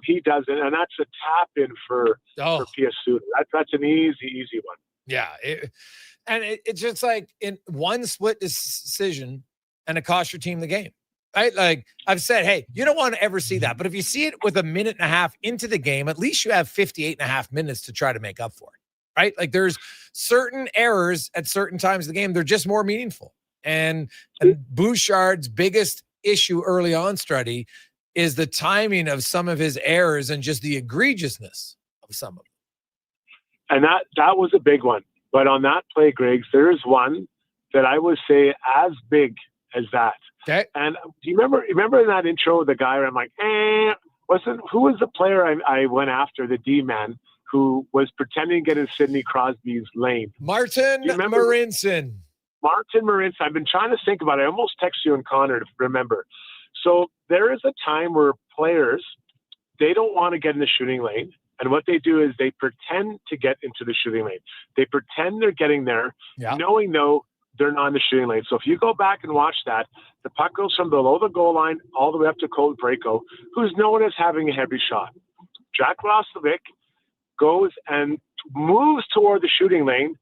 He does it, and that's a tap in for P.S. Suter. That's an easy one. Yeah, it's just like in one split decision, and it cost your team the game, right? Like I've said, hey, you don't want to ever see that, but if you see it with a minute and a half into the game, at least you have 58 and a half minutes to try to make up for it, right? Like there's certain errors at certain times of the game, they're just more meaningful. And Bouchard's biggest issue early on, Struddy, is the timing of some of his errors and just the egregiousness of some of them. And that was a big one. But on that play, Griggs, there is one that I would say as big as that. Okay. And do you remember in that intro, the guy where I'm like, who was the player I went after, the D-man, who was pretending to get in Sidney Crosby's lane? Martin Marincin. Martin Marincin. I've been trying to think about it. I almost text you and Connor to remember. So there is a time where players, they don't want to get in the shooting lane. And what they do is they pretend to get into the shooting lane. They pretend they're getting there, knowing they're not in the shooting lane. So if you go back and watch that, the puck goes from below the goal line all the way up to Cole Braco, who's known as having a heavy shot. Jack Roslovic goes and moves toward the shooting lane,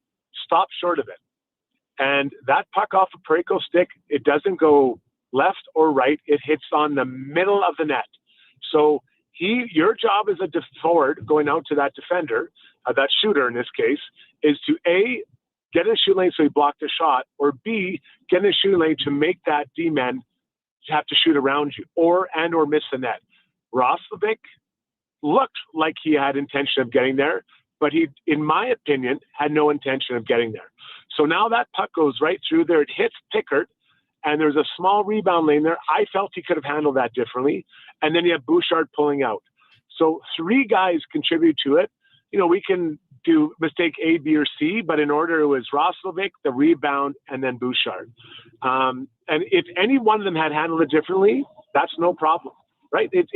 stops short of it. And that puck off of Braco's stick, it doesn't go left or right. It hits on the middle of the net. So your job as a forward going out to that defender, that shooter in this case, is to A, get in the shooting lane so he blocked the shot, or B, get in the shooting lane to make that D-man have to shoot around you or miss the net. Roslovic looked like he had intention of getting there, but he, in my opinion, had no intention of getting there. So now that puck goes right through there. It hits Pickard, and there's a small rebound lane there. I felt he could have handled that differently. And then you have Bouchard pulling out. So 3 guys contribute to it. We can do mistake A, B, or C, but in order it was Roslovic, the rebound, and then Bouchard. And if any one of them had handled it differently, that's no problem, right? If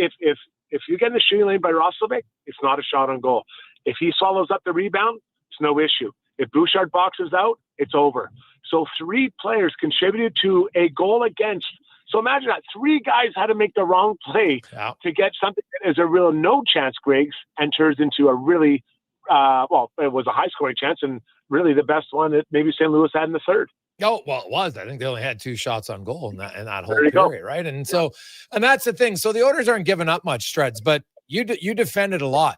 you get in the shooting lane by Roslovic, it's not a shot on goal. If he swallows up the rebound, it's no issue. If Bouchard boxes out, it's over. So 3 players contributed to a goal against. So imagine that 3 guys had to make the wrong play to get something that is a real no chance, Griggs, and turns into a really, it was a high scoring chance and really the best one that maybe St. Louis had in the third. Oh, well, it was. I think they only had 2 shots on goal in that whole period, right? And so, and that's the thing. So the Oilers aren't giving up much, Streds, but you defended a lot.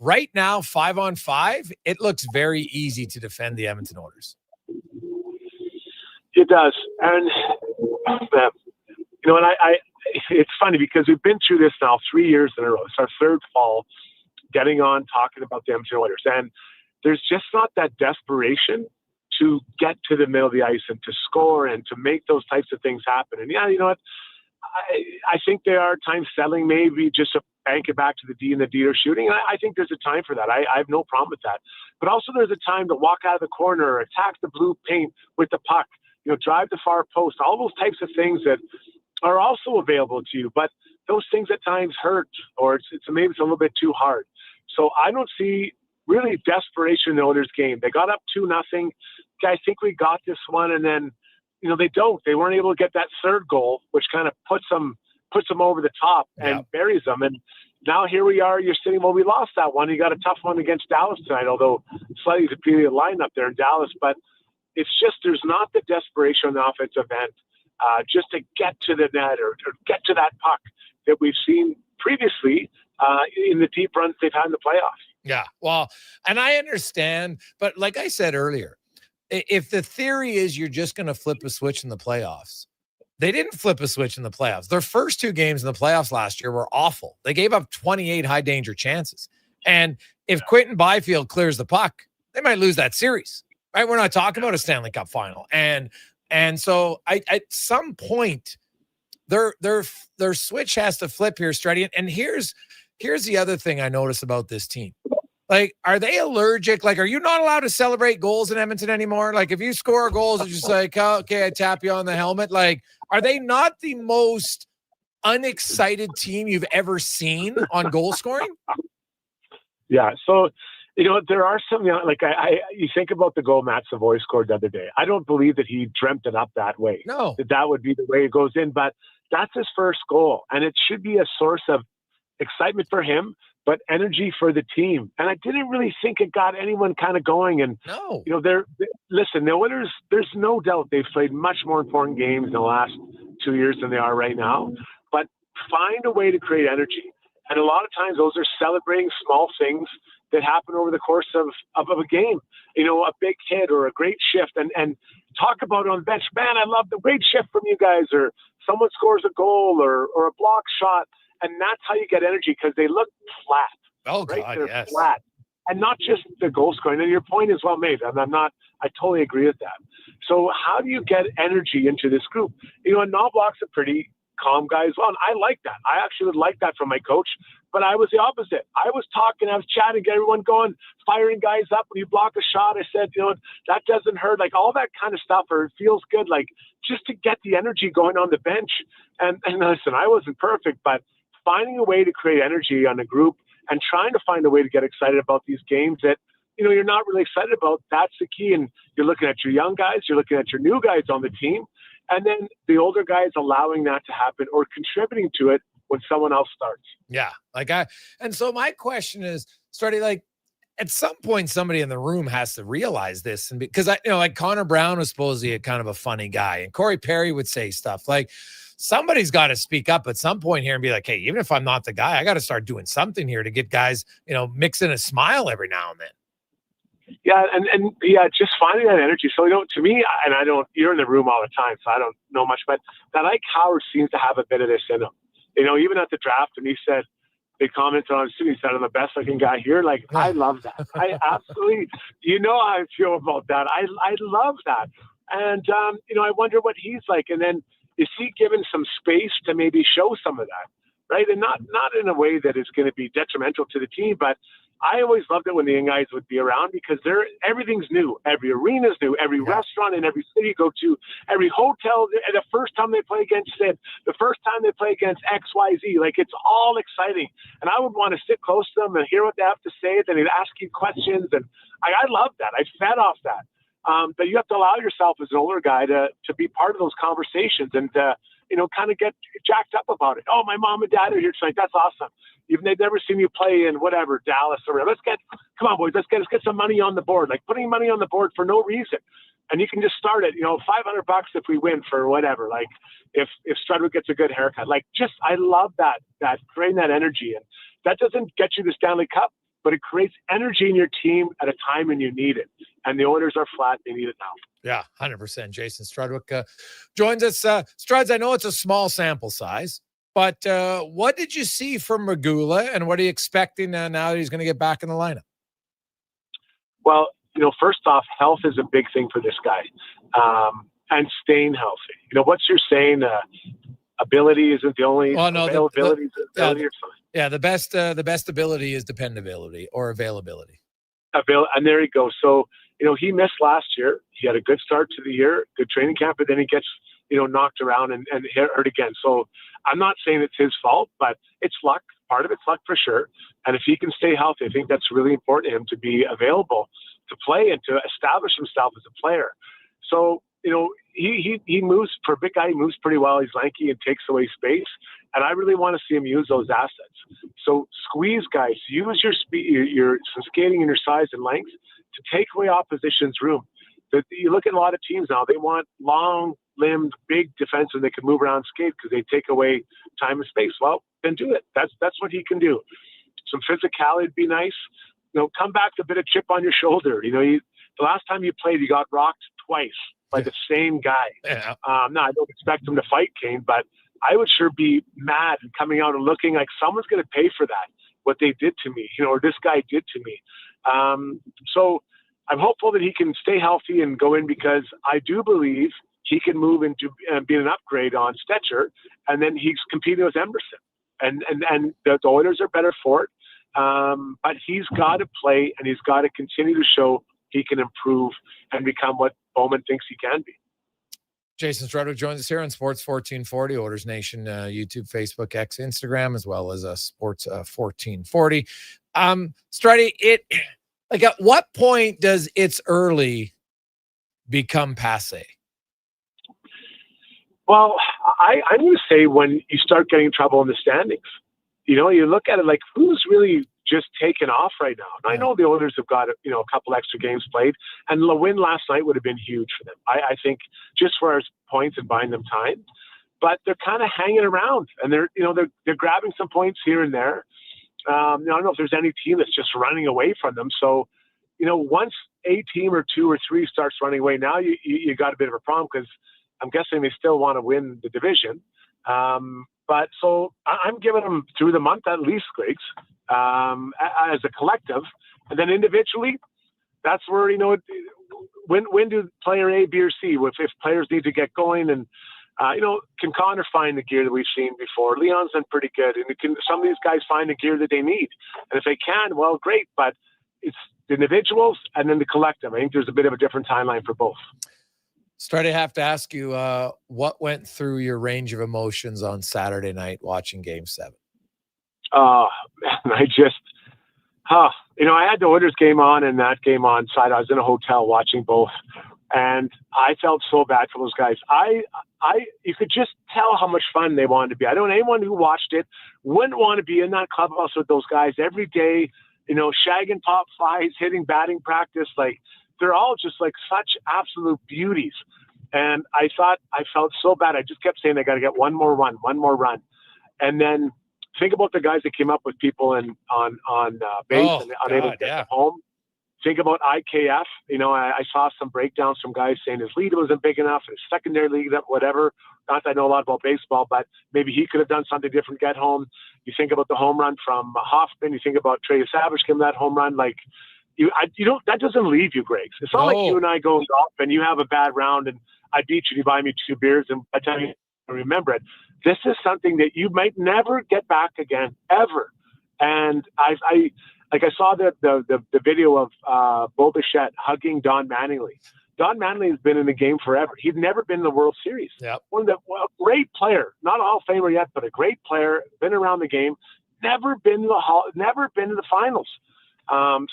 Right now, 5-on-5, it looks very easy to defend the Edmonton Oilers. It does. And, it's funny because we've been through this now 3 years in a row. It's our 3rd fall getting on, talking about the Edmonton Oilers. And there's just not that desperation to get to the middle of the ice and to score and to make those types of things happen. And you know what? I think there are times settling maybe just to bank it back to the D and the D are shooting. I think there's a time for that. I have no problem with that. But also there's a time to walk out of the corner, attack the blue paint with the puck, drive the far post, all those types of things that are also available to you. But those things at times hurt, or it's maybe it's a little bit too hard. So I don't see really desperation in the Oilers game. They got up 2-0. I think we got this one, and then they weren't able to get that 3rd goal, which kind of puts them over the top and buries them. And now here we are. You're sitting. Well, we lost that one. You got a tough one against Dallas tonight, although slightly superior lineup there in Dallas. But it's just there's not the desperation on the offensive end just to get to the net or get to that puck that we've seen previously in the deep runs they've had in the playoffs. Yeah, well, and I understand, but like I said earlier, if the theory is you're just going to flip a switch in the playoffs, they didn't flip a switch in the playoffs. Their first 2 games in the playoffs last year were awful. They gave up 28 high danger chances. And if Quentin Byfield clears the puck, they might lose that series, right? We're not talking about a Stanley Cup final. And so at some point their switch has to flip here, Struddy. And here's the other thing I notice about this team. Like, are they allergic? Like, are you not allowed to celebrate goals in Edmonton anymore? Like, if you score goals, it's just like, oh, okay, I tap you on the helmet. Like, are they not the most unexcited team you've ever seen on goal scoring? Yeah. So, there are some, like you think about the goal Matt Savoy scored the other day. I don't believe that he dreamt it up that way. No. That would be the way it goes in, but that's his first goal. And it should be a source of excitement for him, but energy for the team. And I didn't really think it got anyone kind of going. And, no, listen, the Oilers, there's no doubt they've played much more important games in the last 2 years than they are right now, but find a way to create energy. And a lot of times those are celebrating small things that happen over the course of a game, a big hit or a great shift and talk about it on the bench. Man, I love the great shift from you guys, or someone scores a goal or a block shot. And that's how you get energy, because they look flat. Oh, right? God, They're yes. flat. and not just the goal scoring. And your point is well made, and I totally agree with that. So how do you get energy into this group? And Knobloch's a pretty calm guy as well, and I like that. I actually would like that from my coach, but I was the opposite. I was talking, I was chatting, get everyone going, firing guys up. When you block a shot, I said, that doesn't hurt, like all that kind of stuff, or it feels good, like just to get the energy going on the bench. And listen, I wasn't perfect, but finding a way to create energy on a group and trying to find a way to get excited about these games that you're not really excited about, that's the key. And you're looking at your young guys, you're looking at your new guys on the team, and then the older guys allowing that to happen or contributing to it when someone else starts. Yeah. And so my question is, starting like at some point, somebody in the room has to realize this. And because like Connor Brown was supposedly a kind of a funny guy, and Corey Perry would say stuff like, somebody's got to speak up at some point here and be like, hey, even if I'm not the guy, I got to start doing something here to get guys, mixing a smile every now and then. Yeah, and just finding that energy. So, to me, and you're in the room all the time, so I don't know much, but that Ike Howard seems to have a bit of this in him. Even at the draft, and he said, they commented on he said, I'm the best looking guy here. Like, I love that. I absolutely, how I feel about that. I love that. And, I wonder what he's like. And then is he given some space to maybe show some of that, right? And not in a way that is going to be detrimental to the team, but I always loved it when the young guys would be around because everything's new. Every arena's new. Every restaurant in every city you go to, every hotel, the first time they play against Sid, the first time they play against XYZ, like it's all exciting. And I would want to sit close to them and hear what they have to say. Then they'd ask you questions. And I love that. I fed off that. But you have to allow yourself as an older guy to be part of those conversations and, kind of get jacked up about it. Oh, my mom and dad are here tonight. That's awesome. They've never seen you play in whatever, Dallas or come on, boys, let's get some money on the board. Like putting money on the board for no reason. And you can just start it, $500 if we win for whatever. Like if Strudwick gets a good haircut, I love that creating that energy. And that doesn't get you the Stanley Cup, but it creates energy in your team at a time when you need it. And the Oilers are flat. They need it now. Yeah, 100%. Jason Strudwick joins us. Struds, I know it's a small sample size, but what did you see from Regula, and what are you expecting now that he's going to get back in the lineup? Well, first off, health is a big thing for this guy, and staying healthy. What's your saying? Ability isn't the only availability. The best ability is dependability or availability. And there you go. So, he missed last year. He had a good start to the year, good training camp, but then he gets, knocked around and hurt again. So I'm not saying it's his fault, but it's luck. Part of it's luck for sure. And if he can stay healthy, I think that's really important to him to be available to play and to establish himself as a player. So, he moves, for a big guy, he moves pretty well. He's lanky and takes away space. And I really want to see him use those assets. So squeeze guys, use your speed, your skating and your size and length to take away opposition's room. You look at a lot of teams now, they want long-limbed, big defensemen that can move around and skate because they take away time and space. Well, then do it. That's what he can do. Some physicality would be nice. Come back with a bit of chip on your shoulder. The last time you played, you got rocked twice by the same guy. Yeah. Now, I don't expect him to fight Kane, but I would sure be mad and coming out and looking like someone's going to pay for that, what they did to me, or this guy did to me. So I'm hopeful that he can stay healthy and go in because I do believe he can move into being an upgrade on Stetcher, and then he's competing with Emerson. And the Oilers are better for it. But he's got to play, and he's got to continue to show he can improve and become what Bowman thinks he can be. Jason Strudwick joins us here on Sports 1440, Oilers Nation, YouTube, Facebook, X, Instagram, as well as Sports 1440. Struddy, at what point does it's early become passe? Well, I'm going to say when you start getting trouble in the standings. You look at it like who's really just taken off right now. And I know the Oilers have got a couple extra games played, and the win last night would have been huge for them. I think just for our points and buying them time, but they're kind of hanging around, and they're grabbing some points here and there. I don't know if there's any team that's just running away from them. So, once a team or two or three starts running away, now you got a bit of a problem because I'm guessing they still want to win the division. But so I'm giving them through the month at least, Griggs, as a collective. And then individually, that's where, when do player A, B, or C, if players need to get going and, can Connor find the gear that we've seen before? Leon's been pretty good. And some of these guys find the gear that they need. And if they can, well, great. But it's the individuals and then the collective. I think there's a bit of a different timeline for both. Started to have to ask you, what went through your range of emotions on Saturday night watching Game 7? Man, I had the Oilers game on and that game on side. I was in a hotel watching both, and I felt so bad for those guys. You could just tell how much fun they wanted to be. I don't know anyone who watched it wouldn't want to be in that clubhouse with those guys every day, shagging pop flies, hitting batting practice. Like, they're all just like such absolute beauties. And I felt so bad. I just kept saying, I got to get one more run. And then think about the guys that came up with people on base and unable to get them home. Think about IKF. I saw some breakdowns from guys saying his lead wasn't big enough, his secondary lead, whatever. Not that I know a lot about baseball, but maybe he could have done something different, get home. You think about the home run from Hoffman. You think about Trey Savage giving that home run. Like, that doesn't leave you, Greg. It's not like you and I go golf and you have a bad round and I beat you, you buy me 2 beers, and by the time you remember it. This is something that you might never get back again, ever. And I saw the video of Bo Bichette hugging Don Mattingly. Don Mattingly has been in the game forever. He'd never been in the World Series. Yep. Great player, not a Hall of Famer yet, but a great player, been around the game, never been to the finals.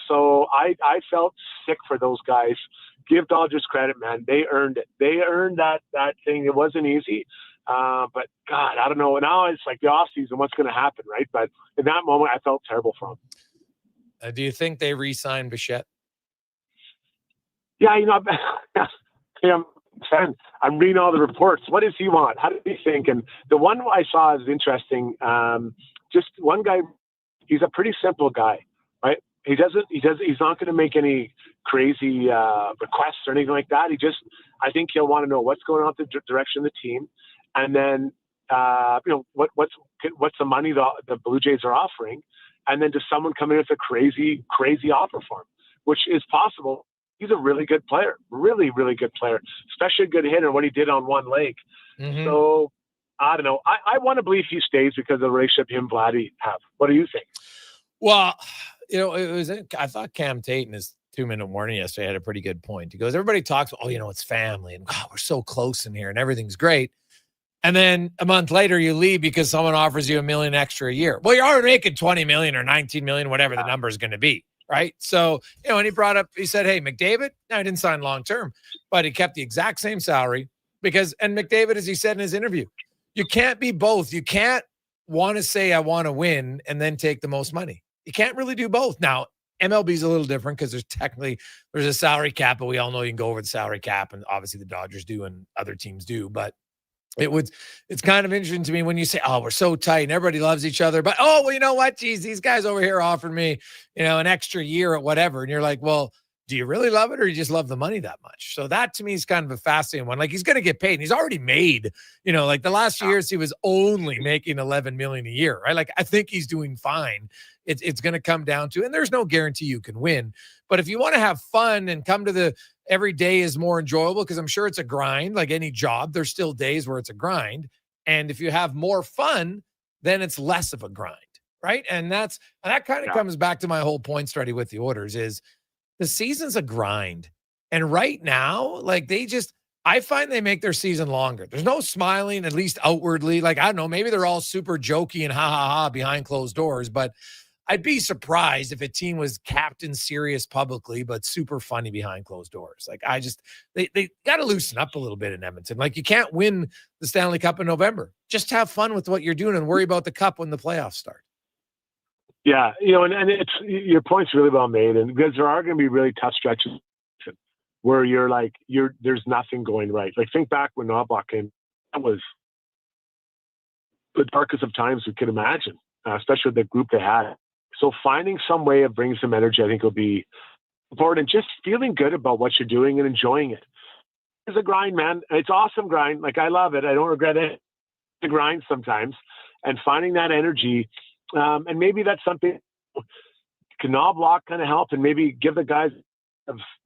So I felt sick for those guys. Give Dodgers credit, man. They earned it. They earned that thing. It wasn't easy. But God, I don't know. Now it's like the off season, what's going to happen, right? But in that moment, I felt terrible for him. Do you think they re-signed Bichette? Yeah, I'm reading all the reports. What does he want? How does he think? And the one I saw is interesting. Just one guy, he's a pretty simple guy, right? He's not going to make any crazy requests or anything like that. I think he'll want to know what's going on with the direction of the team. And then, what's the money the Blue Jays are offering? And then does someone come in with a crazy, crazy offer for him, which is possible. He's a really good player, really, really good player, especially a good hitter, what he did on one leg. Mm-hmm. So I don't know. I want to believe he stays because of the relationship him and Vladdy have. What do you think? Well, I thought Cam Tate in his 2-minute warning yesterday had a pretty good point. He goes, everybody talks, it's family and we're so close in here and everything's great. And then a month later you leave because someone offers you $1 million extra a year. Well, you're already making $20 million or $19 million, whatever the number is going to be. Right. So, and he said, hey, McDavid, now he didn't sign long-term, but he kept the exact same salary and McDavid, as he said in his interview, you can't be both. You can't want to say, I want to win and then take the most money. You can't really do both. Now, MLB is a little different because there's a salary cap, but we all know you can go over the salary cap, and obviously the Dodgers do and other teams do. But it's kind of interesting to me when you say, we're so tight and everybody loves each other, but you know what? Geez, these guys over here offered me, an extra year or whatever. And you're like, well, do you really love it or you just love the money that much? So that to me is kind of a fascinating one. Like, he's going to get paid and he's already made, like the last few years he was only making $11 million a year, right? Like, I think he's doing fine. It's going to come down to, and there's no guarantee you can win, but if you want to have fun and come to every day is more enjoyable, because I'm sure it's a grind, like any job, there's still days where it's a grind. And if you have more fun, then it's less of a grind, right? And that kind of comes back to my whole point study with the Oilers is the season's a grind. And right now, like I find they make their season longer. There's no smiling, at least outwardly. Like, I don't know, maybe they're all super jokey and ha behind closed doors, but I'd be surprised if a team was captain serious publicly, but super funny behind closed doors. Like, they got to loosen up a little bit in Edmonton. Like, you can't win the Stanley Cup in November. Just have fun with what you're doing and worry about the cup when the playoffs start. Yeah. And it's, your point's really well made. And because there are going to be really tough stretches where there's nothing going right. Like, think back when Knoblauch came, that was the darkest of times we could imagine, especially with the group they had. So finding some way of bringing some energy, I think, will be important. Just feeling good about what you're doing and enjoying it. It's a grind, man. It's awesome grind. Like, I love it. I don't regret it. The grind sometimes, and finding that energy. And maybe that's something can Knobloch kind of help and maybe give the guys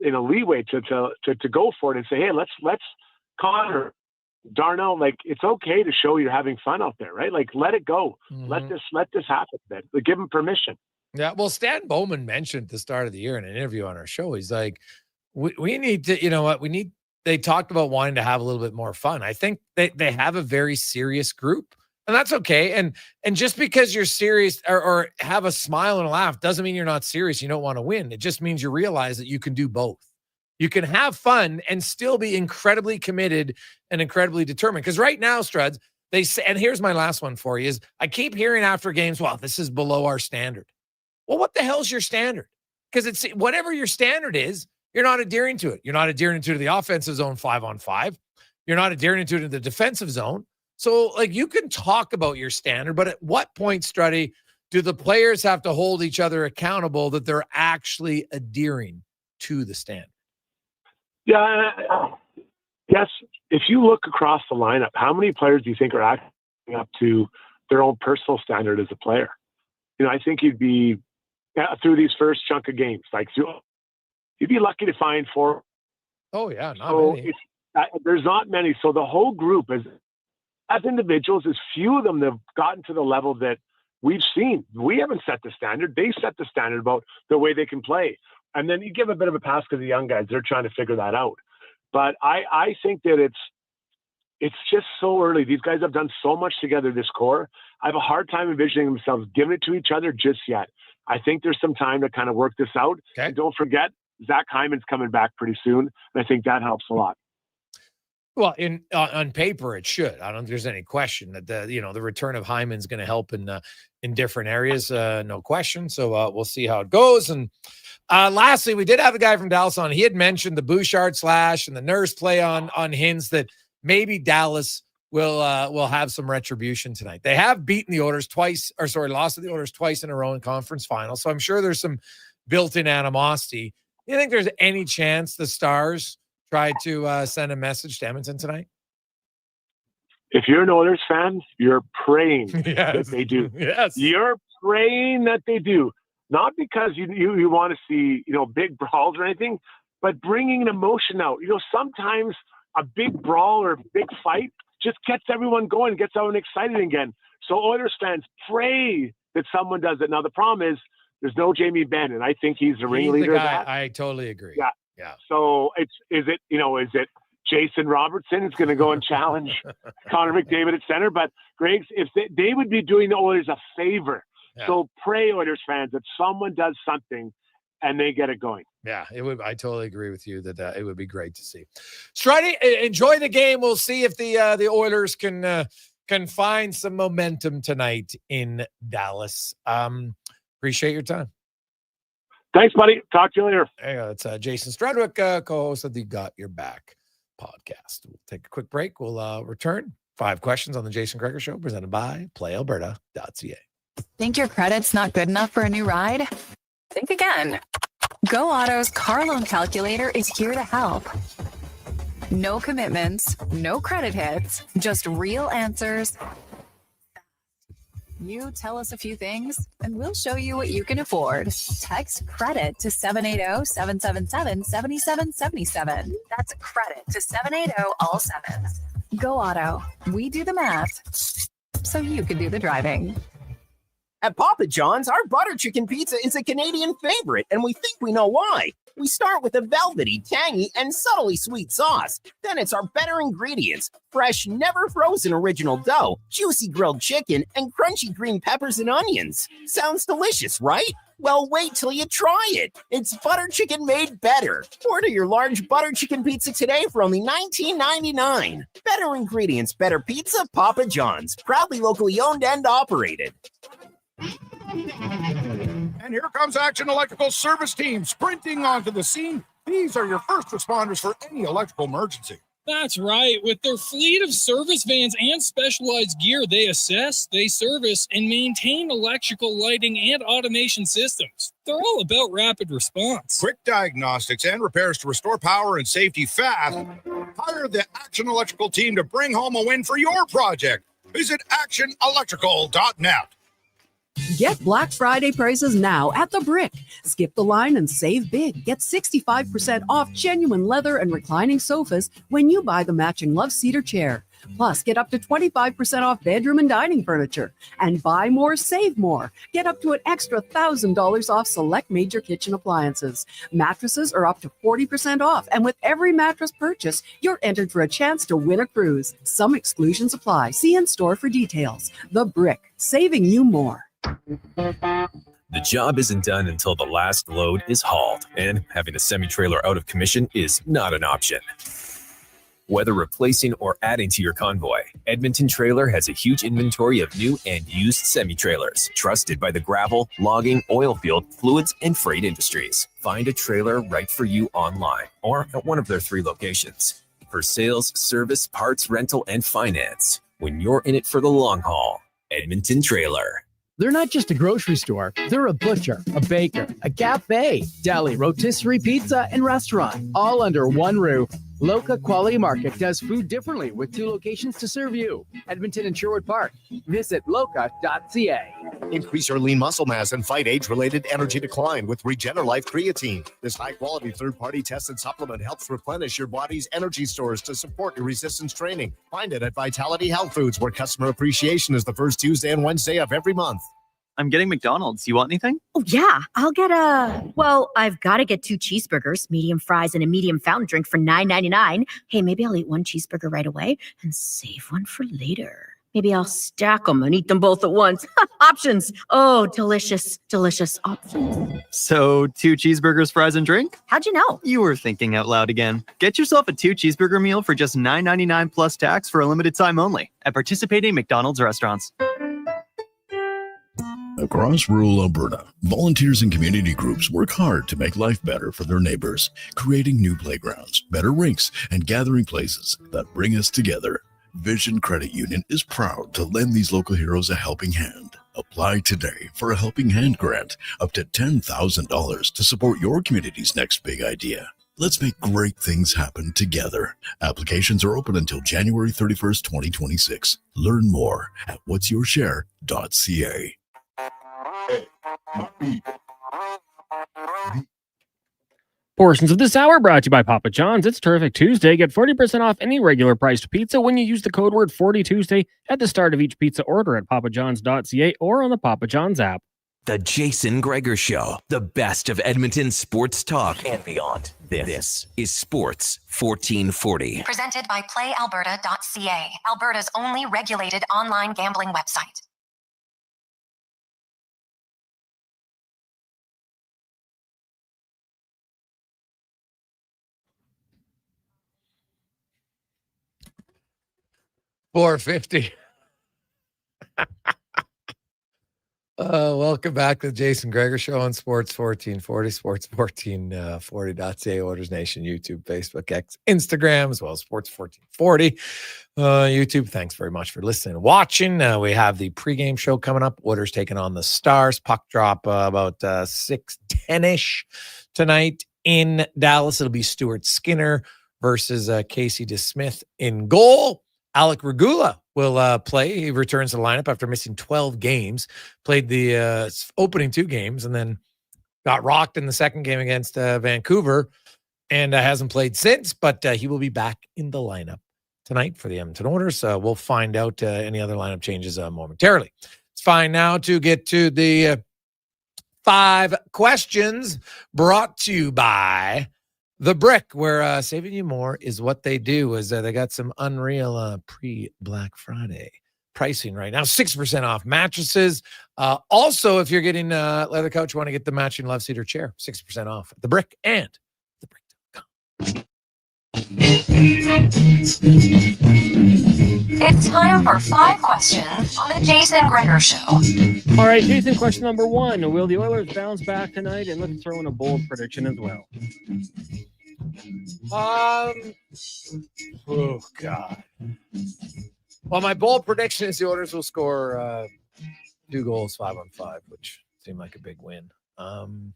leeway to go for it and say, hey, let's Connor, Darnell, like, it's okay to show you're having fun out there, right? Like, let it go. Let this happen, man. Like, give them permission. Yeah, well, Stan Bowman mentioned at the start of the year in an interview on our show, he's like, we need to, you know what, they talked about wanting to have a little bit more fun. I think they have a very serious group, and that's okay. And just because you're serious or have a smile and a laugh doesn't mean you're not serious. You don't want to win. It just means you realize that you can do both. You can have fun and still be incredibly committed and incredibly determined. Because right now, Struds, they say, and here's my last one for you, is I keep hearing after games, well, this is below our standard. Well, what the hell's your standard? Because it's whatever your standard is, you're not adhering to it. You're not adhering to the offensive zone 5-on-5. You're not adhering to it in the defensive zone. So, like, you can talk about your standard, but at what point, Struddy, do the players have to hold each other accountable that they're actually adhering to the standard? Yeah. Yes. If you look across the lineup, how many players do you think are acting up to their own personal standard as a player? You know, I think you'd be through these first chunk of games, like you'd be lucky to find 4. Oh yeah, not many. There's not many. So the whole group, as individuals, as few of them have gotten to the level that we've seen. We haven't set the standard. They set the standard about the way they can play. And then you give a bit of a pass to the young guys. They're trying to figure that out. But I think that it's just so early. These guys have done so much together, this core. I have a hard time envisioning themselves giving it to each other just yet. I think there's some time to kind of work this out. Okay. And don't forget, Zach Hyman's coming back pretty soon. And I think that helps a lot. Well, on paper, it should. I don't think there's any question that the return of Hyman's going to help in different areas. No question. So we'll see how it goes. And lastly, we did have a guy from Dallas on. He had mentioned the Bouchard slash and the Nurse play on hints that maybe Dallas will have some retribution tonight. They have beaten the Oilers lost to the Oilers twice in a row in conference finals. So I'm sure there's some built-in animosity. Do you think there's any chance the Stars try to send a message to Edmonton tonight? If you're an Oilers fan, you're praying that they do. Yes. You're praying that they do. Not because you want to see, big brawls or anything, but bringing an emotion out. Sometimes a big brawl or a big fight just gets everyone going, gets everyone excited again. So Oilers fans, pray that someone does it. Now, the problem is there's no Jamie Benn, and I think he's the ringleader of that. I totally agree. Yeah. So is it Jason Robertson is going to go and challenge Connor McDavid at center? But Greg, if they would be doing the Oilers a favor. Yeah. So pray, Oilers fans, that someone does something and they get it going. Yeah, it would. I totally agree with you that it would be great to see. Strutty, enjoy the game. We'll see if the Oilers can find some momentum tonight in Dallas. Appreciate your time. Thanks, buddy. Talk to you later. Hey, it's Jason Strudwick, co-host of the Got Your Back podcast. We'll take a quick break. We'll return. 5 questions on the Jason Gregor Show, presented by PlayAlberta.ca. Think your credit's not good enough for a new ride? Think again. Go Auto's car loan calculator is here to help. No commitments, no credit hits, just real answers. You tell us a few things, and we'll show you what you can afford. Text credit to 780-777-7777. That's credit to 780 all sevens. Go Auto. We do the math, so you can do the driving. At Papa John's, our butter chicken pizza is a Canadian favorite, and we think we know why. We start with a velvety, tangy, and subtly sweet sauce. Then it's our better ingredients: fresh, never frozen original dough, juicy grilled chicken, and crunchy green peppers and onions. Sounds delicious, right? Well, wait till you try it. It's butter chicken made better. Order your large butter chicken pizza today for only $19.99. Better ingredients, better pizza, Papa John's. Proudly locally owned and operated. And here comes Action Electrical Service Team sprinting onto the scene. These are your first responders for any electrical emergency. That's right. With their fleet of service vans and specialized gear, they assess, they service, and maintain electrical lighting and automation systems. They're all about rapid response. Quick diagnostics and repairs to restore power and safety fast. Hire the Action Electrical team to bring home a win for your project. Visit actionelectrical.net. Get Black Friday prices now at The Brick. Skip the line and save big. Get 65% off genuine leather and reclining sofas when you buy the matching Love Cedar chair. Plus, get up to 25% off bedroom and dining furniture. And buy more, save more. Get up to an extra $1,000 off select major kitchen appliances. Mattresses are up to 40% off. And with every mattress purchase, you're entered for a chance to win a cruise. Some exclusions apply. See in-store for details. The Brick, saving you more. The job isn't done until the last load is hauled, and having a semi-trailer out of commission is not an option. Whether replacing or adding to your convoy, Edmonton Trailer has a huge inventory of new and used semi-trailers, trusted by the gravel, logging, oil field, fluids, and freight industries. Find a trailer right for you online or at one of their 3 locations. For sales, service, parts, rental, and finance, when you're in it for the long haul, Edmonton Trailer. They're not just a grocery store. They're a butcher, a baker, a cafe, deli, rotisserie pizza, and restaurant, all under one roof. Loca Quality Market does food differently with 2 locations to serve you. Edmonton and Sherwood Park. Visit loca.ca. Increase your lean muscle mass and fight age-related energy decline with Regenerlife Creatine. This high-quality third-party tested supplement helps replenish your body's energy stores to support your resistance training. Find it at Vitality Health Foods, where customer appreciation is the first Tuesday and Wednesday of every month. I'm getting McDonald's. You want anything? Oh, yeah. I'll get I've got to get 2 cheeseburgers, medium fries, and a medium fountain drink for $9.99. Hey, maybe I'll eat 1 cheeseburger right away and save 1 for later. Maybe I'll stack them and eat them both at once. Options. Oh, delicious, delicious options. So 2 cheeseburgers, fries, and drink? How'd you know? You were thinking out loud again. Get yourself a 2 cheeseburger meal for just $9.99 plus tax for a limited time only at participating McDonald's restaurants. Across rural Alberta, volunteers and community groups work hard to make life better for their neighbors, creating new playgrounds, better rinks, and gathering places that bring us together. Vision Credit Union is proud to lend these local heroes a helping hand. Apply today for a Helping Hand grant up to $10,000 to support your community's next big idea. Let's make great things happen together. Applications are open until January 31st, 2026. Learn more at whatsyourshare.ca. Portions of this hour brought to you by Papa John's. It's Terrific Tuesday. Get 40% off any regular priced pizza when you use the code word 40Tuesday at the start of each pizza order at papajohns.ca or on the Papa John's app. The Jason Gregor Show, the best of Edmonton sports talk and beyond. This is Sports 1440. Presented by PlayAlberta.ca, Alberta's only regulated online gambling website. $4.50. Welcome back to the Jason Gregor Show on Sports 1440, Sports 1440.ca, Orders Nation, YouTube, Facebook, X, Instagram, as well as Sports 1440 YouTube. Thanks very much for listening and watching. We have the pregame show coming up. Orders taking on the Stars. Puck drop about 6:10-ish tonight in Dallas. It'll be Stuart Skinner versus Casey DeSmith in goal. Alec Regula will play. He returns to the lineup after missing 12 games. Played the opening 2 games and then got rocked in the second game against Vancouver and hasn't played since, but he will be back in the lineup tonight for the Edmonton Oilers. We'll find out any other lineup changes momentarily. It's fine now to get to the 5 questions brought to you by The Brick, where saving you more is what they do. Is they got some unreal pre-Black Friday pricing right now. 6% off mattresses. Also, if you're getting leather couch, you want to get the matching Love Cedar chair, 6% off at The Brick and thebrick.com. It's time for 5 questions on the Jason Gregor Show. All right, Jason, question number 1. Will the Oilers bounce back tonight? And let's throw in a bold prediction as well. Oh, God. Well, my bold prediction is the Oilers will score 2 goals, 5-on-5, which seemed like a big win. No,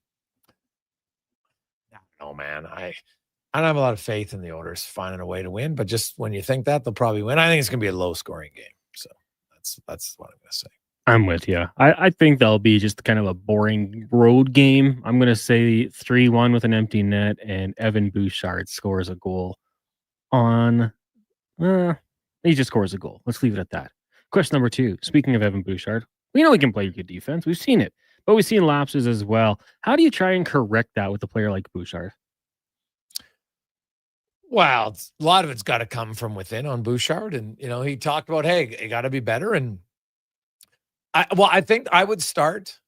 man. I don't have a lot of faith in the Oilers finding a way to win, but just when you think that, they'll probably win. I think it's going to be a low-scoring game. So that's what I'm going to say. I'm with you. I think that'll be just kind of a boring road game. I'm going to say 3-1 with an empty net, and Evan Bouchard scores a goal on. He just scores a goal. Let's leave it at that. Question number 2. Speaking of Evan Bouchard, we know he can play good defense. We've seen it, but we've seen lapses as well. How do you try and correct that with a player like Bouchard? Well, a lot of it's got to come from within on Bouchard. And, he talked about, hey, you got to be better. And I think I would start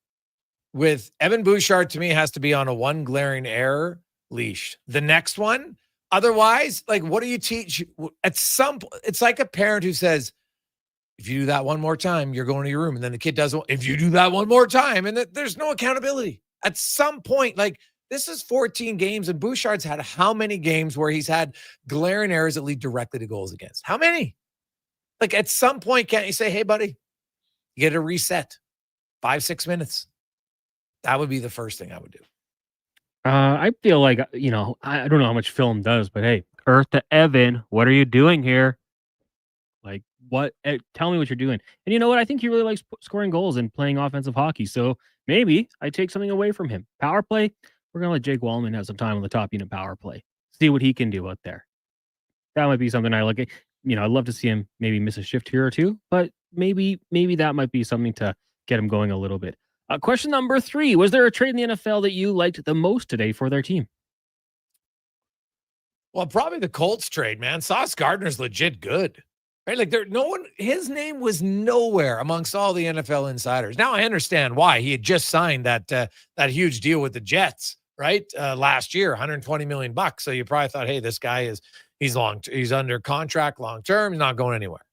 with Evan Bouchard. To me, has to be on a one glaring error leash. The next one, otherwise, like, what do you teach? At some point, it's like a parent who says, if you do that one more time, you're going to your room. And then the kid does, if you do that one more time, and there's no accountability. At some point, like, this is 14 games, and Bouchard's had how many games where he's had glaring errors that lead directly to goals against? How many? Like, at some point, can't you say, hey, buddy, you get a reset, 5-6 minutes? That would be the first thing I would do. I feel like, I don't know how much film does, but hey, Earth to Evan, what are you doing here? Like, what? Tell me what you're doing. And you know what? I think he really likes scoring goals and playing offensive hockey. So maybe I take something away from him. Power play, we're going to let Jake Wallman have some time on the top unit power play. See what he can do out there. That might be something I like. I'd love to see him maybe miss a shift here or two, but maybe that might be something to get him going a little bit. Question number 3. Was there a trade in the NFL that you liked the most today for their team? Well, probably the Colts trade, man. Sauce Gardner's legit good. Right? Like, his name was nowhere amongst all the NFL insiders. Now I understand why. He had just signed that huge deal with the Jets, right? Last year, $120 million. So you probably thought, hey, this guy he's under contract long-term. He's not going anywhere.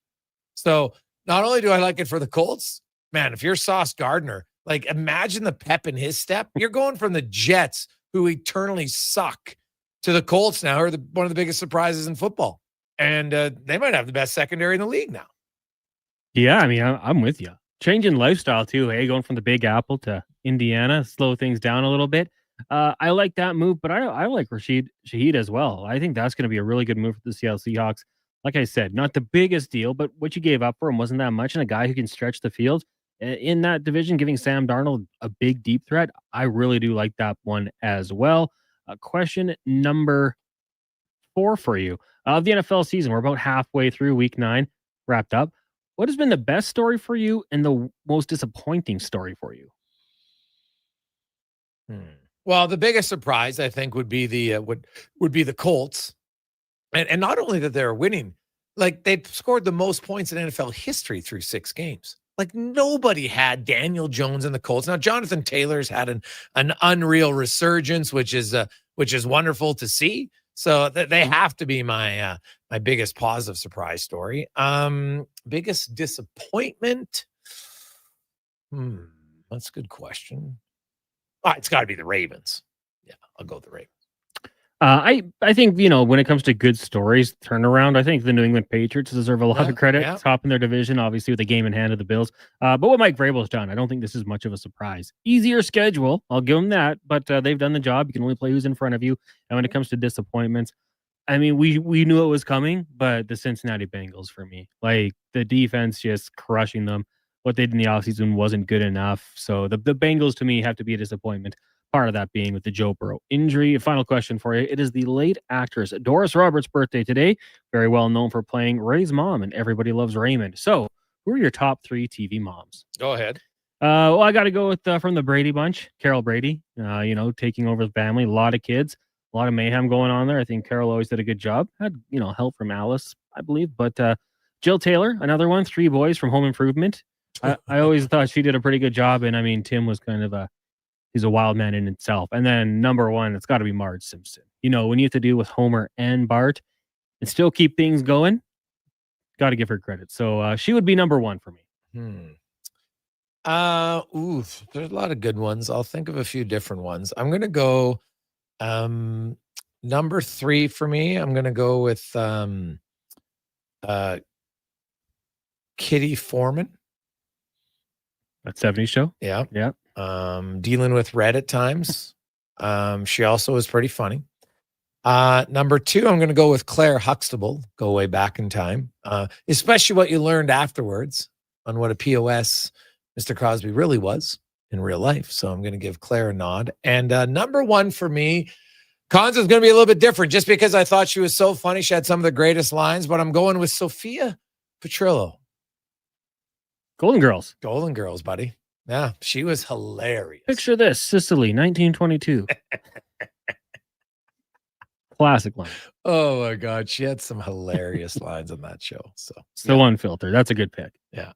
So not only do I like it for the Colts, man, if you're Sauce Gardner, like, imagine the pep in his step. You're going from the Jets, who eternally suck, to the Colts now, who are one of the biggest surprises in football. And they might have the best secondary in the league now. Yeah, I mean, I'm with you. Changing lifestyle too. Hey, going from the Big Apple to Indiana, slow things down a little bit. I like that move, but I like Rashid Shaheed as well. I think that's going to be a really good move for the Seattle Seahawks. Like I said, not the biggest deal, but what you gave up for him wasn't that much. And a guy who can stretch the field in that division, giving Sam Darnold a big deep threat. I really do like that one as well. Question number 4 for you. Of the NFL season, we're about halfway through week 9, wrapped up. What has been the best story for you and the most disappointing story for you? Well, the biggest surprise, I think, would be the Colts. And not only that they're winning, like, they scored the most points in NFL history through 6 games. Like, nobody had Daniel Jones and the Colts. Now, Jonathan Taylor's had an unreal resurgence, which is wonderful to see. So they have to be my biggest positive surprise story. Biggest disappointment? That's a good question. It's got to be the Ravens. Yeah, I'll go with the Ravens. I think, when it comes to good stories, turnaround, I think the New England Patriots deserve a lot of credit. Yeah. Top in their division, obviously, with the game in hand of the Bills. But what Mike Vrabel's done, I don't think this is much of a surprise. Easier schedule, I'll give them that, but they've done the job. You can only play who's in front of you. And when it comes to disappointments, I mean, we knew it was coming, but the Cincinnati Bengals for me, like, the defense just crushing them. What they did in the offseason wasn't good enough. So the Bengals, to me, have to be a disappointment. Part of that being with the Joe Burrow injury. Final question for you. It is the late actress Doris Roberts' birthday today. Very well known for playing Ray's mom and Everybody Loves Raymond. So who are your top 3 TV moms? Go ahead. Well, I got to go with from the Brady bunch, Carol Brady, taking over the family, a lot of kids, a lot of mayhem going on there. I think Carol always did a good job. Had, help from Alice, I believe. But Jill Taylor, another one, 3 boys from Home Improvement. I always thought she did a pretty good job. And I mean, Tim was kind of he's a wild man in itself. And then number 1, it's got to be Marge Simpson. When you have to deal with Homer and Bart and still keep things going, got to give her credit. So she would be number 1 for me. There's a lot of good ones. I'll think of a few different ones. I'm going to go number 3 for me. I'm going to go with Kitty Foreman. That 70s show? Yeah. Yeah. Dealing with Red at times. She also is pretty funny. Number 2, I'm going to go with Claire Huxtable. Go way back in time. Especially what you learned afterwards on what a POS Mr. Crosby really was in real life. So I'm going to give Claire a nod. And number one for me, Cons is going to be a little bit different just because I thought she was so funny. She had some of the greatest lines, but I'm going with Sophia Petrillo. Golden Girls. Golden Girls, buddy. Yeah, she was hilarious. Picture this, Sicily, 1922. Classic line. Oh my God, she had some hilarious lines on that show. So still unfiltered. That's a good pick. Yeah.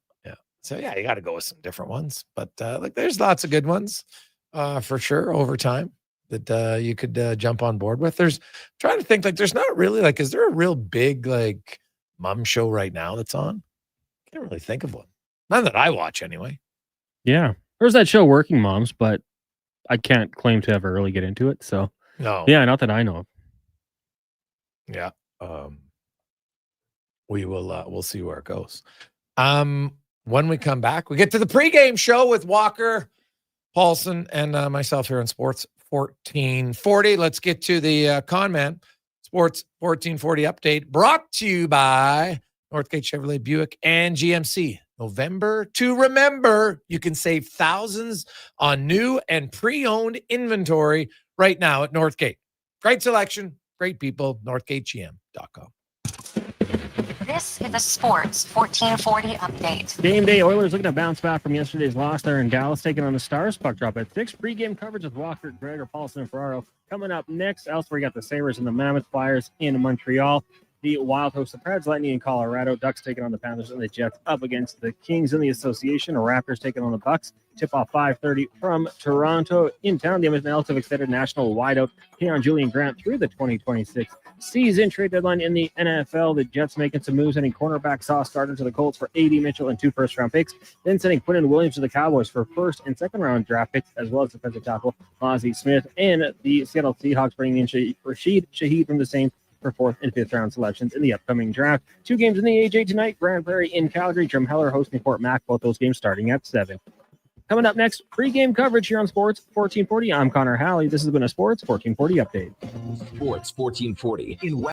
So yeah, you got to go with some different ones, but there's lots of good ones for sure over time that you could jump on board with. I'm trying to think, there's not really is there a real big mom show right now that's on? Can't really think of one. None that I watch anyway. Yeah, there's that show Working Moms, but I can't claim to ever really get into it. So no, yeah, not that I know of. Yeah. We'll see where it goes. When we come back, we get to the pregame show with Walker, Paulson, and myself here on Sports 1440. Let's get to the Con Man Sports 1440 update brought to you by Northgate Chevrolet Buick and GMC. November to remember, you can save thousands on new and pre-owned inventory right now at Northgate. Great selection, great people, northgategm.com. This is the Sports 1440 update. Game day, Oilers looking to bounce back from yesterday's loss there in Dallas, taking on the Stars. Puck drop at 6. Pre-game coverage with Walker, Gregor, Paulson, and Ferraro. Coming up next, elsewhere, you got the Sabres and the Mammoth Flyers in Montreal. The Wild host the Preds, Lightning in Colorado. Ducks taking on the Panthers, and the Jets up against the Kings in the association. Raptors taking on the Bucks. Tip-off 5:30 from Toronto. In town, the Edmonton Elks have extended national wideout Keon Julian Grant through the 2026 season. Trade deadline in the NFL. The Jets making some moves, sending cornerback Sauce Gardner to the Colts for A.D. Mitchell and 2 first-round picks. Then sending Quinton Williams to the Cowboys for first and second-round draft picks, as well as defensive tackle Ozzie Smith. And the Seattle Seahawks bringing in Rashid Shaheed from the same for 4th and 5th round selections in the upcoming draft. 2 games in the AJ tonight. Grand Prairie in Calgary. Jim Heller hosting Fort Mac. Both those games starting at 7. Coming up next, pre-game coverage here on Sports 1440. I'm Connor Halley. This has been a Sports 1440 update. Sports 1440 in